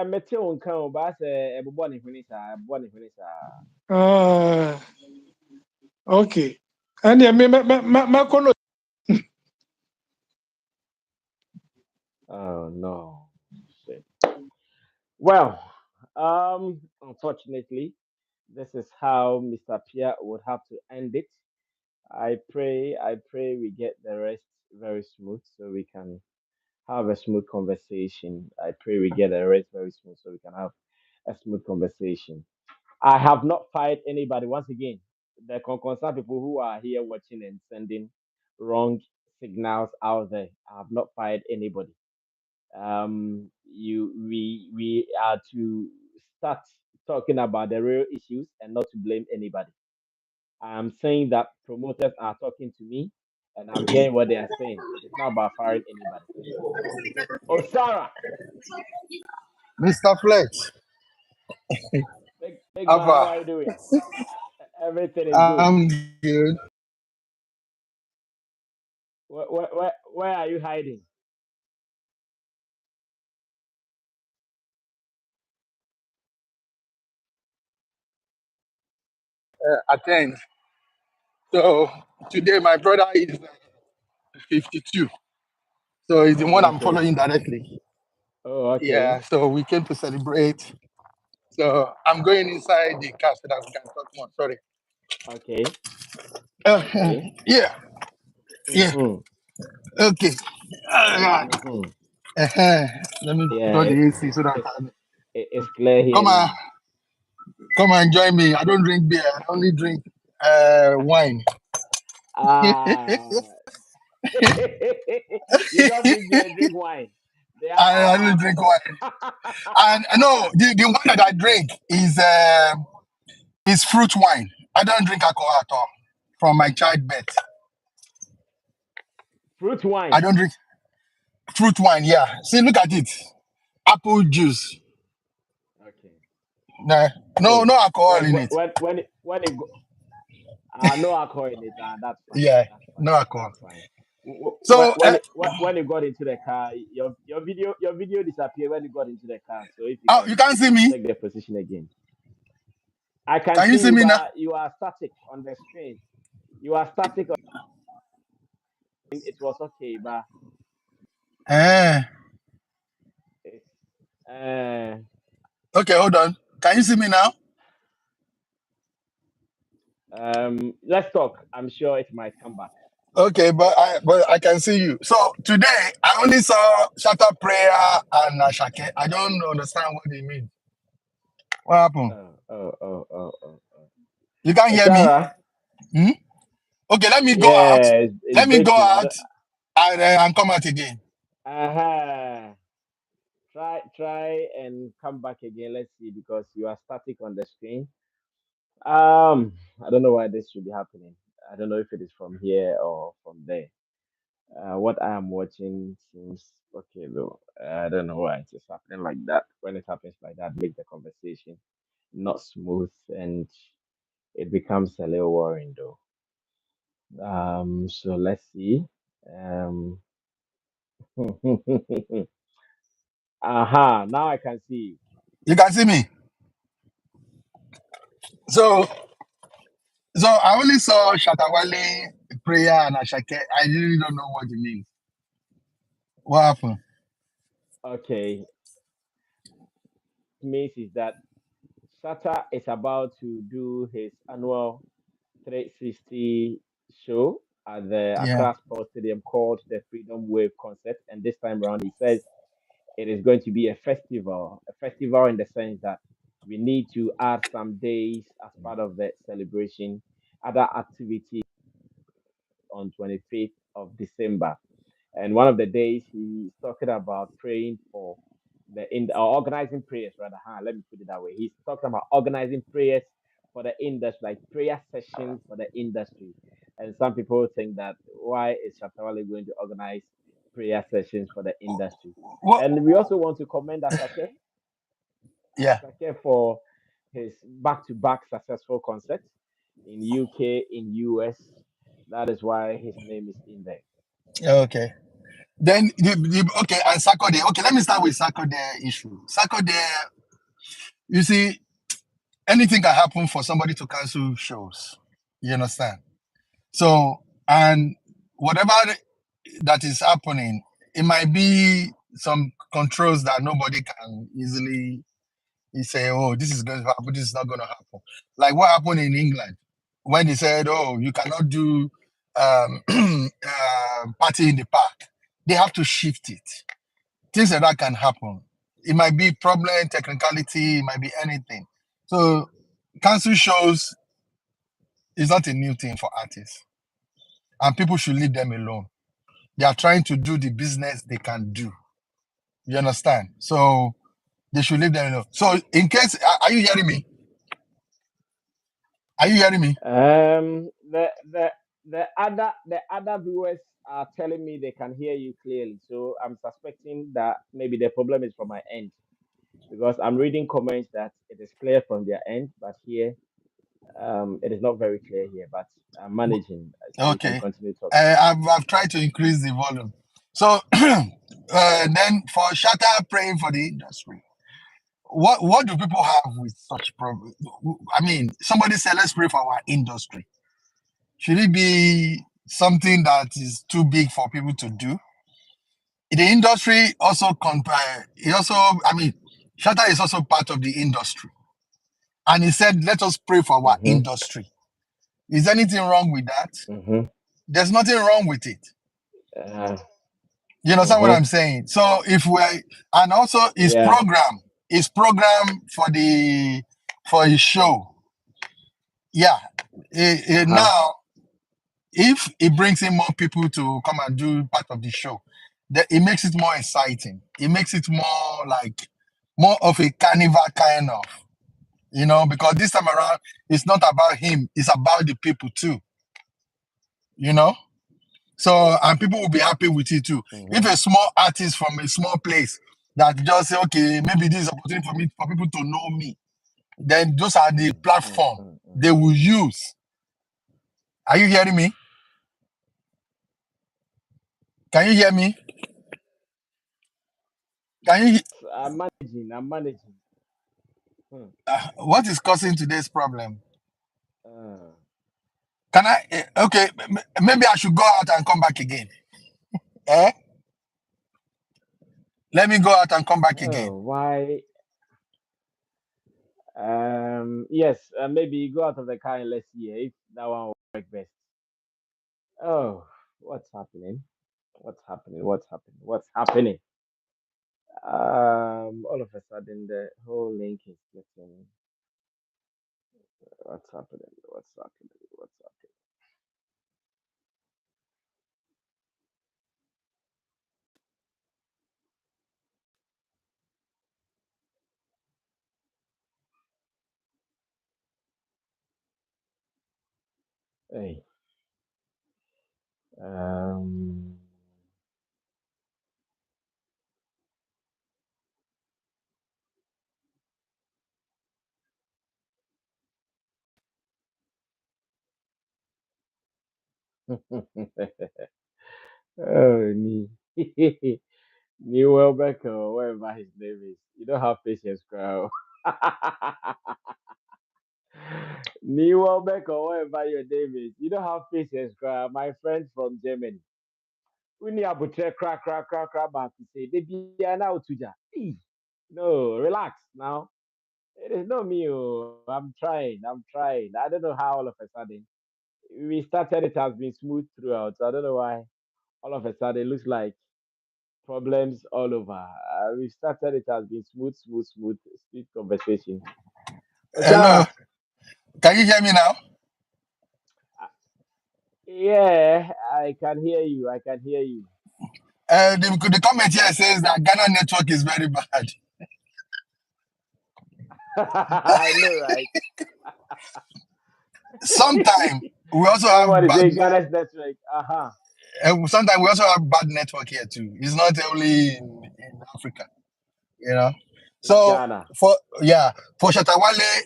[SPEAKER 1] Mete wo nka o ba sɛ ɛbobɔ ne hwene saa ɛbobɔ ne hwene saa.
[SPEAKER 7] Okay. And yeah, me kono.
[SPEAKER 1] Oh no. Shit. Well, unfortunately, this is how Mr. Pierre would have to end it. I pray we get the rest very smooth so we can have a smooth conversation. I pray we get the rest very smooth so we can have a smooth conversation. I have not fired anybody. Once again, the concerned people who are here watching and sending wrong signals out there, I have not fired anybody. We are to start talking about the real issues and not to blame anybody. I'm saying that promoters are talking to me and I'm hearing what they are saying. It is not about firing anybody. Oh, Sarah,
[SPEAKER 8] Mr. Flex,
[SPEAKER 1] big man, how
[SPEAKER 8] Alpha,
[SPEAKER 1] are you doing? Everything is good.
[SPEAKER 8] I'm good.
[SPEAKER 1] Where are you hiding?
[SPEAKER 8] Attend. So today my brother is 52. So he's the one I'm
[SPEAKER 1] Okay.
[SPEAKER 8] following directly.
[SPEAKER 1] Oh, okay.
[SPEAKER 8] Yeah, so we came to celebrate. So I'm going inside the car so that we can talk more. Sorry.
[SPEAKER 1] Okay.
[SPEAKER 8] Uh,
[SPEAKER 1] Okay.
[SPEAKER 8] yeah, yeah.
[SPEAKER 1] Mm-hmm.
[SPEAKER 8] Okay. Uh,
[SPEAKER 1] Mm-hmm.
[SPEAKER 8] uh, Let me put
[SPEAKER 1] Yeah,
[SPEAKER 8] on the AC so that
[SPEAKER 1] it's
[SPEAKER 8] I can
[SPEAKER 1] it's clear here
[SPEAKER 8] come and
[SPEAKER 1] now.
[SPEAKER 8] come and join me. I don't drink beer. I only drink wine.
[SPEAKER 1] Ah, you don't drink beer, drink wine. They are all
[SPEAKER 8] I only drink
[SPEAKER 1] alcohol.
[SPEAKER 8] wine. And no, the wine that I drink is fruit wine. I don't drink alcohol at all from my childbirth.
[SPEAKER 1] Fruit
[SPEAKER 8] I
[SPEAKER 1] wine.
[SPEAKER 8] don't drink fruit wine. Yeah. See, look at it. Apple juice.
[SPEAKER 1] Okay.
[SPEAKER 8] Nah, no,
[SPEAKER 1] Oh,
[SPEAKER 8] no alcohol in it.
[SPEAKER 1] when it go, no alcohol in it. That's fine.
[SPEAKER 8] Yeah,
[SPEAKER 1] That's fine.
[SPEAKER 8] no alcohol.
[SPEAKER 1] That's fine.
[SPEAKER 8] So,
[SPEAKER 1] When you got into the car, your video disappeared when you got into the car. So if you
[SPEAKER 8] oh,
[SPEAKER 1] can
[SPEAKER 8] you can't see me.
[SPEAKER 1] check the position again, I can
[SPEAKER 8] Can you
[SPEAKER 1] see
[SPEAKER 8] see
[SPEAKER 1] you,
[SPEAKER 8] me now?
[SPEAKER 1] but you are static on the screen. You are static. It was okay, but
[SPEAKER 8] Eh.
[SPEAKER 1] it's, uh,
[SPEAKER 8] Okay, hold on. Can you see me now?
[SPEAKER 1] let's talk. I'm sure it might come back.
[SPEAKER 8] Okay, but I can see you. So today I only saw Shatta prayer and Asake. I don't understand what they mean. What happened?
[SPEAKER 1] Oh.
[SPEAKER 8] You can't hear me?
[SPEAKER 1] Sarah,
[SPEAKER 8] Hmm? Okay, let me go out.
[SPEAKER 1] yeah, it's
[SPEAKER 8] Let me go
[SPEAKER 1] breaking. I
[SPEAKER 8] out
[SPEAKER 1] don't.
[SPEAKER 8] and come out again.
[SPEAKER 1] Uh-huh. Try and come back again. Let's see, because you are static on the screen. I don't know why this should be happening. I don't know if it is from here or from there. What I am watching seems okay though. I don't know why it is happening like that. When it happens like that, make the conversation not smooth and it becomes a little worrying though. So let's see. Um, aha, now I can see.
[SPEAKER 8] You can see me. So so I only saw Shatawale prayer and Asake. I really don't know what it means. What happened?
[SPEAKER 1] Okay, means is that Shatta is about to do his annual 360 show at the
[SPEAKER 8] Yeah.
[SPEAKER 1] Accra Sports Stadium called the Freedom Wave Concert. And this time around, he says it is going to be a festival in the sense that we need to add some days as part of the celebration, other activities on 25th of December. And one of the days he's talking about praying for or organizing prayers rather. Let me put it that way. He's talking about organizing prayers for the industry, like prayer sessions for the industry. And some people think that why is Shatawale going to organize prayer sessions for the industry?
[SPEAKER 8] What?
[SPEAKER 1] And we also want to commend
[SPEAKER 8] Yeah.
[SPEAKER 1] Asake for his back-to-back successful concerts in UK, in US. That is why his name is in there.
[SPEAKER 8] Okay. Then okay, and Sarkodie. Okay, let me start with Sarkodie issue. Sarkodie, you see, anything can happen for somebody to cancel shows. You understand? So, and whatever that is happening, it might be some controls that nobody can easily say, oh, this is going to happen, this is not going to happen. Like what happened in England when they said, oh, you cannot do party in the park. They have to shift it. Things like that can happen. It might be problem, technicality, it might be anything. So cancel shows is not a new thing for artists, and people should leave them alone. They are trying to do the business they can do. You understand? So they should leave them alone. So in case, are you hearing me? Are you hearing me?
[SPEAKER 1] Um, the the the other viewers are telling me they can hear you clearly, so I'm suspecting that maybe the problem is from my end because I'm reading comments that it is clear from their end, but here it is not very clear here. But I'm managing, so you can
[SPEAKER 8] Okay.
[SPEAKER 1] continue talking.
[SPEAKER 8] I've tried to increase the volume. So then for Shatta praying for the industry, what do people have with such problem? I mean, somebody said, let's pray for our industry. Should it be something that is too big for people to do? The industry also compare. He also, I mean, Shatta is also part of the industry, and he said, let us pray for our
[SPEAKER 1] Mm-hmm.
[SPEAKER 8] industry. Is anything wrong with that?
[SPEAKER 1] Mm-hmm.
[SPEAKER 8] There's nothing wrong with it.
[SPEAKER 1] Uh,
[SPEAKER 8] You understand what
[SPEAKER 1] mm-hmm.
[SPEAKER 8] I'm saying? So if we're, and also
[SPEAKER 1] Yeah.
[SPEAKER 8] his program for his show. Yeah.
[SPEAKER 1] Uh-huh.
[SPEAKER 8] Now, if it brings in more people to come and do part of the show, that it makes it more exciting. It makes it more like more of a carnival kind of, because this time around it's not about him, it's about the people too, you know. So, and people will be happy with it too.
[SPEAKER 1] Mm-hmm.
[SPEAKER 8] If a small artist from a small place that just say, okay, maybe this is opportunity for me for people to know me, then those are the platform
[SPEAKER 1] Mm-hmm.
[SPEAKER 8] they will use. Are you hearing me? Can you hear me? Can you?
[SPEAKER 1] I'm managing. I'm managing. Hmm.
[SPEAKER 8] What is causing today's problem?
[SPEAKER 1] Uh,
[SPEAKER 8] Can I? Okay, maybe I should go out and come back again. Eh? Let me go out and come back again.
[SPEAKER 1] oh, why? Yes, maybe go out of the car and let's see if that one will work best. Oh. What's happening? What's happening? What's happening? What's happening? All of a sudden the whole link is getting. What's happening? What's happening? What's happening? Hey. Oh, me. New Welbeck or whatever his name is. You don't have patience, crowd. New Welbeck or whatever your name is. You don't have patience, crowd. My friend from Germany. Uni abutre crack back to say they be now tuja. No, relax now. It is not me. Oh. I'm trying. I'm trying. I don't know how all of a sudden we started. It has been smooth throughout. So I don't know why all of a sudden it looks like problems all over. We started. It has been smooth conversation.
[SPEAKER 8] Hello,
[SPEAKER 1] Ocha,
[SPEAKER 8] can you hear me now?
[SPEAKER 1] yeah, I can hear you. I can hear you.
[SPEAKER 8] The comment here says that Ghana network is very bad.
[SPEAKER 1] I know, right?
[SPEAKER 8] Sometimes we also have
[SPEAKER 1] Everybody
[SPEAKER 8] bad.
[SPEAKER 1] say Ghana's network.
[SPEAKER 8] Sometimes we also have bad network here too. It's not only in Africa, you know.
[SPEAKER 1] In
[SPEAKER 8] So
[SPEAKER 1] Ghana.
[SPEAKER 8] for yeah, for Shatawale,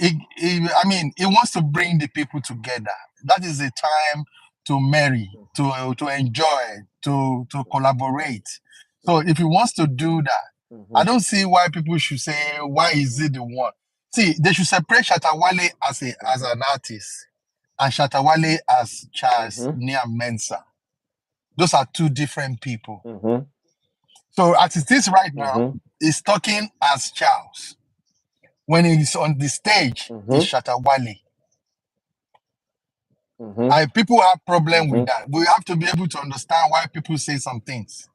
[SPEAKER 8] I mean, he wants to bring the people together. That is the time to marry, to enjoy, to collaborate. So if he wants to do that, I
[SPEAKER 1] Mm-hmm.
[SPEAKER 8] don't see why people should say why is it the one. See, they should separate Shatawale as an artist and Shatawale as Charles
[SPEAKER 1] Mm-hmm.
[SPEAKER 8] Nia Mensa. Those are two different people.
[SPEAKER 1] Mm-hmm.
[SPEAKER 8] So as it is right now,
[SPEAKER 1] Mm-hmm.
[SPEAKER 8] he's talking as Charles. When he's on the stage, he's
[SPEAKER 1] Mm-hmm.
[SPEAKER 8] Shatawale.
[SPEAKER 1] Mm-hmm.
[SPEAKER 8] And people have problem
[SPEAKER 1] Mm-hmm.
[SPEAKER 8] with that. We have to be able to understand why people say some things.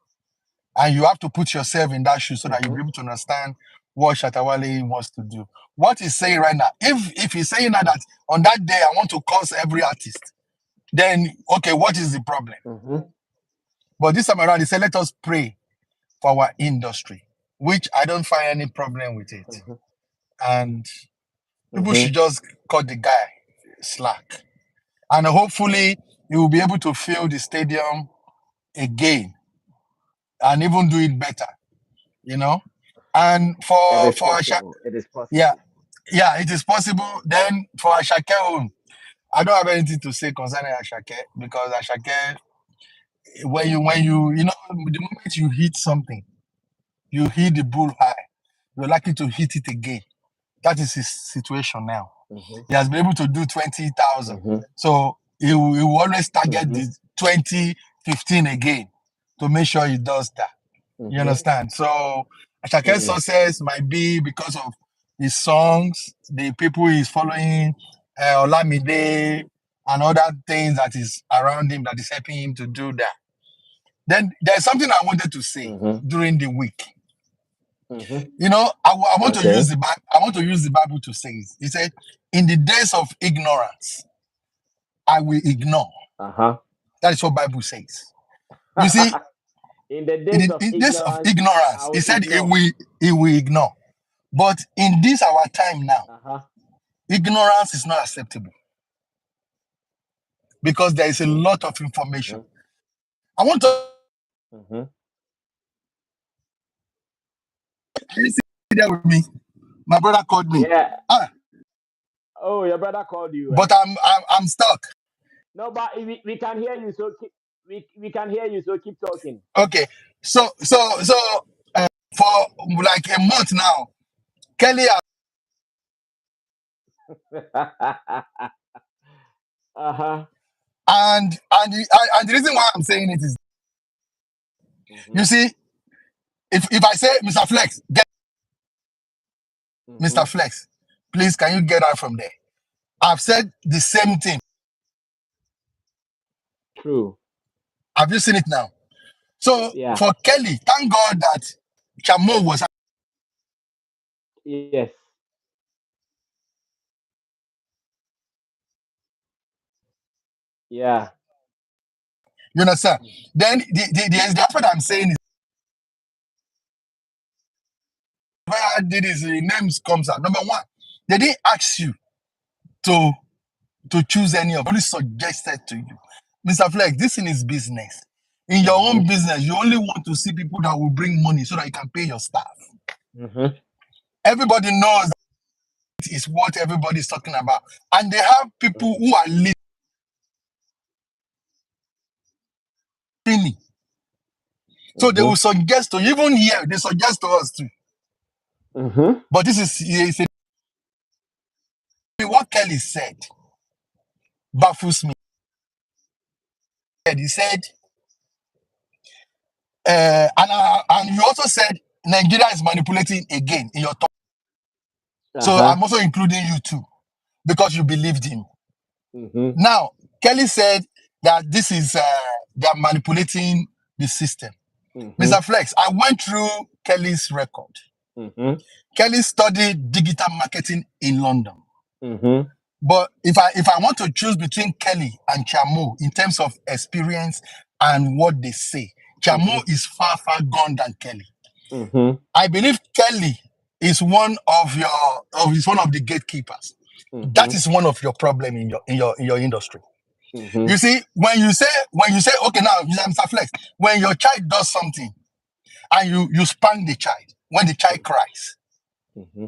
[SPEAKER 8] And you have to put yourself in that shoe so that you'll
[SPEAKER 1] Mm-hmm.
[SPEAKER 8] be able to understand what Shatawale wants to do. What he's saying right now, if he's saying that on that day I want to curse every artist, then okay, what is the problem?
[SPEAKER 1] Mm-hmm.
[SPEAKER 8] But this time around, he said, let us pray for our industry, which I don't find any problem with it.
[SPEAKER 1] Mm-hmm.
[SPEAKER 8] And people
[SPEAKER 1] Mm-hmm.
[SPEAKER 8] should just cut the guy slack. And hopefully, he will be able to fill the stadium again and even do it better, you know. And
[SPEAKER 1] It is
[SPEAKER 8] for Asha,
[SPEAKER 1] possible. It is
[SPEAKER 8] yeah,
[SPEAKER 1] possible.
[SPEAKER 8] yeah, it is possible. Then for Ashake, I don't have anything to say concerning Ashake because Ashake, when you know the moment you hit something, you hit the bull high, you're likely to hit it again. That is his situation now.
[SPEAKER 1] Mm-hmm.
[SPEAKER 8] He has been able to do 20,000.
[SPEAKER 1] Mm-hmm.
[SPEAKER 8] So he will always target
[SPEAKER 1] Mm-hmm.
[SPEAKER 8] the 2015 again to make sure he does that. You
[SPEAKER 1] Mm-hmm.
[SPEAKER 8] understand? So Ashake's
[SPEAKER 1] Mm-hmm.
[SPEAKER 8] success might be because of his songs, the people he's following, Olamide, and other things that is around him that is helping him to do that. Then there's something I wanted to say
[SPEAKER 1] Mm-hmm.
[SPEAKER 8] during the week.
[SPEAKER 1] Mm-hmm.
[SPEAKER 8] You know, I want to use
[SPEAKER 1] Okay.
[SPEAKER 8] the Bible. I want to use the Bible to say it. He said, "In the days of ignorance, I will ignore."
[SPEAKER 1] Uh-huh.
[SPEAKER 8] That is what Bible says. You see,
[SPEAKER 1] In the
[SPEAKER 8] in
[SPEAKER 1] days
[SPEAKER 8] the
[SPEAKER 1] of
[SPEAKER 8] in days of
[SPEAKER 1] ignorance, I
[SPEAKER 8] ignorance, he
[SPEAKER 1] will
[SPEAKER 8] said
[SPEAKER 1] ignore.
[SPEAKER 8] he will ignore. But in this our time now,
[SPEAKER 1] Uh-huh.
[SPEAKER 8] ignorance is not acceptable because there is a
[SPEAKER 1] Mm-hmm.
[SPEAKER 8] lot of information.
[SPEAKER 1] Mm-hmm.
[SPEAKER 8] I want to.
[SPEAKER 1] Mm-hmm.
[SPEAKER 8] Are you still there with me? My brother called me.
[SPEAKER 1] Yeah.
[SPEAKER 8] Ah,
[SPEAKER 1] Oh, your brother called you,
[SPEAKER 8] but
[SPEAKER 1] eh?
[SPEAKER 8] I'm stuck.
[SPEAKER 1] No, but we can hear you, so we can hear you, so keep talking.
[SPEAKER 8] Okay, so for like a month now, Kelly
[SPEAKER 1] Uh-huh.
[SPEAKER 8] and the reason why I'm saying it is,
[SPEAKER 1] Mm-hmm.
[SPEAKER 8] you see, if I say Mr. Flex, get
[SPEAKER 1] Mm-hmm.
[SPEAKER 8] Mr. Flex, please can you get out from there? I've said the same thing.
[SPEAKER 1] True.
[SPEAKER 8] Have you seen it now? So
[SPEAKER 1] Yeah.
[SPEAKER 8] for Kelly, thank God that Chamo was,
[SPEAKER 1] Yes. Yeah.
[SPEAKER 8] you understand? Then the aspect I'm saying is, why I did is the names comes out. Number one, they didn't ask you to choose any of, only suggested to you. Mr. Flex, this in his business. In your
[SPEAKER 1] Mm-hmm.
[SPEAKER 8] own business, you only want to see people that will bring money so that you can pay your staff.
[SPEAKER 1] Mm-hmm.
[SPEAKER 8] Everybody knows that is what everybody is talking about. And they have people who are listening. So they
[SPEAKER 1] Mm-hmm.
[SPEAKER 8] will suggest to you, even here, they suggest to us too.
[SPEAKER 1] Mm-hmm.
[SPEAKER 8] But this is what Kelly said baffles me. He said, and you also said Nigeria is manipulating again in your talk. So
[SPEAKER 1] Uh-huh.
[SPEAKER 8] I'm also including you too, because you believed him.
[SPEAKER 1] Mm-hmm.
[SPEAKER 8] Now, Kelly said that this is they are manipulating the system.
[SPEAKER 1] Mm-hmm.
[SPEAKER 8] Mr. Flex, I went through Kelly's record.
[SPEAKER 1] Mm-hmm.
[SPEAKER 8] Kelly studied digital marketing in London.
[SPEAKER 1] Mm-hmm.
[SPEAKER 8] But if I want to choose between Kelly and Chamo in terms of experience and what they say, Chamo is far gone than Kelly.
[SPEAKER 1] Mm-hmm.
[SPEAKER 8] I believe Kelly is one of the gatekeepers.
[SPEAKER 1] Mm-hmm.
[SPEAKER 8] That is one of your problem in your industry.
[SPEAKER 1] Mm-hmm.
[SPEAKER 8] You see, when you say okay, now Mr. Flex, when your child does something and you spank the child when the child cries,
[SPEAKER 1] Mm-hmm.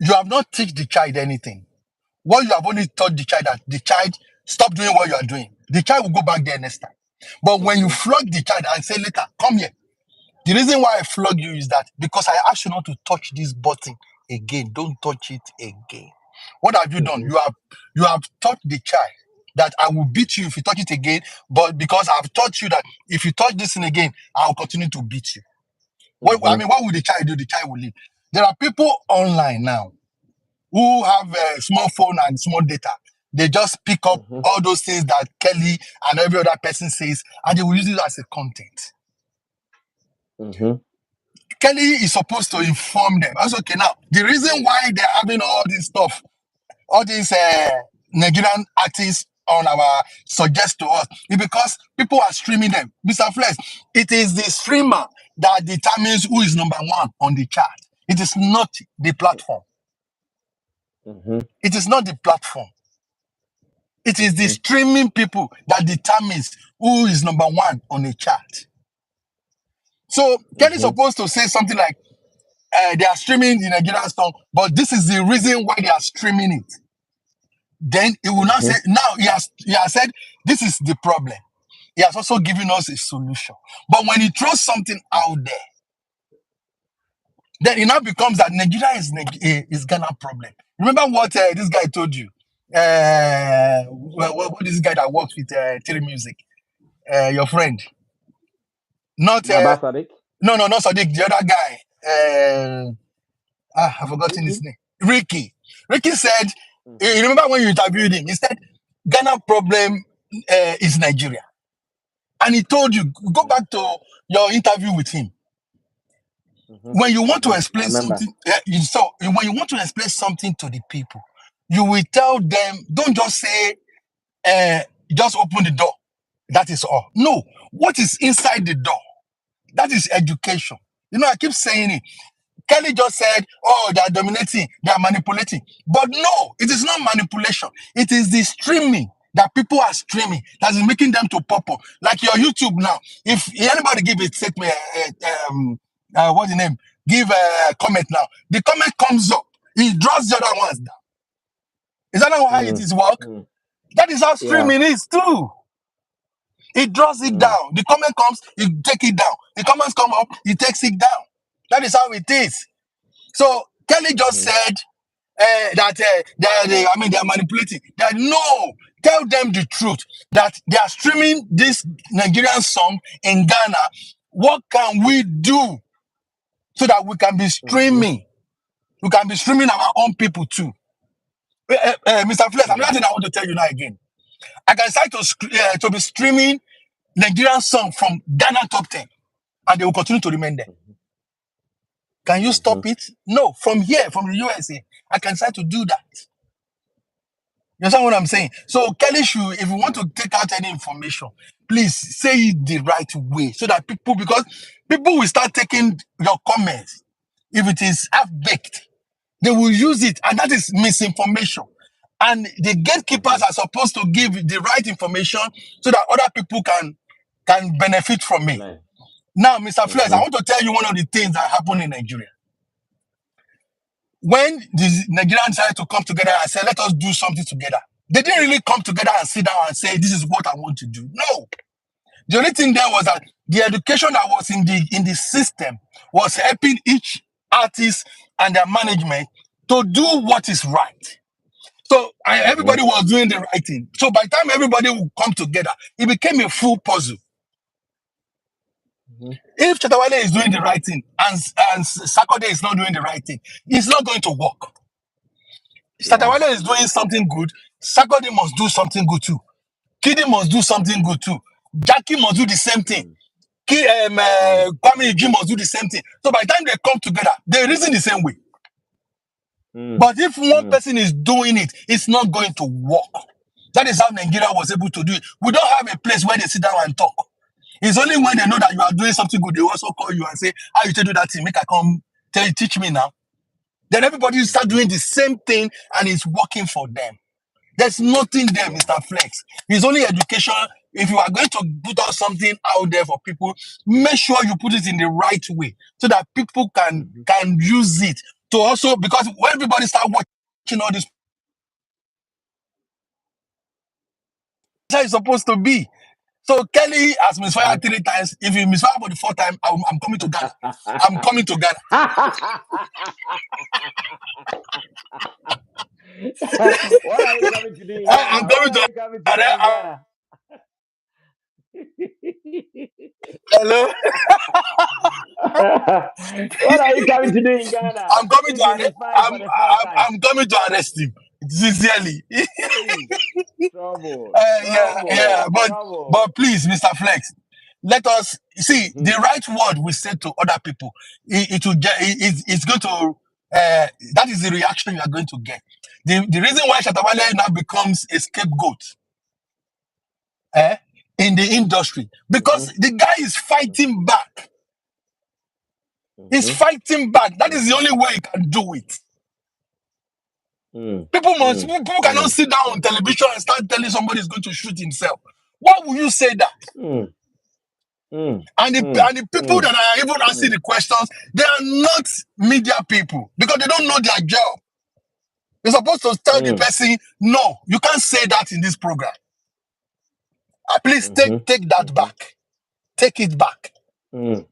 [SPEAKER 8] you have not teach the child anything. What you have only taught the child that the child stop doing what you are doing. The child will go back there next time. But when you flog the child and say later, come here. The reason why I flog you is that because I asked you not to touch this button again. Don't touch it again. What have you done? You have taught the child that I will beat you if you touch it again, but because I've taught you that if you touch this thing again, I'll continue to beat you. What will the child do? The child will leave. There are people online now who have a small phone and small data. They just pick up all those things that Kelly and every other person says, and they will use it as a content.
[SPEAKER 1] Mm-hmm.
[SPEAKER 8] Kelly is supposed to inform them. That's okay. Now, the reason why they're having all this stuff, all these Nigerian artists on our suggest to us, is because people are streaming them. Mr. Flex, it is the streamer that determines who is number one on the chart. It is not the platform.
[SPEAKER 1] Mm-hmm.
[SPEAKER 8] It is not the platform. It is the streaming people that determines who is number one on the chart. So Kelly is supposed to say something like, they are streaming the Nigerian song, but this is the reason why they are streaming it. Then he will not say, now he has said, this is the problem. He has also given us a solution. But when he throws something out there, then it now becomes that Nigeria is Ghana problem. Remember what this guy told you? What is this guy that works with Terry Music? Your friend. Not
[SPEAKER 1] Baba Sadiq.
[SPEAKER 8] no, not Sadiq, the other guy. I've forgotten his name. Ricky. Ricky said, you remember when you interviewed him, he said, Ghana problem is Nigeria. And he told you, go back to your interview with him. When you want to explain something, when you want to explain something to the people, you will tell them, don't just say, just open the door. That is all. No, what is inside the door? That is education. You know, I keep saying it. Kelly just said, oh, they are dominating, they are manipulating. But no, it is not manipulation. It is the streaming that people are streaming that is making them to pop up. Like your YouTube now. If anybody give a statement, what's the name? Give a comment now. The comment comes up. It draws the other ones down. Is that not how it is work? That is how streaming is too. It draws it down. The comment comes, you take it down. The comments come up, it takes it down. That is how it is. So Kelly just said that they are manipulating. That no, tell them the truth. That they are streaming this Nigerian song in Ghana. What can we do so that we can be streaming? We can be streaming our own people too. Mr. Flex, another thing I want to tell you now again. I can start to be streaming Nigerian song from Ghana top 10, and they will continue to remain there. Can you stop it? No. From here, from the USA, I can start to do that. You understand what I'm saying? So Kelly should, if you want to take out any information, please say it the right way so that because people will start taking your comments. If it is half-baked, they will use it, and that is misinformation. And the gatekeepers are supposed to give the right information so that other people can benefit from it.
[SPEAKER 1] Right.
[SPEAKER 8] Now, Mr. Flex, I want to tell you one of the things that happened in Nigeria. When the Nigerians decided to come together and say, let us do something together, they didn't really come together and sit down and say, this is what I want to do. No. The only thing there was that the education that was in the system was helping each artist and their management to do what is right. So everybody was doing the right thing. So by the time everybody would come together, it became a full puzzle. If Chatawale is doing the right thing and Sarkodie is not doing the right thing, it's not going to work. Chatawale is doing something good, Sarkodie must do something good too. Kidi must do something good too. Jackie must do the same thing. Kwame Iji must do the same thing. So by the time they come together, they reason the same way. But if one person is doing it, it's not going to work. That is how Nigeria was able to do it. We don't have a place where they sit down and talk. It's only when they know that you are doing something good, they also call you and say, how you to do that thing? Make I come tell you, teach me now. Then everybody start doing the same thing and it's working for them. There's nothing there, Mr. Flex. It's only education. If you are going to put out something out there for people, make sure you put it in the right way so that people can use it to also, because when everybody start watching all this, that's how it's supposed to be. So Kelly has misfired 3 times. If he misfired for the 4th time, I'm coming to Ghana. I'm coming to Ghana.
[SPEAKER 1] What are you coming to do in
[SPEAKER 8] I'm
[SPEAKER 1] Ghana?
[SPEAKER 8] coming
[SPEAKER 1] What are
[SPEAKER 8] to
[SPEAKER 1] you coming to do in Ghana?
[SPEAKER 8] Hello?
[SPEAKER 1] What are you coming to do in Ghana?
[SPEAKER 8] I'm coming
[SPEAKER 1] If
[SPEAKER 8] to
[SPEAKER 1] you
[SPEAKER 8] arrest.
[SPEAKER 1] misfire for the 4th time.
[SPEAKER 8] I'm coming to arrest him. Sincerely.
[SPEAKER 1] Hey, trouble.
[SPEAKER 8] Yeah. But please, Mr. Flex, let us see the right word we say to other people. It's going to that is the reaction you are going to get. The reason why Shatawale now becomes a scapegoat in the industry, because the guy is fighting back. He's fighting back. That is the only way he can do it. People cannot sit down on television and start telling somebody is going to shoot himself. Why would you say that? And the people that are even asking the questions, they are not media people because they don't know their job. They're supposed to tell the person, no, you can't say that in this program. Please take that back. Take it back. And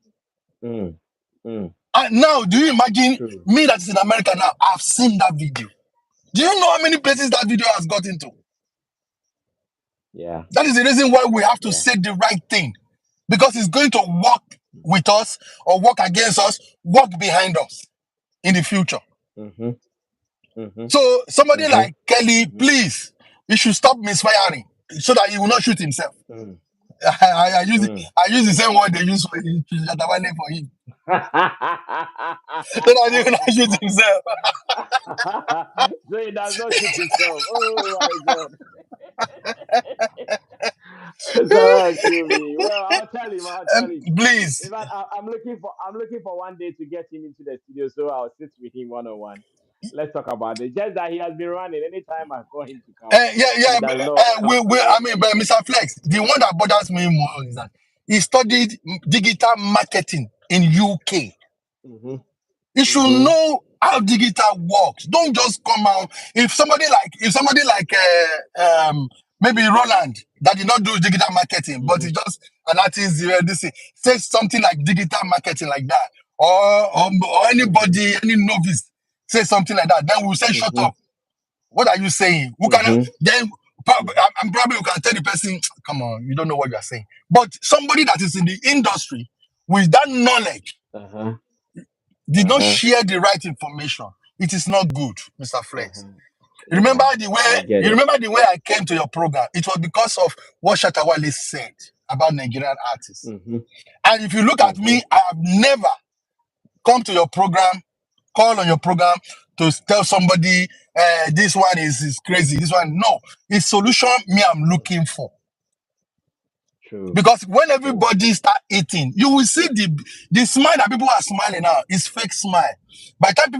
[SPEAKER 8] now, do you imagine me that is in America now? I've seen that video. Do you know how many places that video has got into?
[SPEAKER 1] Yeah.
[SPEAKER 8] That is the reason why we have to say the right thing. Because it's going to work with us or work against us, work behind us in the future. So somebody like Kelly, please, you should stop misfiring so that he will not shoot himself. I use the same word they use for him, for him. So that he will not shoot himself.
[SPEAKER 1] So he does not shoot himself. Oh my God. Sorry, kill me. Well, I'll tell him.
[SPEAKER 8] Please.
[SPEAKER 1] In fact, I'm looking for one day to get him into the studio so I'll sit with him one-on-one. Let's talk about it. Just that he has been running. Anytime I call him to come.
[SPEAKER 8] But Mr. Flex, the one that bothers me more is that he studied digital marketing in UK. You should know how digital works. Don't just come out. If somebody like maybe Roland that did not do digital marketing, but he just an artist, says something like digital marketing like that, or anybody, any novice say something like that, then we'll say, shut up. What are you saying? Who can then? I'm probably you can tell the person, come on, you don't know what you are saying. But somebody that is in the industry with that knowledge did not share the right information. It is not good, Mr. Flex. Remember
[SPEAKER 1] Yeah,
[SPEAKER 8] the
[SPEAKER 1] I
[SPEAKER 8] way
[SPEAKER 1] get
[SPEAKER 8] you
[SPEAKER 1] it.
[SPEAKER 8] remember the way I came to your program? It was because of what Shatta said about Nigerian artists.
[SPEAKER 1] Mm-hmm.
[SPEAKER 8] And if you look at
[SPEAKER 1] Mm-hmm.
[SPEAKER 8] me, I have never come to your program, call on your program to tell somebody this one is crazy. This one, no, it's solution me I'm looking for.
[SPEAKER 1] True.
[SPEAKER 8] Because when
[SPEAKER 1] True.
[SPEAKER 8] everybody start eating, you will see the smile that people are smiling now is fake smile. By the time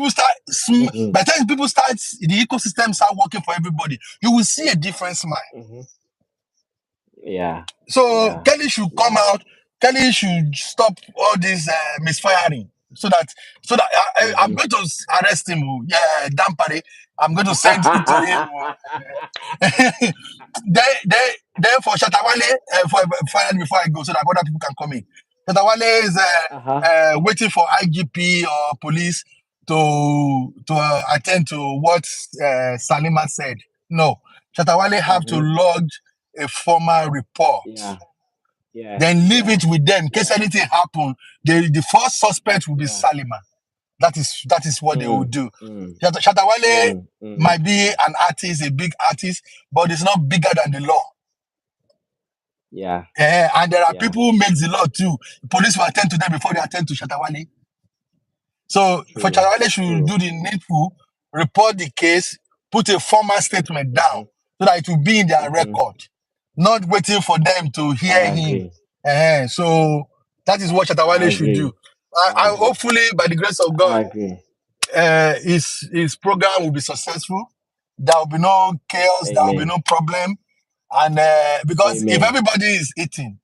[SPEAKER 1] Mm-hmm.
[SPEAKER 8] by the time people start, the ecosystem start working for everybody, you will see a different smile.
[SPEAKER 1] Mm-hmm. Yeah.
[SPEAKER 8] So
[SPEAKER 1] Yeah.
[SPEAKER 8] Kelly should come
[SPEAKER 1] Yeah.
[SPEAKER 8] out. Kelly should stop all this misfiring, so that I'm
[SPEAKER 1] Mm-hmm.
[SPEAKER 8] going to arrest him. Oh. Yeah, Dampare. I'm going to send it to him. Oh. Then for Shatawale, finally before I go, so that other people can come in. Shatawale is
[SPEAKER 1] Uh-huh.
[SPEAKER 8] waiting for IGP or police to attend to what Salima said. No, Shatawale have to
[SPEAKER 1] Mm-hmm.
[SPEAKER 8] lodge a formal report,
[SPEAKER 1] Yeah. Yeah.
[SPEAKER 8] then leave
[SPEAKER 1] Yeah.
[SPEAKER 8] it with them. In case
[SPEAKER 1] Yeah.
[SPEAKER 8] anything happen, the first suspect will be
[SPEAKER 1] Yeah.
[SPEAKER 8] Salima. That is what they will
[SPEAKER 1] Mm.
[SPEAKER 8] do.
[SPEAKER 1] Mm.
[SPEAKER 8] Shatawale
[SPEAKER 1] Mm. Mm.
[SPEAKER 8] might be an artist, a big artist, but it's not bigger than the law.
[SPEAKER 1] Yeah.
[SPEAKER 8] And there are
[SPEAKER 1] Yeah.
[SPEAKER 8] people who make the law too. Police will attend to them before they attend to Shatawale. So for
[SPEAKER 1] True.
[SPEAKER 8] Shatawale should
[SPEAKER 1] True.
[SPEAKER 8] do the needful, report the case, put a formal statement down
[SPEAKER 1] Mm-hmm.
[SPEAKER 8] so that it will be in their
[SPEAKER 1] Mm-hmm.
[SPEAKER 8] record, not waiting for them to
[SPEAKER 1] I
[SPEAKER 8] hear him.
[SPEAKER 1] agree.
[SPEAKER 8] So that is what
[SPEAKER 1] I
[SPEAKER 8] Shatawale should do.
[SPEAKER 1] agree. I
[SPEAKER 8] I
[SPEAKER 1] agree.
[SPEAKER 8] hopefully by the grace of God,
[SPEAKER 1] I agree.
[SPEAKER 8] his program will be successful. There will be no chaos, there will be
[SPEAKER 1] Amen.
[SPEAKER 8] no problem. And because if
[SPEAKER 1] Amen.
[SPEAKER 8] everybody is eating,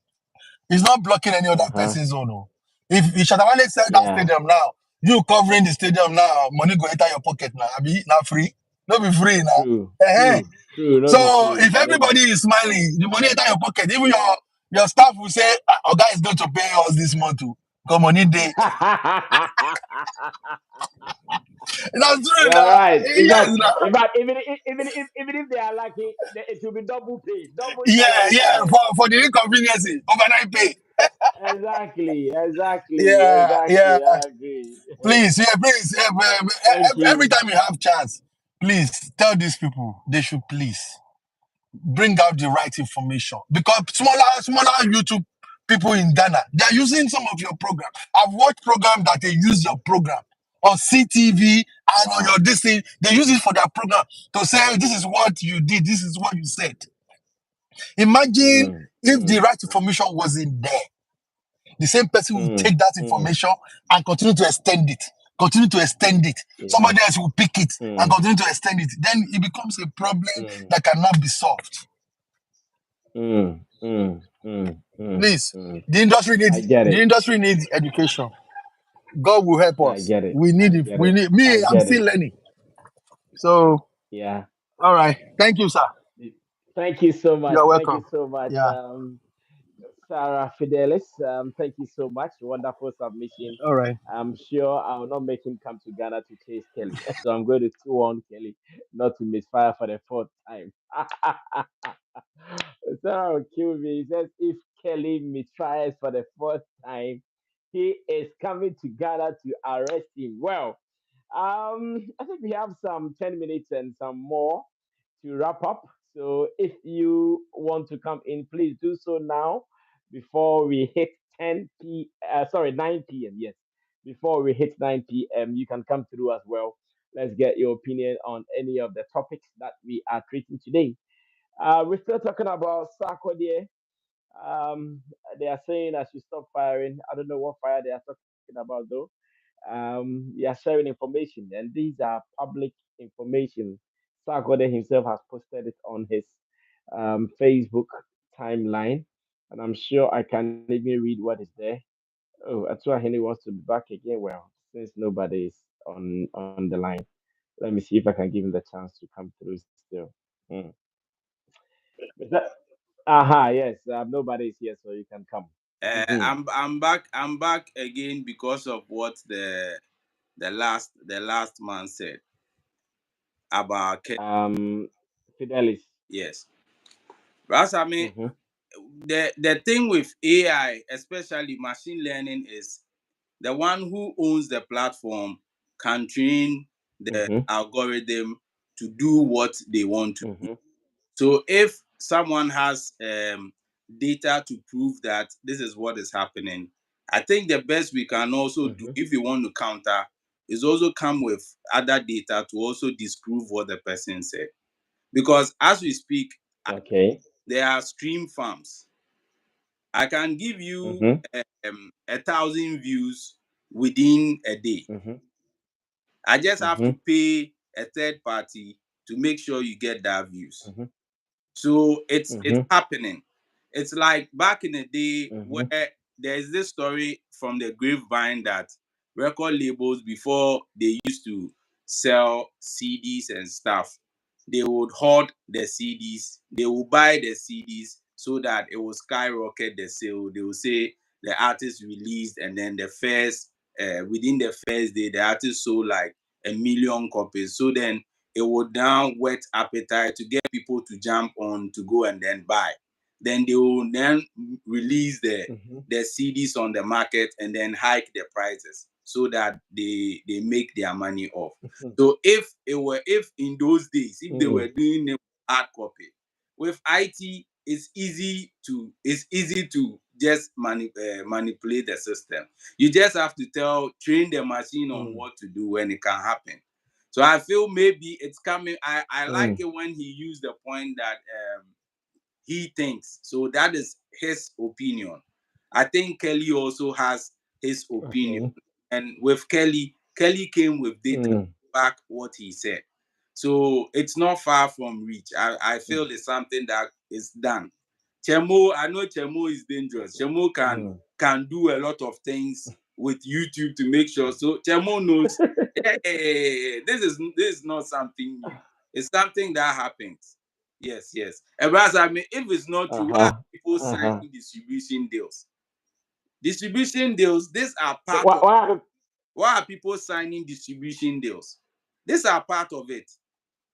[SPEAKER 8] it's not blocking any other
[SPEAKER 1] Uh-huh.
[SPEAKER 8] person's zone. Oh. If Shatawale said that
[SPEAKER 1] Yeah.
[SPEAKER 8] stadium now, you covering the stadium now, money go enter your pocket now. Abi, not free. Not be free now.
[SPEAKER 1] True.
[SPEAKER 8] Eh-heh.
[SPEAKER 1] True. True. Not be
[SPEAKER 8] So
[SPEAKER 1] free.
[SPEAKER 8] if
[SPEAKER 1] Not be
[SPEAKER 8] everybody
[SPEAKER 1] free.
[SPEAKER 8] is smiling, the money enter your pocket. Even your staff will say, "Our guy is going to pay us this month too. Come money day." That's true
[SPEAKER 1] You're
[SPEAKER 8] now.
[SPEAKER 1] right. In
[SPEAKER 8] Yes,
[SPEAKER 1] fact,
[SPEAKER 8] now.
[SPEAKER 1] even if they are lucky, it will be double pay, double
[SPEAKER 8] Yeah,
[SPEAKER 1] salary for
[SPEAKER 8] yeah.
[SPEAKER 1] them.
[SPEAKER 8] For the inconvenience, overnight pay.
[SPEAKER 1] Exactly. Exactly.
[SPEAKER 8] Yeah, yeah.
[SPEAKER 1] Exactly. I agree.
[SPEAKER 8] Please, yeah, please.
[SPEAKER 1] Thank
[SPEAKER 8] Every
[SPEAKER 1] you.
[SPEAKER 8] time you have chance, please tell these people they should please bring out the right information, because smaller YouTube people in Ghana, they are using some of your program. I've watched program that they use your program on CTV and on your
[SPEAKER 1] Wow.
[SPEAKER 8] this thing. They use it for their program to say this is what you did, this is what you said. Imagine
[SPEAKER 1] Mm,
[SPEAKER 8] if the
[SPEAKER 1] mm,
[SPEAKER 8] right information wasn't there. The same person will
[SPEAKER 1] mm,
[SPEAKER 8] take that
[SPEAKER 1] mm.
[SPEAKER 8] information and continue to extend it, continue to extend it.
[SPEAKER 1] Yeah.
[SPEAKER 8] Somebody else will pick it and
[SPEAKER 1] Mm,
[SPEAKER 8] continue to extend it. Then it becomes a problem
[SPEAKER 1] mm,
[SPEAKER 8] that cannot be solved.
[SPEAKER 1] mm, mm, mm, mm,
[SPEAKER 8] Please,
[SPEAKER 1] mm.
[SPEAKER 8] the industry
[SPEAKER 1] I
[SPEAKER 8] needs
[SPEAKER 1] get
[SPEAKER 8] the
[SPEAKER 1] it.
[SPEAKER 8] industry needs education. God will help
[SPEAKER 1] I
[SPEAKER 8] us.
[SPEAKER 1] get it.
[SPEAKER 8] We need
[SPEAKER 1] I
[SPEAKER 8] it.
[SPEAKER 1] get
[SPEAKER 8] We
[SPEAKER 1] it.
[SPEAKER 8] need me.
[SPEAKER 1] I
[SPEAKER 8] I'm
[SPEAKER 1] get
[SPEAKER 8] still
[SPEAKER 1] it.
[SPEAKER 8] learning. So,
[SPEAKER 1] Yeah.
[SPEAKER 8] all right. Thank you, sir.
[SPEAKER 1] Thank you so much.
[SPEAKER 8] You're
[SPEAKER 1] Thank you
[SPEAKER 8] welcome.
[SPEAKER 1] so much,
[SPEAKER 8] Yeah.
[SPEAKER 1] Sarah Fidelis. Thank you so much. Wonderful submission.
[SPEAKER 8] All right.
[SPEAKER 1] I'm sure I will not make him come to Ghana to chase Kelly. So I'm going to 2-1 Kelly, not to misfire for the fourth time. Sarah will kill me. He says if Kelly misfires for the fourth time, he is coming to Ghana to arrest him. Well, I think we have some 10 minutes and some more to wrap up. So if you want to come in, please do so now before we hit 9 p.m. Yes, before we hit 9 p.m. You can come through as well. Let's get your opinion on any of the topics that we are treating today. We're still talking about Sarkodie. Um, they are saying I should stop firing. I don't know what fire they are talking about though. They are sharing information, and these are public information. Sarkodie himself has posted it on his Facebook timeline, and I'm sure I can even read what is there. Oh, Atua Henry wants to be back again. Well, since nobody is on the line, let me see if I can give him the chance to come through still. Hmm. Is that, yes, nobody is here, so you can come. Hmm.
[SPEAKER 5] I'm back again because of what the last man said about
[SPEAKER 1] Um, Fidelis.
[SPEAKER 5] yes. But I mean,
[SPEAKER 1] Mm-hmm.
[SPEAKER 5] the thing with AI, especially machine learning, is the one who owns the platform can train the
[SPEAKER 1] Mm-hmm.
[SPEAKER 5] algorithm to do what they want to do.
[SPEAKER 1] Mm-hmm.
[SPEAKER 5] So if someone has data to prove that this is what is happening, I think the best we can also do
[SPEAKER 1] Mm-hmm.
[SPEAKER 5] if you want to counter is also come with other data to also disprove what the person said. Because as we speak,
[SPEAKER 1] Okay.
[SPEAKER 5] there are stream farms. I can give you
[SPEAKER 1] Mm-hmm.
[SPEAKER 5] 1,000 views within a day.
[SPEAKER 1] Mm-hmm.
[SPEAKER 5] I just have
[SPEAKER 1] Mm-hmm.
[SPEAKER 5] to pay a third party to make sure you get that views.
[SPEAKER 1] Mm-hmm.
[SPEAKER 5] So it's
[SPEAKER 1] Mm-hmm.
[SPEAKER 5] happening. It's like back in the day
[SPEAKER 1] Mm-hmm.
[SPEAKER 5] where there's this story from the grapevine that record labels before they used to sell CDs and stuff, they would hoard the CDs, they will buy the CDs so that it will skyrocket the sale. They will say the artist released, and then the first within the first day the artist sold like 1 million copies. So then it would now whet appetite to get people to jump on to go and then buy. Then they will then release
[SPEAKER 1] Mm-hmm.
[SPEAKER 5] the CDs on the market and then hike the prices so that they make their money off. So if in those days, if they were
[SPEAKER 1] Mm-hmm.
[SPEAKER 5] doing a hard copy with IT, it's easy to just manipulate the system. You just have to train the machine on
[SPEAKER 1] Mm-hmm.
[SPEAKER 5] what to do when it can happen. So I feel maybe it's coming. I like
[SPEAKER 1] Mm-hmm.
[SPEAKER 5] it when he used the point that he thinks. So that is his opinion. I think Kelly also has his opinion.
[SPEAKER 1] Okay.
[SPEAKER 5] And with Kelly came with data to
[SPEAKER 1] Mm-hmm.
[SPEAKER 5] back what he said. So it's not far from reach. I feel it's something that is done. Chemo, I know Chemo is dangerous. Chemo
[SPEAKER 1] Mm-hmm.
[SPEAKER 5] can do a lot of things with YouTube to make sure. So Chemo knows, hey, this is not something new. It's something that happens. Yes, yes. And whereas I mean, if it's not true, why are
[SPEAKER 1] Uh-huh.
[SPEAKER 5] people
[SPEAKER 1] Uh-huh.
[SPEAKER 5] signing distribution deals? Distribution deals, these are
[SPEAKER 1] So
[SPEAKER 5] part of
[SPEAKER 1] what happened?
[SPEAKER 5] why are people signing distribution deals? These are part of it.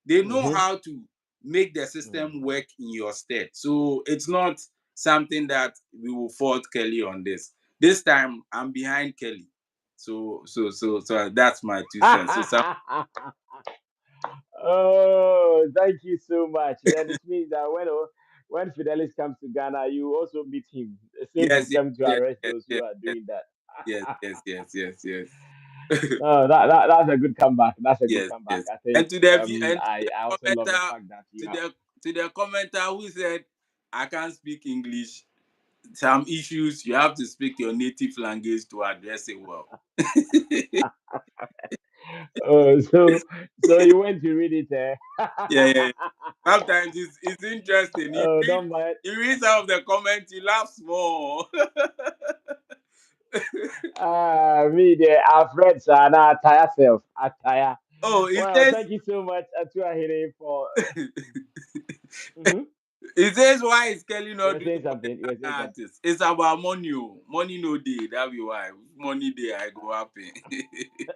[SPEAKER 5] They know
[SPEAKER 1] Mm-hmm.
[SPEAKER 5] how to make the system work in your stead. So it's not something that we will fault Kelly on this. This time I'm behind Kelly. So that's my 2 cents. So some
[SPEAKER 1] Oh, thank you so much. Then it means that when Fidelis comes to Ghana, you also meet him. The same will
[SPEAKER 5] yes, yes,
[SPEAKER 1] come to
[SPEAKER 5] yes,
[SPEAKER 1] arrest
[SPEAKER 5] yes,
[SPEAKER 1] those who
[SPEAKER 5] yes,
[SPEAKER 1] are
[SPEAKER 5] yes,
[SPEAKER 1] doing that.
[SPEAKER 5] yes, yes, yes, yes, yes.
[SPEAKER 1] No, that's a good comeback. That's a good
[SPEAKER 5] Yes,
[SPEAKER 1] comeback.
[SPEAKER 5] yes.
[SPEAKER 1] I think
[SPEAKER 5] And to the
[SPEAKER 1] I also love the
[SPEAKER 5] commenter,
[SPEAKER 1] fact that you
[SPEAKER 5] to
[SPEAKER 1] have.
[SPEAKER 5] the commenter who said, "I can't speak English. Some issues you have to speak your native language to address it well."
[SPEAKER 1] Oh, so you went to read it, eh?
[SPEAKER 5] Yeah, yeah, yeah. Sometimes it's interesting.
[SPEAKER 1] Oh, don't mind.
[SPEAKER 5] You read some of the comments, you laugh small.
[SPEAKER 1] Me there, I've read Sana attire self, attire.
[SPEAKER 5] Oh, it
[SPEAKER 1] Well,
[SPEAKER 5] says
[SPEAKER 1] thank you so much, Atua Hire, for. Mhm.
[SPEAKER 5] it says why is Kelly
[SPEAKER 1] You
[SPEAKER 5] not
[SPEAKER 1] were
[SPEAKER 5] doing
[SPEAKER 1] saying
[SPEAKER 5] for the
[SPEAKER 1] something. You were saying
[SPEAKER 5] Ghana
[SPEAKER 1] something.
[SPEAKER 5] artists? It's about money. Oh. Money no day. That be why. Money day I go happy.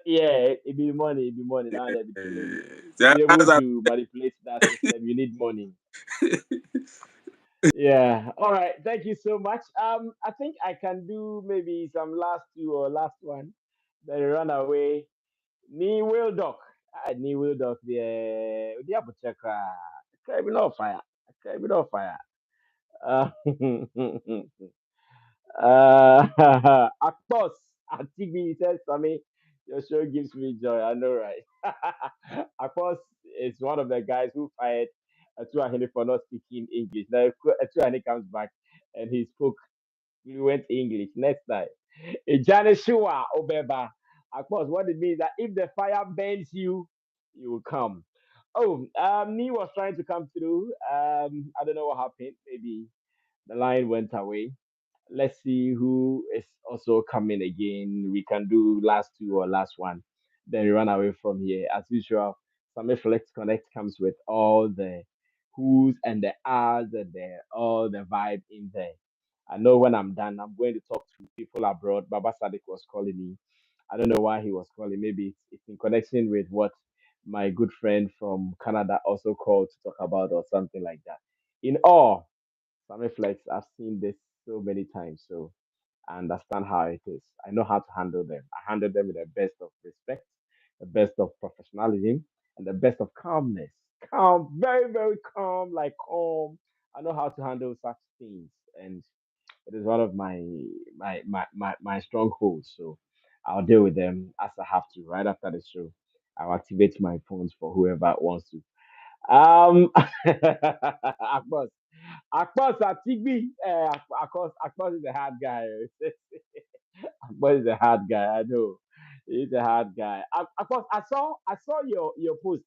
[SPEAKER 1] Yeah, it be money. It be money. Now they be killing me. To
[SPEAKER 5] So
[SPEAKER 1] be able
[SPEAKER 5] that's
[SPEAKER 1] to manipulate that system, you need money. Yeah. All right. Thank you so much. I think I can do maybe some last two or last one. Then run away. Ni will doc. Ni will doc. The apple checker. Can't be no fire. Can't be no fire. Uh, of course, TV says Sammy, your show gives me joy. I know, right? Of course, it's one of the guys who fired Atuahene for not speaking English. Now, Atuahene comes back and he spoke fluent English next time. Shua Obeba. Of course, what it means that if the fire burns you, you will come. Oh, me was trying to come through. I don't know what happened. Maybe the line went away. Let's see who is also coming again. We can do last two or last one. Then we run away from here. As usual, Summit Flex Connect comes with all the who's and the ahs and all the vibe in there. I know when I'm done, I'm going to talk to people abroad. Baba Sadik was calling me. I don't know why he was calling. Maybe it's in connection with what my good friend from Canada also called to talk about or something like that. In all, Sammy Flex, I've seen this so many times, so I understand how it is. I know how to handle them. I handle them with the best of respect, the best of professionalism, and the best of calmness. Calm, very, very calm, like calm. I know how to handle such things, and it is one of my strongholds. So I'll deal with them as I have to. Right after the show, I'll activate my phones for whoever wants to. Akbos, Akbos Atigbi, Akbos is a hard guy. Akbos is a hard guy. I know he's a hard guy. Akbos, I saw your post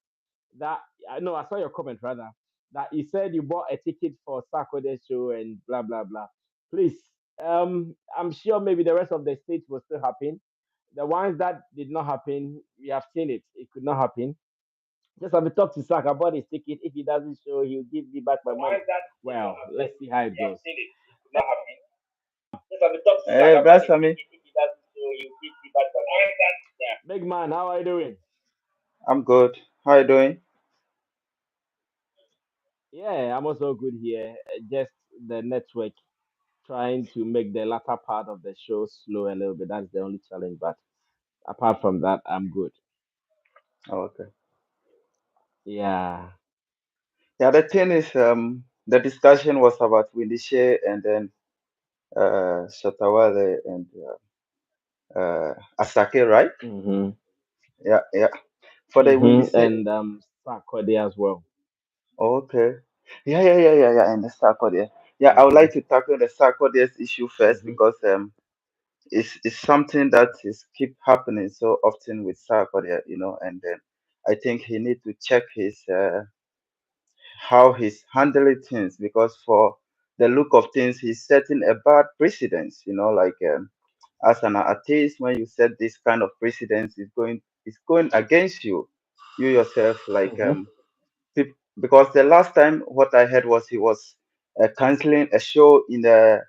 [SPEAKER 1] that I know I saw your comment rather that you said you bought a ticket for Sarkodie show and blah blah blah. Please, I'm sure maybe the rest of the states will still happen. The ones that did not happen, we have seen it. It could not happen. Just have to talk to Saka about his ticket. If he doesn't show, he'll give me back my money. Well, let's see how it goes.
[SPEAKER 9] Hey, that's Sammy.
[SPEAKER 1] Big man, how are you doing?
[SPEAKER 9] I'm good. How you doing?
[SPEAKER 1] Yeah, I'm also good here. Just the network trying to make the latter part of the show slow a little bit. That's the only challenge. But apart from that, I'm good.
[SPEAKER 9] Oh, okay.
[SPEAKER 1] Yeah.
[SPEAKER 9] Yeah, the thing is, the discussion was about Wendy Shay and then Shatawale and Asake, right?
[SPEAKER 1] Mm-hmm.
[SPEAKER 9] Yeah, yeah. For the Wendy
[SPEAKER 1] Mm-hmm.
[SPEAKER 9] Shay,
[SPEAKER 1] And Sarkodie as well.
[SPEAKER 9] okay. Yeah. And the Sarkodie. Yeah, I would
[SPEAKER 1] Mm-hmm.
[SPEAKER 9] like to tackle the Sarkodie's issue first
[SPEAKER 1] Mm-hmm.
[SPEAKER 9] because it's something that is keep happening so often with Sarkodie, and then I think he need to check his how he's handling things because for the look of things he's setting a bad precedence, like as an artist when you set this kind of precedence it's going against you yourself like
[SPEAKER 1] Mm-hmm.
[SPEAKER 9] because the last time what I heard was he was canceling a show in the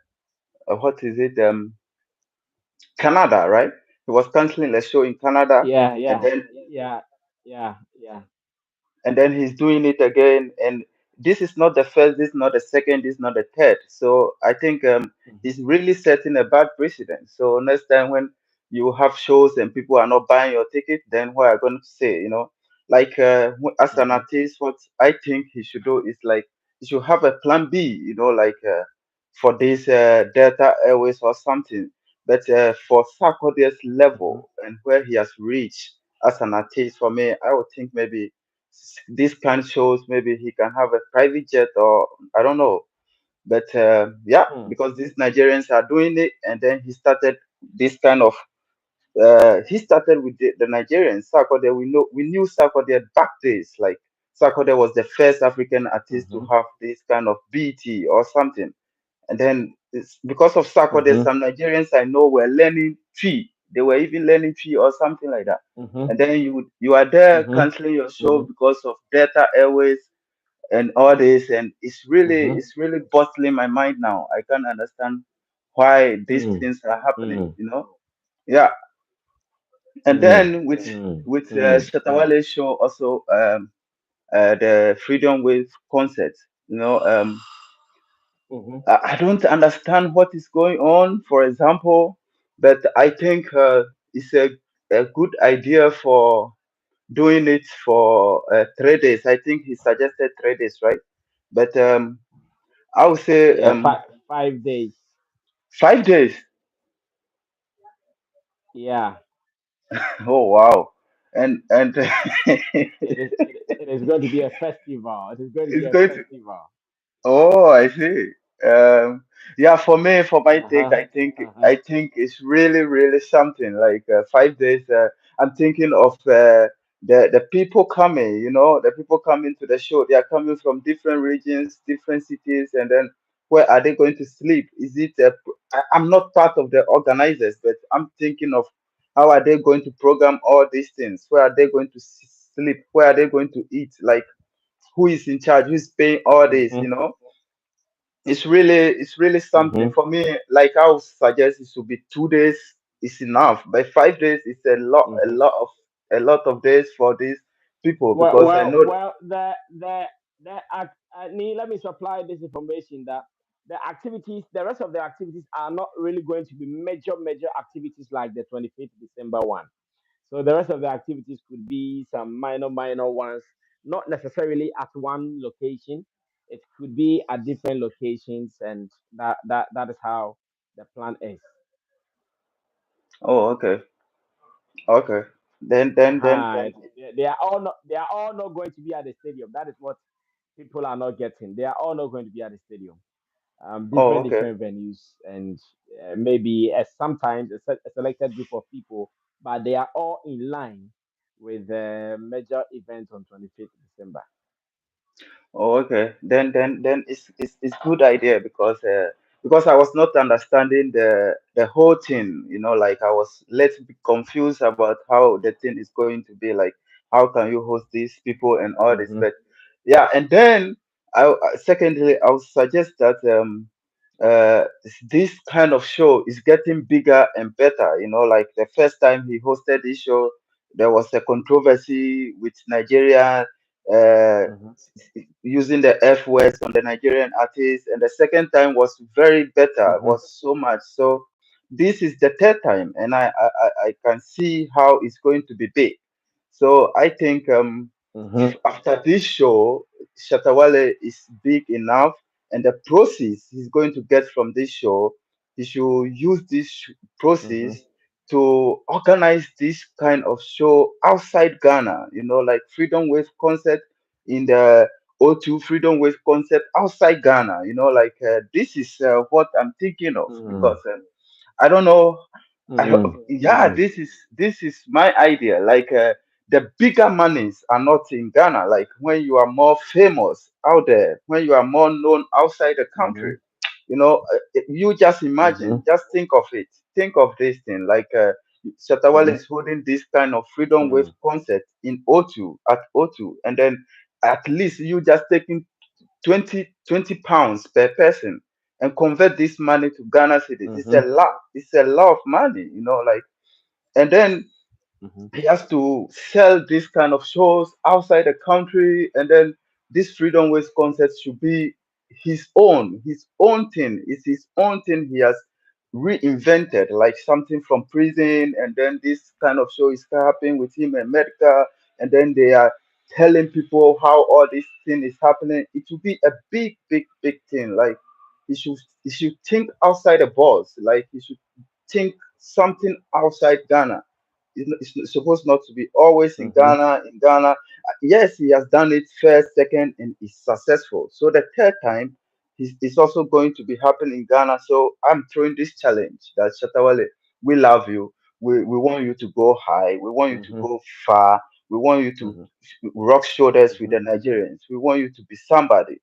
[SPEAKER 9] what is it Canada, right? He was canceling a show in Canada,
[SPEAKER 1] Yeah,
[SPEAKER 9] and
[SPEAKER 1] yeah,
[SPEAKER 9] then
[SPEAKER 1] yeah, yeah.
[SPEAKER 9] he's doing it again, and this is not the first, this is not the second, this is not the third. So I think
[SPEAKER 1] Mm-hmm.
[SPEAKER 9] he's really setting a bad precedent. So next time when you have shows and people are not buying your ticket, then what are you going to say, like as an
[SPEAKER 1] Mm-hmm.
[SPEAKER 9] artist, what I think he should do is like he should have a plan B, like for this Delta Airways or something. But for Sarkodie's
[SPEAKER 1] Mm-hmm.
[SPEAKER 9] level and where he has reached as an artist, for me, I would think maybe this kind shows maybe he can have a private jet or I don't know. But yeah,
[SPEAKER 1] Hmm.
[SPEAKER 9] because these Nigerians are doing it, and then he started this kind of. He started with the Nigerians. Sarkodie, we knew Sarkodie back days. Like Sarkodie was the first African artist to
[SPEAKER 1] Mm-hmm.
[SPEAKER 9] have this kind of BT or something. And then it's because of Sarkodie,
[SPEAKER 1] Mm-hmm.
[SPEAKER 9] some Nigerians I know were learning tree. They were even learning tree or something like that.
[SPEAKER 1] Mm-hmm.
[SPEAKER 9] And then you are there
[SPEAKER 1] Mm-hmm.
[SPEAKER 9] canceling your show
[SPEAKER 1] Mm-hmm.
[SPEAKER 9] because of Delta Airways and all this, and it's really
[SPEAKER 1] Mm-hmm.
[SPEAKER 9] it's really bottling my mind now. I can't understand why these
[SPEAKER 1] Mm-hmm.
[SPEAKER 9] things are happening.
[SPEAKER 1] Mm-hmm.
[SPEAKER 9] Yeah. And
[SPEAKER 1] Mm-hmm.
[SPEAKER 9] then with
[SPEAKER 1] Mm-hmm.
[SPEAKER 9] Shatawale show also the Freedom Wave concert. You know,
[SPEAKER 1] Mm-hmm.
[SPEAKER 9] I don't understand what is going on. For example, but I think it's a good idea for doing it for 3 days. I think he suggested 3 days, right? But I would say
[SPEAKER 1] Yeah, 5 days.
[SPEAKER 9] 5 days.
[SPEAKER 1] Yeah.
[SPEAKER 9] Oh wow! And
[SPEAKER 1] It is going to be a festival. It is going to be
[SPEAKER 9] it's
[SPEAKER 1] a
[SPEAKER 9] going to.
[SPEAKER 1] festival.
[SPEAKER 9] Oh, I see. Yeah, for me, for my take,
[SPEAKER 1] Uh-huh.
[SPEAKER 9] I
[SPEAKER 1] Uh-huh.
[SPEAKER 9] think it's really, really something. Like 5 days. I'm thinking of the people coming. The people coming to the show. They are coming from different regions, different cities, and then where are they going to sleep? Is it? I'm not part of the organizers, but I'm thinking of how are they going to program all these things? Where are they going to sleep? Where are they going to eat? Like who is in charge? Who's paying all this?
[SPEAKER 1] Mm-hmm.
[SPEAKER 9] It's really something
[SPEAKER 1] Mm-hmm.
[SPEAKER 9] for me. Like I would suggest it should be 2 days is enough, but 5 days is a lot, a
[SPEAKER 1] Mm-hmm.
[SPEAKER 9] lot of days for these people
[SPEAKER 1] Well,
[SPEAKER 9] because I
[SPEAKER 1] well,
[SPEAKER 9] know.
[SPEAKER 1] well. Let me supply this information that the rest of the activities are not really going to be major activities like the 25th December one. So the rest of the activities could be some minor ones, not necessarily at one location. It could be at different locations, and that is how the plan is.
[SPEAKER 9] Oh, okay. Okay. Then.
[SPEAKER 1] They are all not going to be at the stadium. That is what people are not getting. They are all not going to be at the stadium.
[SPEAKER 9] Oh,
[SPEAKER 1] Different
[SPEAKER 9] okay.
[SPEAKER 1] different venues, and maybe sometimes a selected group of people, but they are all in line with the major event on 25th December.
[SPEAKER 9] Oh, okay. Then it's good idea because I was not understanding the whole thing. Like I was little bit confused about how the thing is going to be. Like how can you host these people and all this?
[SPEAKER 1] Mm-hmm,
[SPEAKER 9] But yeah, and then secondly, I would suggest that this kind of show is getting bigger and better. Like the first time he hosted this show, there was a controversy with Nigeria. Uh,
[SPEAKER 1] mm-hmm,
[SPEAKER 9] Using the F words on the Nigerian artist, and the second time was very better,
[SPEAKER 1] mm-hmm,
[SPEAKER 9] was so much. So this is the third time, and I can see how it's going to be big. So I think
[SPEAKER 1] mm-hmm,
[SPEAKER 9] after this show, Shatawale is big enough, and the proceeds he's going to get from this show, he should use this
[SPEAKER 1] mm-hmm,
[SPEAKER 9] proceeds to organize this kind of show outside Ghana. Like Freedom Wave concert in the O2 Freedom Wave concert outside Ghana. Like this is what I'm thinking of because I don't know.
[SPEAKER 1] mm-hmm,
[SPEAKER 9] Yeah, this is my idea. Like the bigger monies are not in Ghana. Like when you are more famous out there, when you are more known outside the
[SPEAKER 1] mm-hmm,
[SPEAKER 9] country, you just
[SPEAKER 1] mm-hmm,
[SPEAKER 9] imagine, just think of it. Think of this thing. Like Shatawale
[SPEAKER 1] mm-hmm,
[SPEAKER 9] is holding this kind of Freedom Wave
[SPEAKER 1] mm-hmm,
[SPEAKER 9] concert in O2 at O2, and then at least you just taking 20 pounds per person and convert this money to Ghana cedis. It's a
[SPEAKER 1] mm-hmm,
[SPEAKER 9] lot. It's a lot of money. Like, and then
[SPEAKER 1] mm-hmm,
[SPEAKER 9] he has to sell this kind of shows outside the country, and then this freedom ways concept should be his own thing. It's his own thing. He has reinvented, like something from prison, and then this kind of show is happening with him in America, and then they are telling people how all this thing is happening. It will be a big, big, big thing. Like he should think outside the box. Like he should think something outside Ghana. It's supposed not to be always in
[SPEAKER 1] mm-hmm,
[SPEAKER 9] Ghana. In Ghana, yes, he has done it first, second, and is successful. So the third time, it's also going to be happening in Ghana. So I'm throwing this challenge that Shatawale, we love you. We want you to go high. We want you to
[SPEAKER 1] mm-hmm,
[SPEAKER 9] go far. We want you to
[SPEAKER 1] mm-hmm,
[SPEAKER 9] rock shoulders with
[SPEAKER 1] mm-hmm,
[SPEAKER 9] the Nigerians. We want you to be somebody.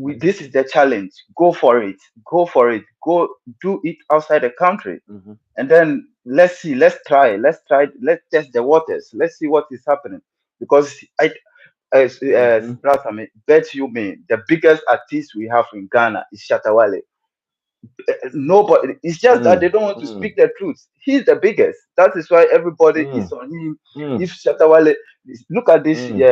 [SPEAKER 1] mm-hmm,
[SPEAKER 9] This is the challenge. Go for it. Go for it. Go do it outside the country,
[SPEAKER 1] mm-hmm,
[SPEAKER 9] and then let's try, let's test the waters, let's see what is happening. Because
[SPEAKER 1] mm-hmm,
[SPEAKER 9] Brother, bet you me the biggest artist we have in Ghana is Shatawale. Nobody, it's just that they don't want to
[SPEAKER 1] mm-hmm,
[SPEAKER 9] speak the truth. He's the biggest. That is why everybody
[SPEAKER 1] mm-hmm,
[SPEAKER 9] is on him.
[SPEAKER 1] mm-hmm,
[SPEAKER 9] If Shatawale, look at this
[SPEAKER 1] mm-hmm,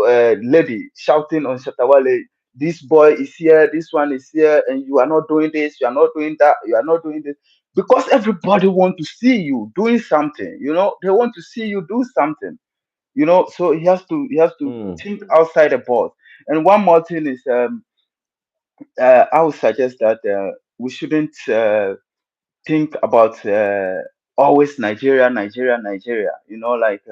[SPEAKER 9] lady shouting on Shatawale, this boy is here, this one is here, and you are not doing this, you are not doing that, you are not doing this. Because everybody want to see you doing something. They want to see you do something. So he has to think outside the box. And one more thing is, I would suggest that we shouldn't think about always Nigeria, Nigeria, Nigeria. Like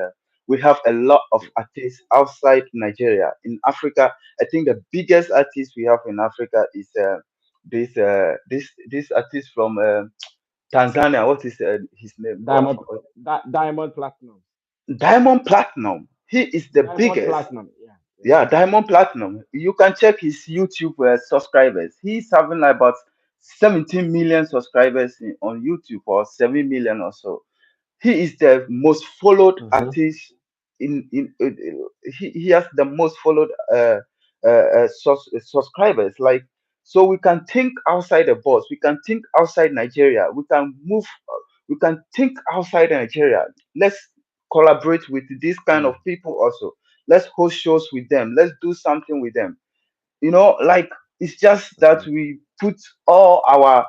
[SPEAKER 9] we have a lot of artists outside Nigeria. In Africa, I think the biggest artist we have in Africa is this artist from Tanzania. What is his name? Oh, I
[SPEAKER 1] Diamond,
[SPEAKER 9] forgot.
[SPEAKER 1] Diamond Platinum.
[SPEAKER 9] Diamond Platinum. He is the
[SPEAKER 1] Diamond
[SPEAKER 9] biggest.
[SPEAKER 1] Platinum. Yeah, yeah.
[SPEAKER 9] Yeah, Diamond Platinum. You can check his YouTube subscribers. He's having like about 17 million subscribers on YouTube, or 7 million or so. He is the most followed
[SPEAKER 1] Mm-hmm,
[SPEAKER 9] artist he has the most followed subscribers. Like, so we can think outside the box, we can think outside Nigeria, we can move, we can think outside Nigeria. Let's collaborate with this kind of people also. Let's host shows with them, let's do something with them. Like, it's just that
[SPEAKER 1] mm-hmm,
[SPEAKER 9] we put all our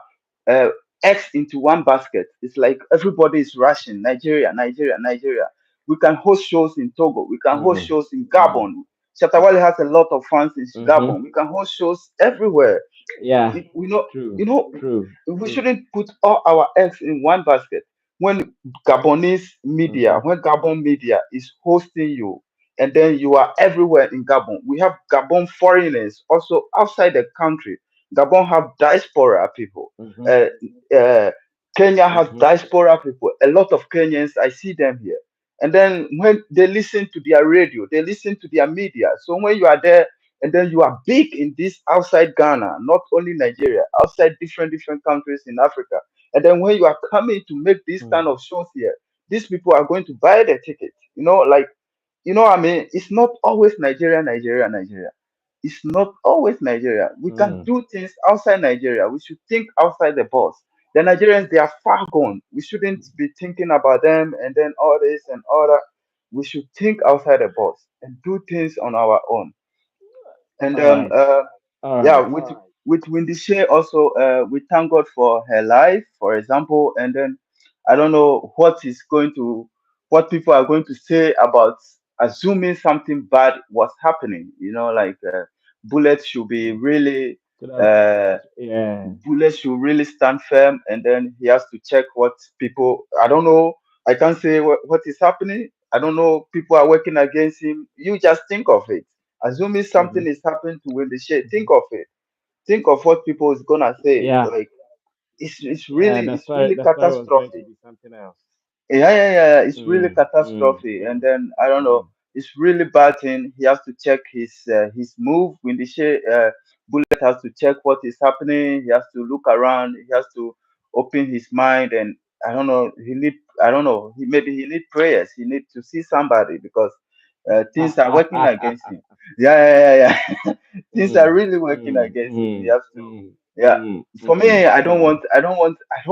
[SPEAKER 9] uh, eggs into one basket. It's like everybody is rushing. Nigeria, Nigeria, Nigeria. We can host shows in Togo. We can host
[SPEAKER 1] Mm,
[SPEAKER 9] shows in
[SPEAKER 1] mm,
[SPEAKER 9] Gabon. Shatawale has a lot of fans in
[SPEAKER 1] mm-hmm.
[SPEAKER 9] Gabon. We can host shows everywhere.
[SPEAKER 1] Yeah.
[SPEAKER 9] We know,
[SPEAKER 1] True. True.
[SPEAKER 9] we
[SPEAKER 1] True.
[SPEAKER 9] shouldn't put all our eggs in one basket. When Gabonese media,
[SPEAKER 1] Mm-hmm.
[SPEAKER 9] when Gabon media is hosting you, and then you are everywhere in Gabon. We have Gabon foreigners also outside the country. Gabon have diaspora people.
[SPEAKER 1] Mm-hmm.
[SPEAKER 9] Uh, uh, Kenya has
[SPEAKER 1] Mm-hmm.
[SPEAKER 9] diaspora people. A lot of Kenyans, I see them here. And then when they listen to their radio, they listen to their media. So when you are there, and then you are big in this outside Ghana, not only Nigeria, outside different countries in Africa. And then when you are coming to make this kind
[SPEAKER 1] Mm.
[SPEAKER 9] of shows here, these people are going to buy the ticket. Like what I mean, it's not always Nigeria, Nigeria, Nigeria. It's not always Nigeria. We can
[SPEAKER 1] Mm.
[SPEAKER 9] do things outside Nigeria. We should think outside the box. The Nigerians, they are far gone. We shouldn't be thinking about them and then all this and all that. We should think outside the box and do things on our own. And
[SPEAKER 1] All right. All
[SPEAKER 9] yeah,
[SPEAKER 1] right.
[SPEAKER 9] with Wendy Shay also, we thank God for her life, for example. And then I don't know what people are going to say about assuming something bad was happening. Like Bullet should be
[SPEAKER 1] Mm.
[SPEAKER 9] really
[SPEAKER 1] So that,
[SPEAKER 9] uh
[SPEAKER 1] yeah.
[SPEAKER 9] Bullet should really stand firm, and then he has to check what people. I don't know. I can't say what is happening. I don't know. People are working against him. You just think of it. Assuming
[SPEAKER 1] Mm-hmm.
[SPEAKER 9] something is happening to Wendy Shea, think of it. Think of what people is gonna say.
[SPEAKER 1] Yeah.
[SPEAKER 9] Like it's
[SPEAKER 1] Yeah.
[SPEAKER 9] really
[SPEAKER 1] That's
[SPEAKER 9] it's
[SPEAKER 1] why.
[SPEAKER 9] really
[SPEAKER 1] That's why it was going to
[SPEAKER 9] catastrophic.
[SPEAKER 1] be something else.
[SPEAKER 9] Yeah. It's really
[SPEAKER 1] Mm. Mm.
[SPEAKER 9] catastrophe. And
[SPEAKER 1] Mm.
[SPEAKER 9] then I don't know.
[SPEAKER 1] Mm.
[SPEAKER 9] It's really bad thing. He has to check his move. When the Bullet has to check what is happening. He has to look around. He has to open his mind. And I don't know. I don't know. Maybe he need prayers. He need to see somebody because things are working against him. Yeah. Things are
[SPEAKER 1] Mm.
[SPEAKER 9] really working
[SPEAKER 1] Mm.
[SPEAKER 9] against him. He
[SPEAKER 1] Mm.
[SPEAKER 9] has to.
[SPEAKER 1] Mm.
[SPEAKER 9] Yeah,
[SPEAKER 1] Mm.
[SPEAKER 9] for
[SPEAKER 1] Mm.
[SPEAKER 9] me,
[SPEAKER 1] Mm.
[SPEAKER 9] I don't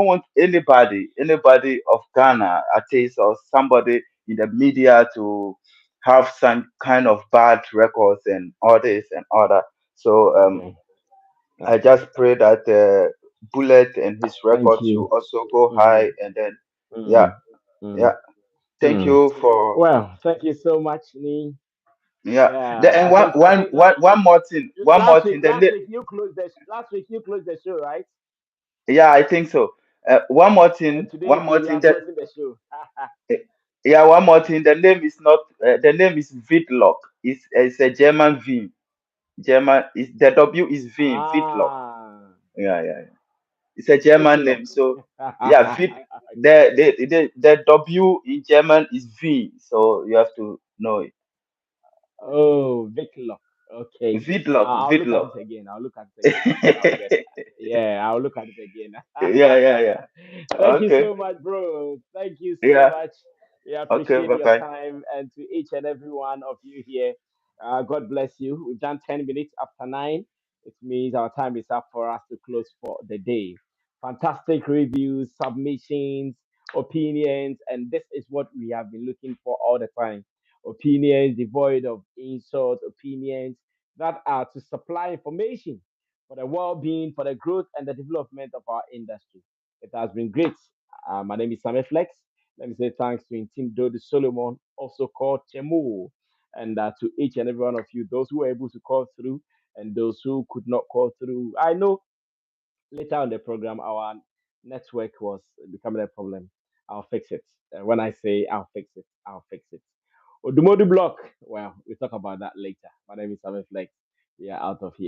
[SPEAKER 9] want anybody of Ghana, at least, or somebody in the media to have some kind of bad records and all this and all that. So
[SPEAKER 1] Okay.
[SPEAKER 9] I
[SPEAKER 1] Okay.
[SPEAKER 9] just pray that Bullet and his
[SPEAKER 1] Thank
[SPEAKER 9] records should
[SPEAKER 1] you.
[SPEAKER 9] also go high,
[SPEAKER 1] Mm.
[SPEAKER 9] and then yeah,
[SPEAKER 1] Mm. Mm.
[SPEAKER 9] yeah. Thank
[SPEAKER 1] Mm.
[SPEAKER 9] you for
[SPEAKER 1] Well, thank you so much, Nee.
[SPEAKER 9] yeah.
[SPEAKER 1] Yeah, I think
[SPEAKER 9] One more thing.
[SPEAKER 1] last week you closed the show, right?
[SPEAKER 9] Yeah, I think so.
[SPEAKER 1] And today
[SPEAKER 9] One more
[SPEAKER 1] you
[SPEAKER 9] thing
[SPEAKER 1] are
[SPEAKER 9] that
[SPEAKER 1] closing the show.
[SPEAKER 9] Eh, yeah, one more thing. The name is not. The name is Vidlock. It's a German V. German. Is the W is V. Vidlock.
[SPEAKER 1] Ah,
[SPEAKER 9] Yeah. It's a German
[SPEAKER 1] Vicklock.
[SPEAKER 9] name. So yeah, the W in German is V. So you have to know it.
[SPEAKER 1] Oh, Vicklock. Okay.
[SPEAKER 9] Vidlock.
[SPEAKER 1] I'll look at
[SPEAKER 9] Vidlock.
[SPEAKER 1] it again. I'll look at it again. I'll get. Yeah, I'll look at it again.
[SPEAKER 9] Yeah.
[SPEAKER 1] Thank you
[SPEAKER 9] Okay.
[SPEAKER 1] so much, bro. Thank you so
[SPEAKER 9] Yeah.
[SPEAKER 1] much. We
[SPEAKER 9] Okay.
[SPEAKER 1] appreciate
[SPEAKER 9] Bye
[SPEAKER 1] your
[SPEAKER 9] bye.
[SPEAKER 1] time, and to each and every one of you here, God bless you. We've done 10 minutes after 9. It means our time is up for us to close for the day. Fantastic reviews, submissions, opinions, and this is what we have been looking for all the time. Opinions devoid of insult, opinions that are to supply information for the well-being, for the growth and the development of our industry. It has been great. My name is Sammy Flex. Let me say thanks to Team Dodi Solomon, also called Chemo, and to each and every one of you, those who were able to call through and those who could not call through. I know later on the program, our network was becoming a problem. I'll fix it. When I say I'll fix it, I'll fix it. Odumodu block. Well, we'll talk about that later. My name is Sammy Flex. We are out of here.